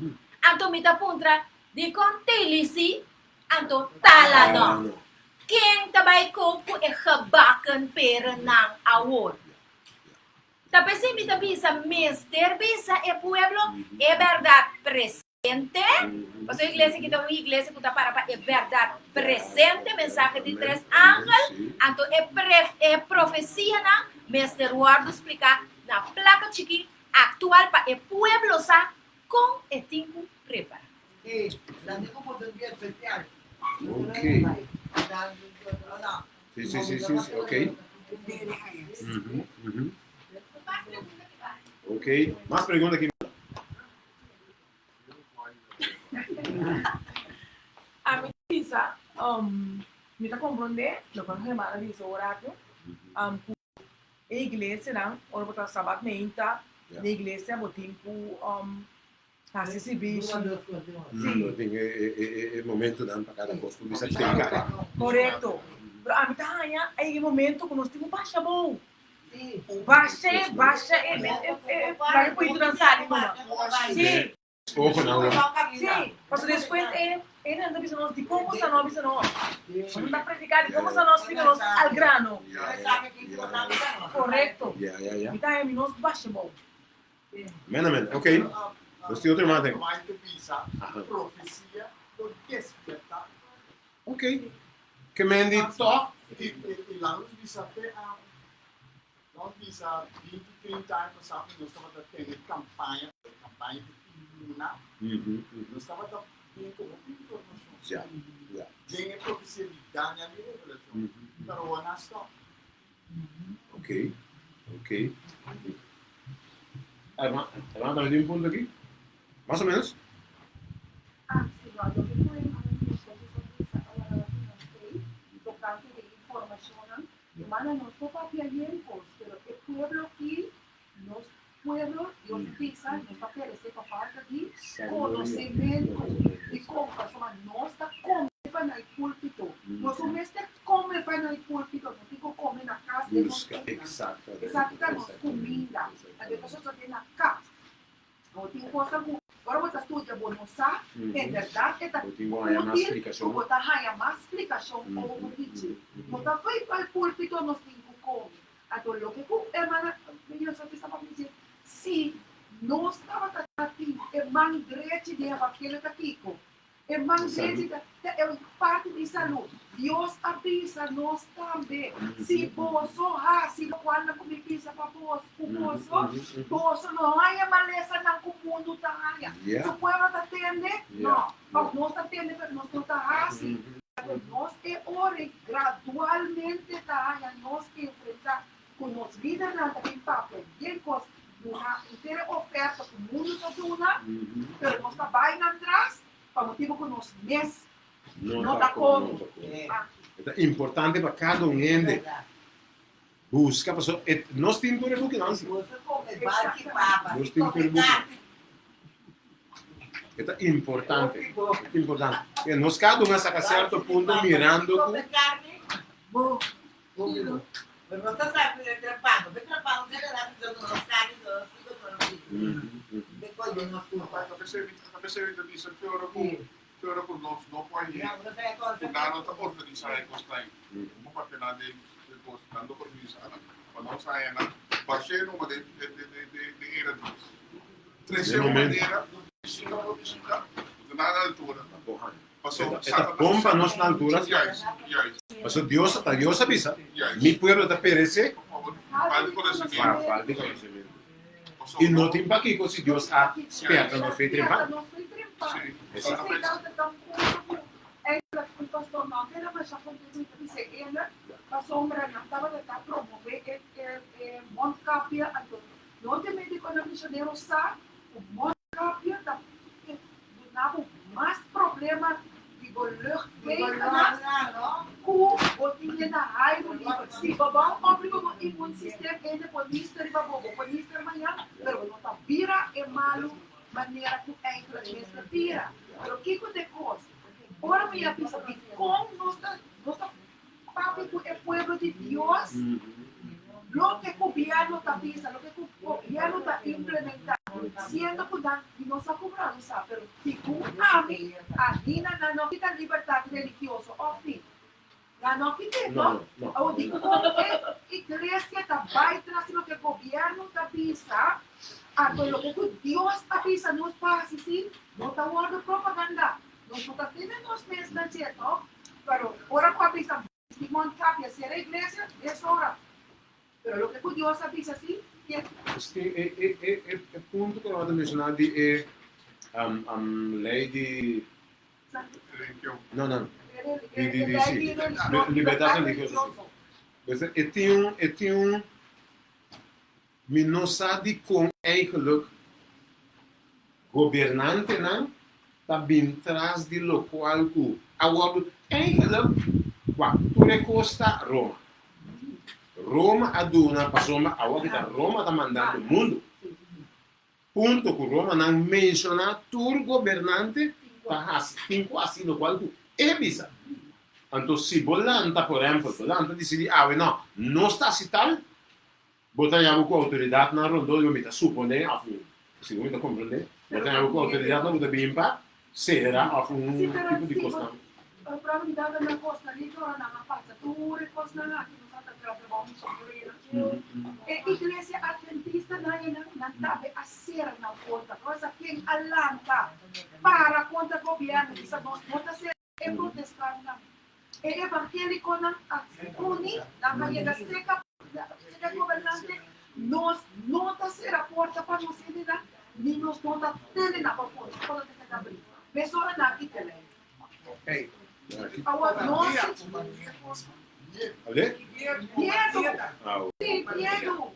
Então, me dá pontra, digo, telisi, então, tala não. Quem também compra é rabacan pera não awor. Tapi se me dá visa, mister visa, é pueblo, é verdade presente. Mas a igreja que está uma igreja que está para é verdade presente, mensagem de três ángeles. Então, é profecia, mas Eduardo explicar na placa chiqui atual para o pueblo sa com o tempo preparado. Ok. Sí, ok. Ok. Más preguntas aqui. A mim pisa, me tá compreender, lo que a semana diz o horário, a igreja não, ora botar sábado meinta, na igreja botar tempo, fazer serviço. Sim. É momento de para cada coisa, de se explicar. Correto. A mim tá aí momento que nós temos baixa bom. Baixa, vai para ir dançar, sim. Ojo na hora. Sim, mas depois ele anda dizendo nós de como se nós dizendo nós. Não está praticando como se nós ficamos al grano. Correto. Ja. Então é nós baixa bom. Amém. Ok. Nós temos outro mate. Mais que visa, profecia, por despertar. Ok. Que me diz só. E lá nos visa nós visa 20, 30 anos, sabe, nós estamos tendo campanha de Luna, nós estamos tendo informação. Já. Tem a profecia de Daniel e revelação, para o Anastor. Ok. Hermano, ¿me un punto aquí? Más o menos. Sim, eu tenho tocante de informação, hermana, nós não papelamos, mas o pueblo aqui, nós pueblo, Deus pisa, nós papelamos com falta de conhecimento, de como nós está como vai no púlpito, nós somos como vai no púlpito, nós temos Inderdaad, é da Porque vai há mais explicação. botar raia mais explicação over isso. Botar vai para o púlpito nos cinco come. Então, o que o irmã, eu só estava dizendo, se nós estava aqui, irmã Grete de aquele caquico, irmã Grete é parte de saúde. Deus avisa nós também. Se você se quando come pizza para você não há maleza na mundo tá aí. Se o povo tá atende, não. Mas nós tá atende, mas nós não tá assim. Nós é hora gradualmente tá aí, nós que enfrentar com nós líderes na tem papo, bem coisa, uma inteira oferta para o mundo todo, mas nós tá bem atrás, para motivo que nós mesmos não dá como. É importante para cada um ende busca, nós temos que educar. Nós temos que educar. É importante. Nós cada um a certo ponto mirando. Você sabe que é trepado, bem trepado, você era dando nos carros, depois de nós culpa. Tá percebendo disso, Fiora com nós não pode ir. Não está organizado com os clientes. Uma parte lá de dando organizada. Quando nós saímos, baixei numa de era disso. Terceira maneira, visita, na altura. Esta bomba nós na altura. Mas Deus avisa. Mi pueblo te perece. Falta de conhecimento. E não tem para que se Deus esperta não fez trepar. A sombra não estava a promover Monte Capia, não tem medo quando o missionário sabe, o Monte Capia dava mais problema de goleiro o tinha na raiva, se babão obriga o imun sistema ainda por mister e babão, por mister amanhã, pero não tá vira é malo maneira que é que tira. Pero que que coisa? Ora minha pista de como nossa papo é povo de Deus. Lo que o governo está pensando, lo que o governo está implementando, sendo que não está cobrando, sabe? Pero se tu ame, ainda não fica liberdade religiosa, ofte. Não fica, não? Eu digo, a igreja está vai trazer o que o governo está pensando, agora o que Deus está pensando, não está assim, não está guardando propaganda, não está tendo nós mesmos na gente, não? Pero, ora para pensar, se montar, se a igreja, é hora. Pero lo que Dios dice así, é ponto que eu vou mencionar de lei de não de liberdade religiosa. E tinha minosade com eigenlijk governante não tá bem atrás de local que agora eigenlijk tu recosta Roma aduna passoma a outra Roma está mandando o mundo. Ponto que Roma não menciona tur governante para tem quase no qual é bisa. Então se bolanta por exemplo, bolanta decide não está cital, botando com autoridade na ronda eu me tá supone a fundo. Se você está compreendendo, botando com autoridade na ronda bem para será a fundo tipo de coisa. A probabilidade na costa ali que na passa tur costa na a igreja adventista não deve a ser na conta, coisa que alanta para contra o governo, isso nós não ser protestante, é evangélico não une na maneira seca governante, nós não está ser a porta para nós entrar, nem nós não está tendo na porta, quando tem que abrir, pessoa na aqui também. Agora nós Olha? Miedo! Sim, medo!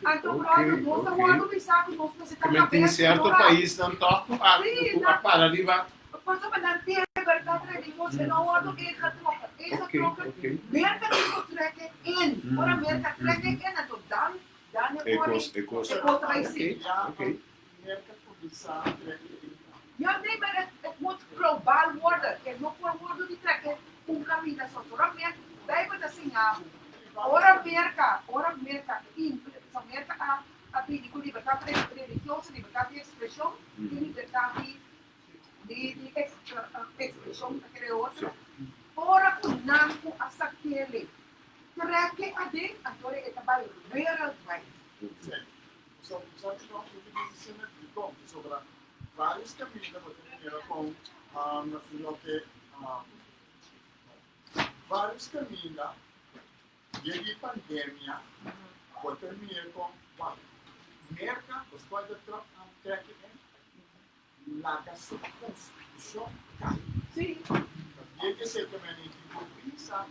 Então, nós estamos avisando, nós necessitamos também tem certo país não toca a para ali vai. Posso manter a liberdade religiosa, não há do que essa troca. Essa troca, merca que treque in. Ora, merca treque in, então, dan é coisa vai ser. Ja, nee, maar het moet globaal worden. Het moet worden die trekken caminho só. Ora, merca, daí vai assim, ora, merca, essa merca, a digo libertad religiosa, libertad de expresión y libertad de expresión de otra. Ora kunanku asakele. Treke ade atore etabay real right. Sabe que nós temos que ser sobre vários caminhos da matéria com o que vários caminhos e a pandemia pode terminar com merca, os pode ter que lá da sua constituição cai. Sim. E que ser também de pensar,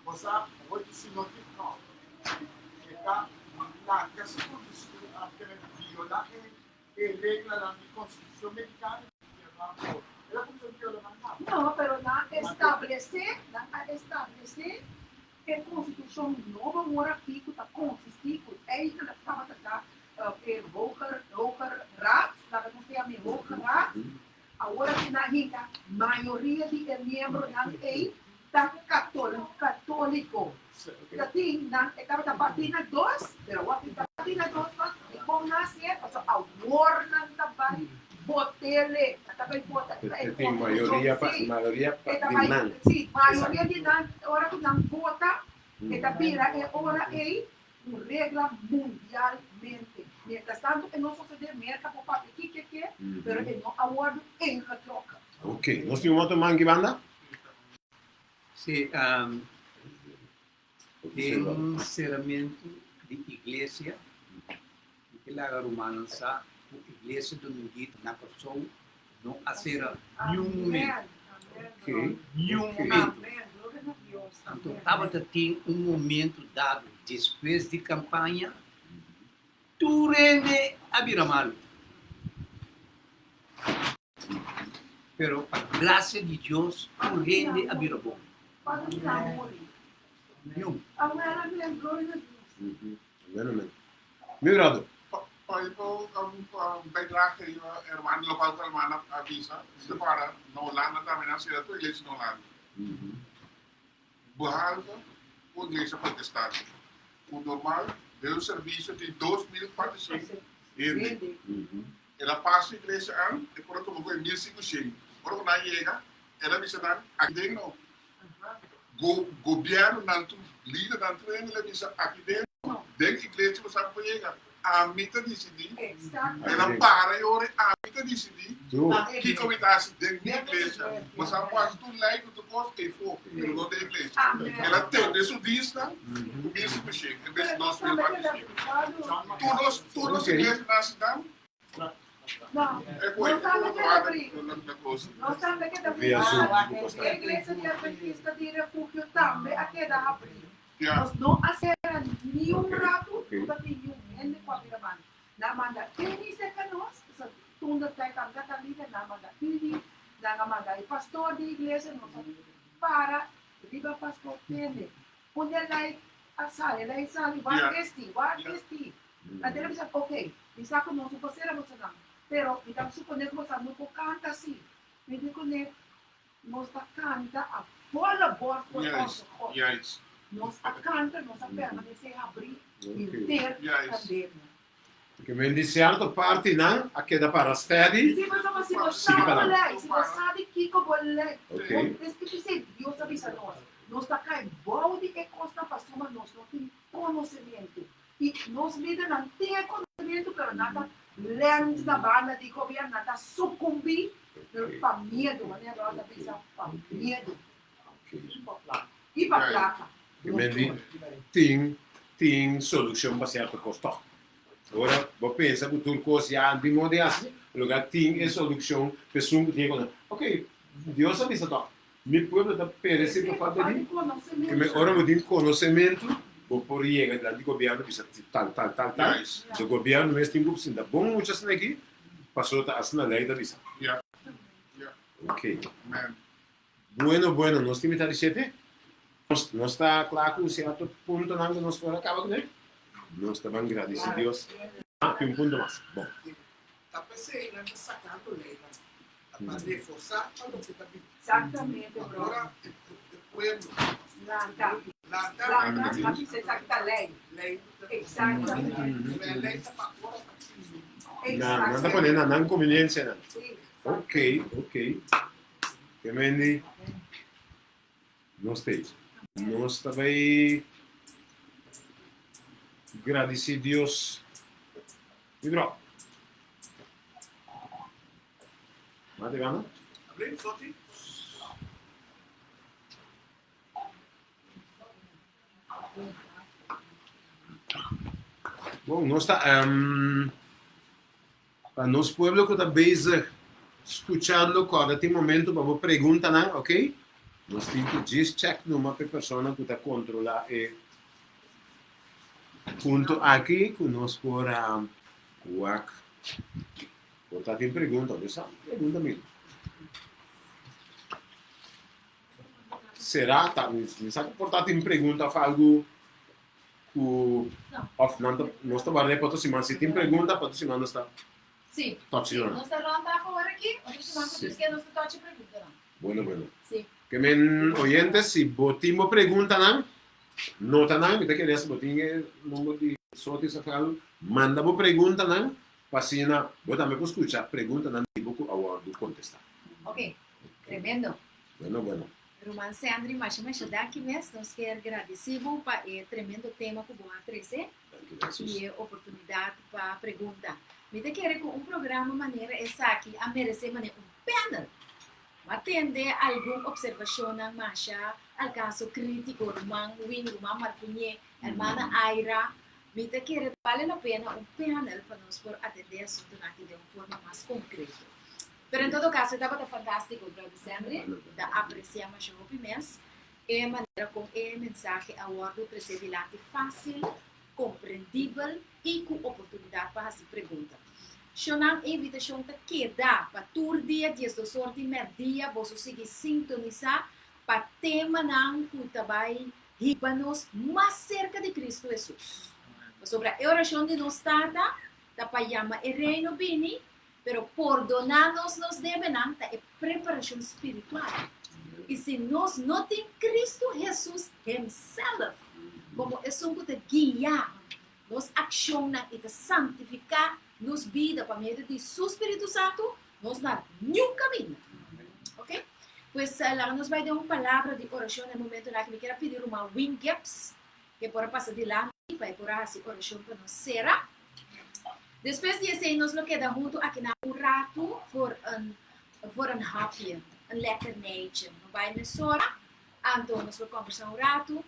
você pode se notificar. Está lá da sua constituição que viola e regra da Constituição Americana. Ela como se viola nada. Não, pero na estabelecer a Constituição nova mora aqui que está consistir é isso que estava Hoger Raad, lá não tem a minha Hoger Raad. Agora que na rica maioria de membros não é da católico. Jadi estava batendo dois, pero o que está batendo dois, e como nascer, a war não está votele, também vota. Tem maioria de não. Sim, maioria de não, hora que não vota, que está vira é hora é uma regra mundialmente. Mientras tanto, não só se dê merda por parte que pero não aguardo em troca. Ok, nós temos outro mangue banda? Sim, tem um encerramento de igreja que lá romana sa igreja do Nugit na pessoa não acera nenhum momento. Nenhum momento. Então, estava tem um momento dado depois de campanha, tu rende a Biramalo. Pero, para a graça de Deus, tu rende a Birabom. Nenhum. Meu brother. Pode bijdrage die hermano local hermana avisa, de para no lana também na cidade tu igreja no lana. Behalve o igreja protestante. O normal é o serviço de 2.000 participantes. Ela passa a igreja an, e por outro lado, 1.500. Por outro lado, ela me chama aqui dentro. Governo, líder, ela me chama aqui dentro. Dentro da igreja, você pode chegar. A mita decidir. Ela para e ora, a mita decidir. Que comitasse dentro da igreja. Você pode tudo lá e tudo coisa que for, no nome da igreja. Ela tem isso dista, o mesmo chega, em vez de nós mesmos participarmos. Todas as igrejas na cidade. Não, É coisa que eu vou abrir. Nós também que abrir. A igreja de Adventista de Refúgio também aqui da abrir. Nós não aceitamos nenhum rato, não tem nenhum ende com a Biramana. Na manda tini se canos, sa tunda tay tam Catalina, na manda tini, na manda o pastor de igreja, nós para, diga pastor tene. Onde ela sale, vai vestir. A televisão, ok, bisa ko nós você era você não. Pero, então suponer que você não canta assim. Me digo né, nós canta a bola boa por nosso corpo. Nós canta, nós permanece abrir inteiro pandemia. Porque me disse alto parte não, aqui da para stedi. Sim, mas se você sabe, se você sabe que como ele, Deus avisa nós. Nós está cá em balde e costa passou, mas nós não temos conhecimento. E nós líderes não temos conhecimento, mas nada lento da banda de governo, nada sucumbir para medo, maneira ela pensa para medo. E para placa. Quindi tem solução para certo custo. Ora, vou pensar que tudo coisa já de modo assim, lugar tem a solução, pessoa que diga, ok, Deus sabe isso, meu povo está perecendo por falta de, que ora eu tenho conhecimento, vou por ir lá do governo, isso tal, do governo mesmo tem que ser bom muitas aqui, passou a assinar lei da visa. Ok. Bueno, nós temos que estar não está claro que o certo ponto não nós fora acaba com ele. Nós estamos agradecidos. Um ponto mais. Bom. Está pensando em sacando lei, para reforçar para você também. Exatamente, agora, Pueblo. Planta, aqui você sabe que tá lei. Exatamente. Nada poner na inconveniência, né? Sim. Ok. Kemendi. Nós temos. Nós também agradecer a Deus. Vidro. Mate gana? Bom, nós está para nosso pueblo que está bezig escuchando cada momento para pergunta, não, ok? Nós temos que just check numa pessoa que está controla e ponto aqui que nós por work. Botar tem pergunta, olha pergunta mesmo. Será tá? Me sabe portar tem pergunta para algo nós estamos para semana. Se tem pergunta, para semana nós está. Sim. Top Nós estamos lá fora aqui, onde chamamos que nós estamos perguntando. Bueno. Sim. Que men oyentes, si botimo pergunta não, nota não, me querer se botinho número de sorte se fala, manda bo pergunta não, pasina, bota me escuchar pergunta não, e boco award contestar. Ok, tremendo. Bueno. Roman Sandri, mas daqui mesmo, nós queremos agradecer para o tremendo tema que vamos trazer e a oportunidade para perguntar. Me quero com programa maneira essa aqui a merecer maneira panel. Atender alguma observação na marcha, al caso crítico, Roman Marcunhe, hermana Aira, me quero vale a pena panel para nós por atender assunto aqui de uma forma mais concreta. Pero em todo caso, estava fantástico, brother Sandri, da apreciamos o opiniões, e maneira com o mensagem agora trazer lá fácil, compreendível e com oportunidade para fazer perguntas. Shonang invitação que dá para todo dia, 10 horas de meio-dia, você seguir sintonizar para tema não que vai riba-nos mais cerca de Cristo Jesus. Sobre a oração de nós está para chamar o reino bini, pero por donar-nos deve não é preparação espiritual. E se nós não temos Cristo Jesus himself, como é só que te guiar, nos acciona e te santificar nos vida para meio de seu Espírito Santo, nos dá um caminho. Ok? Pues lá nos vai dar uma palavra de oração no momento em que me quero pedir uma wing gaps, que por passar de lá, para por fazer oração para nós será. Depois disso, nós lo queda junto aqui na rato por hapje, lekker neetje. Não vai me sora, então nós vamos conversar rato.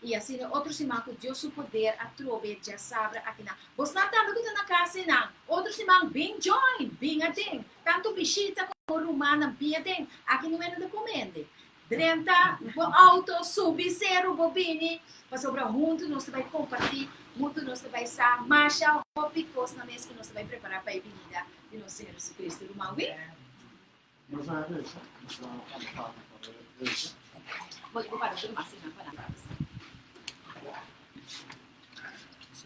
E assim, outros irmãos que Deus o poder a trove já sabe aqui na. Você não está me na casa não. Outros irmãos bem join, bem atém. Tanto bichita como romana bem atém. Aqui não é nada comende. Drenta, o auto, subir, zero, bobini. Mas sobre junto nós vai compartilhar, junto nós vai estar marcha, picos na mesa que nós vai preparar para a vinda de nosso Senhor Jesus Cristo. Irmão, Nós vamos ver isso. Vou para o mais na palavra.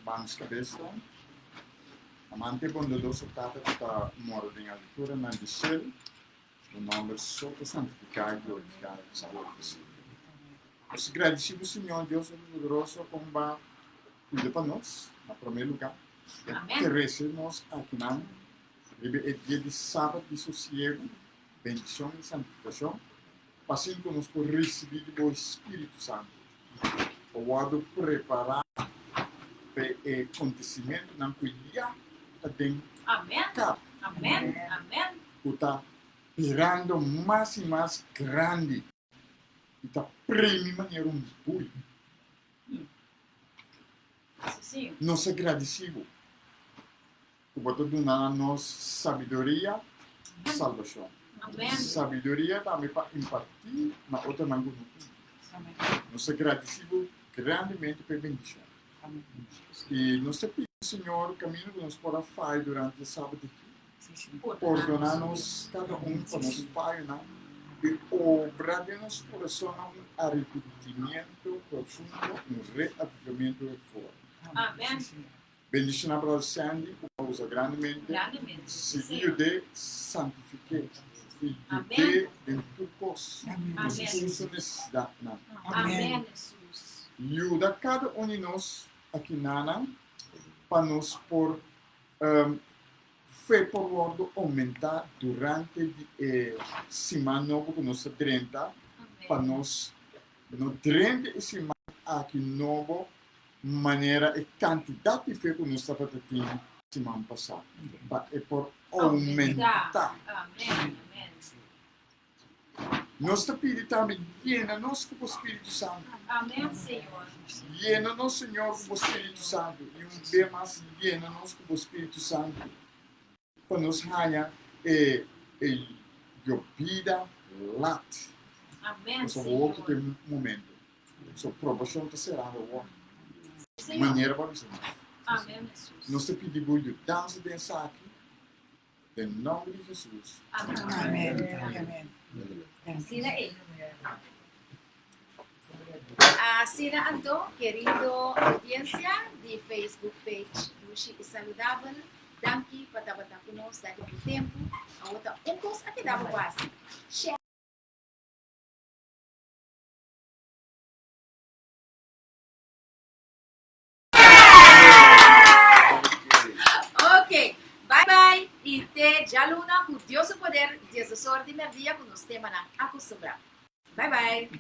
Vamos cabeça. Amante bondoso tata para moro de altura na de céu. O nome só para santificar e glorificar o Senhor. Nós agradecemos, Senhor Deus poderoso, como vai cuidar para nós, no primeiro lugar. Que recebemos aqui na dia de sábado de sossego, bendição e santificação, assim que nós por receber o Espírito Santo. O guardo preparar o acontecimento na cuidar tem. Amém. Amém. Está virando mais e mais grande. Está premindo maneira bui. Sim. Nós agradecemos. O botou dando-nos sabedoria e salvação. Amém. Sabedoria também para impartir na outra manhã. Nós agradecemos grandemente pela bendição. E nós pedimos, Senhor, o caminho que nós podemos fazer durante o sábado aqui. Ordenar-nos cada para nosso Pai, não? E obrar de nosso coração um arrependimento profundo, um reavivamento de fora. Amém. Bendição para o Sandy, que usa grandemente. Seguiu de santificar. E de em tu coisa. Amém. Sua necessidade, não? Amém, Jesus. ajuda cada um de nós aqui nana para nós por fé por word aumentar durante a semana nova que nós drenta para Amen. nós no durante a semana aqui novo maneira e quantidade de fé que nós estava tendo semana passada é por aumentar. Amen. Amen. Nós está pedindo também llena-nos com o Espírito Santo. Amen, Senhor. Llena-nos, Senhor, com o Espírito Santo. E bem mais, llena-nos com o Espírito Santo. Para nos ganhar vida lá. Amen, Esse é Senhor. outro momento. Sua provação está será Senhor. maneira para você. Amém, Jesus. Nós te pedimos de dança dessa aqui. Em nome de Jesus. Amém. Amém. Sina eh. Sina Ando, querido audiencia de Facebook page Lucy e Saludável. Danke para estar conosco daqui por tempo. A outra coisa aqui dá quase. Share. Ok, bye bye. E te jaluna com Deus o poder, Deus o sorte e merdia com os temas na acostumar. Bye bye.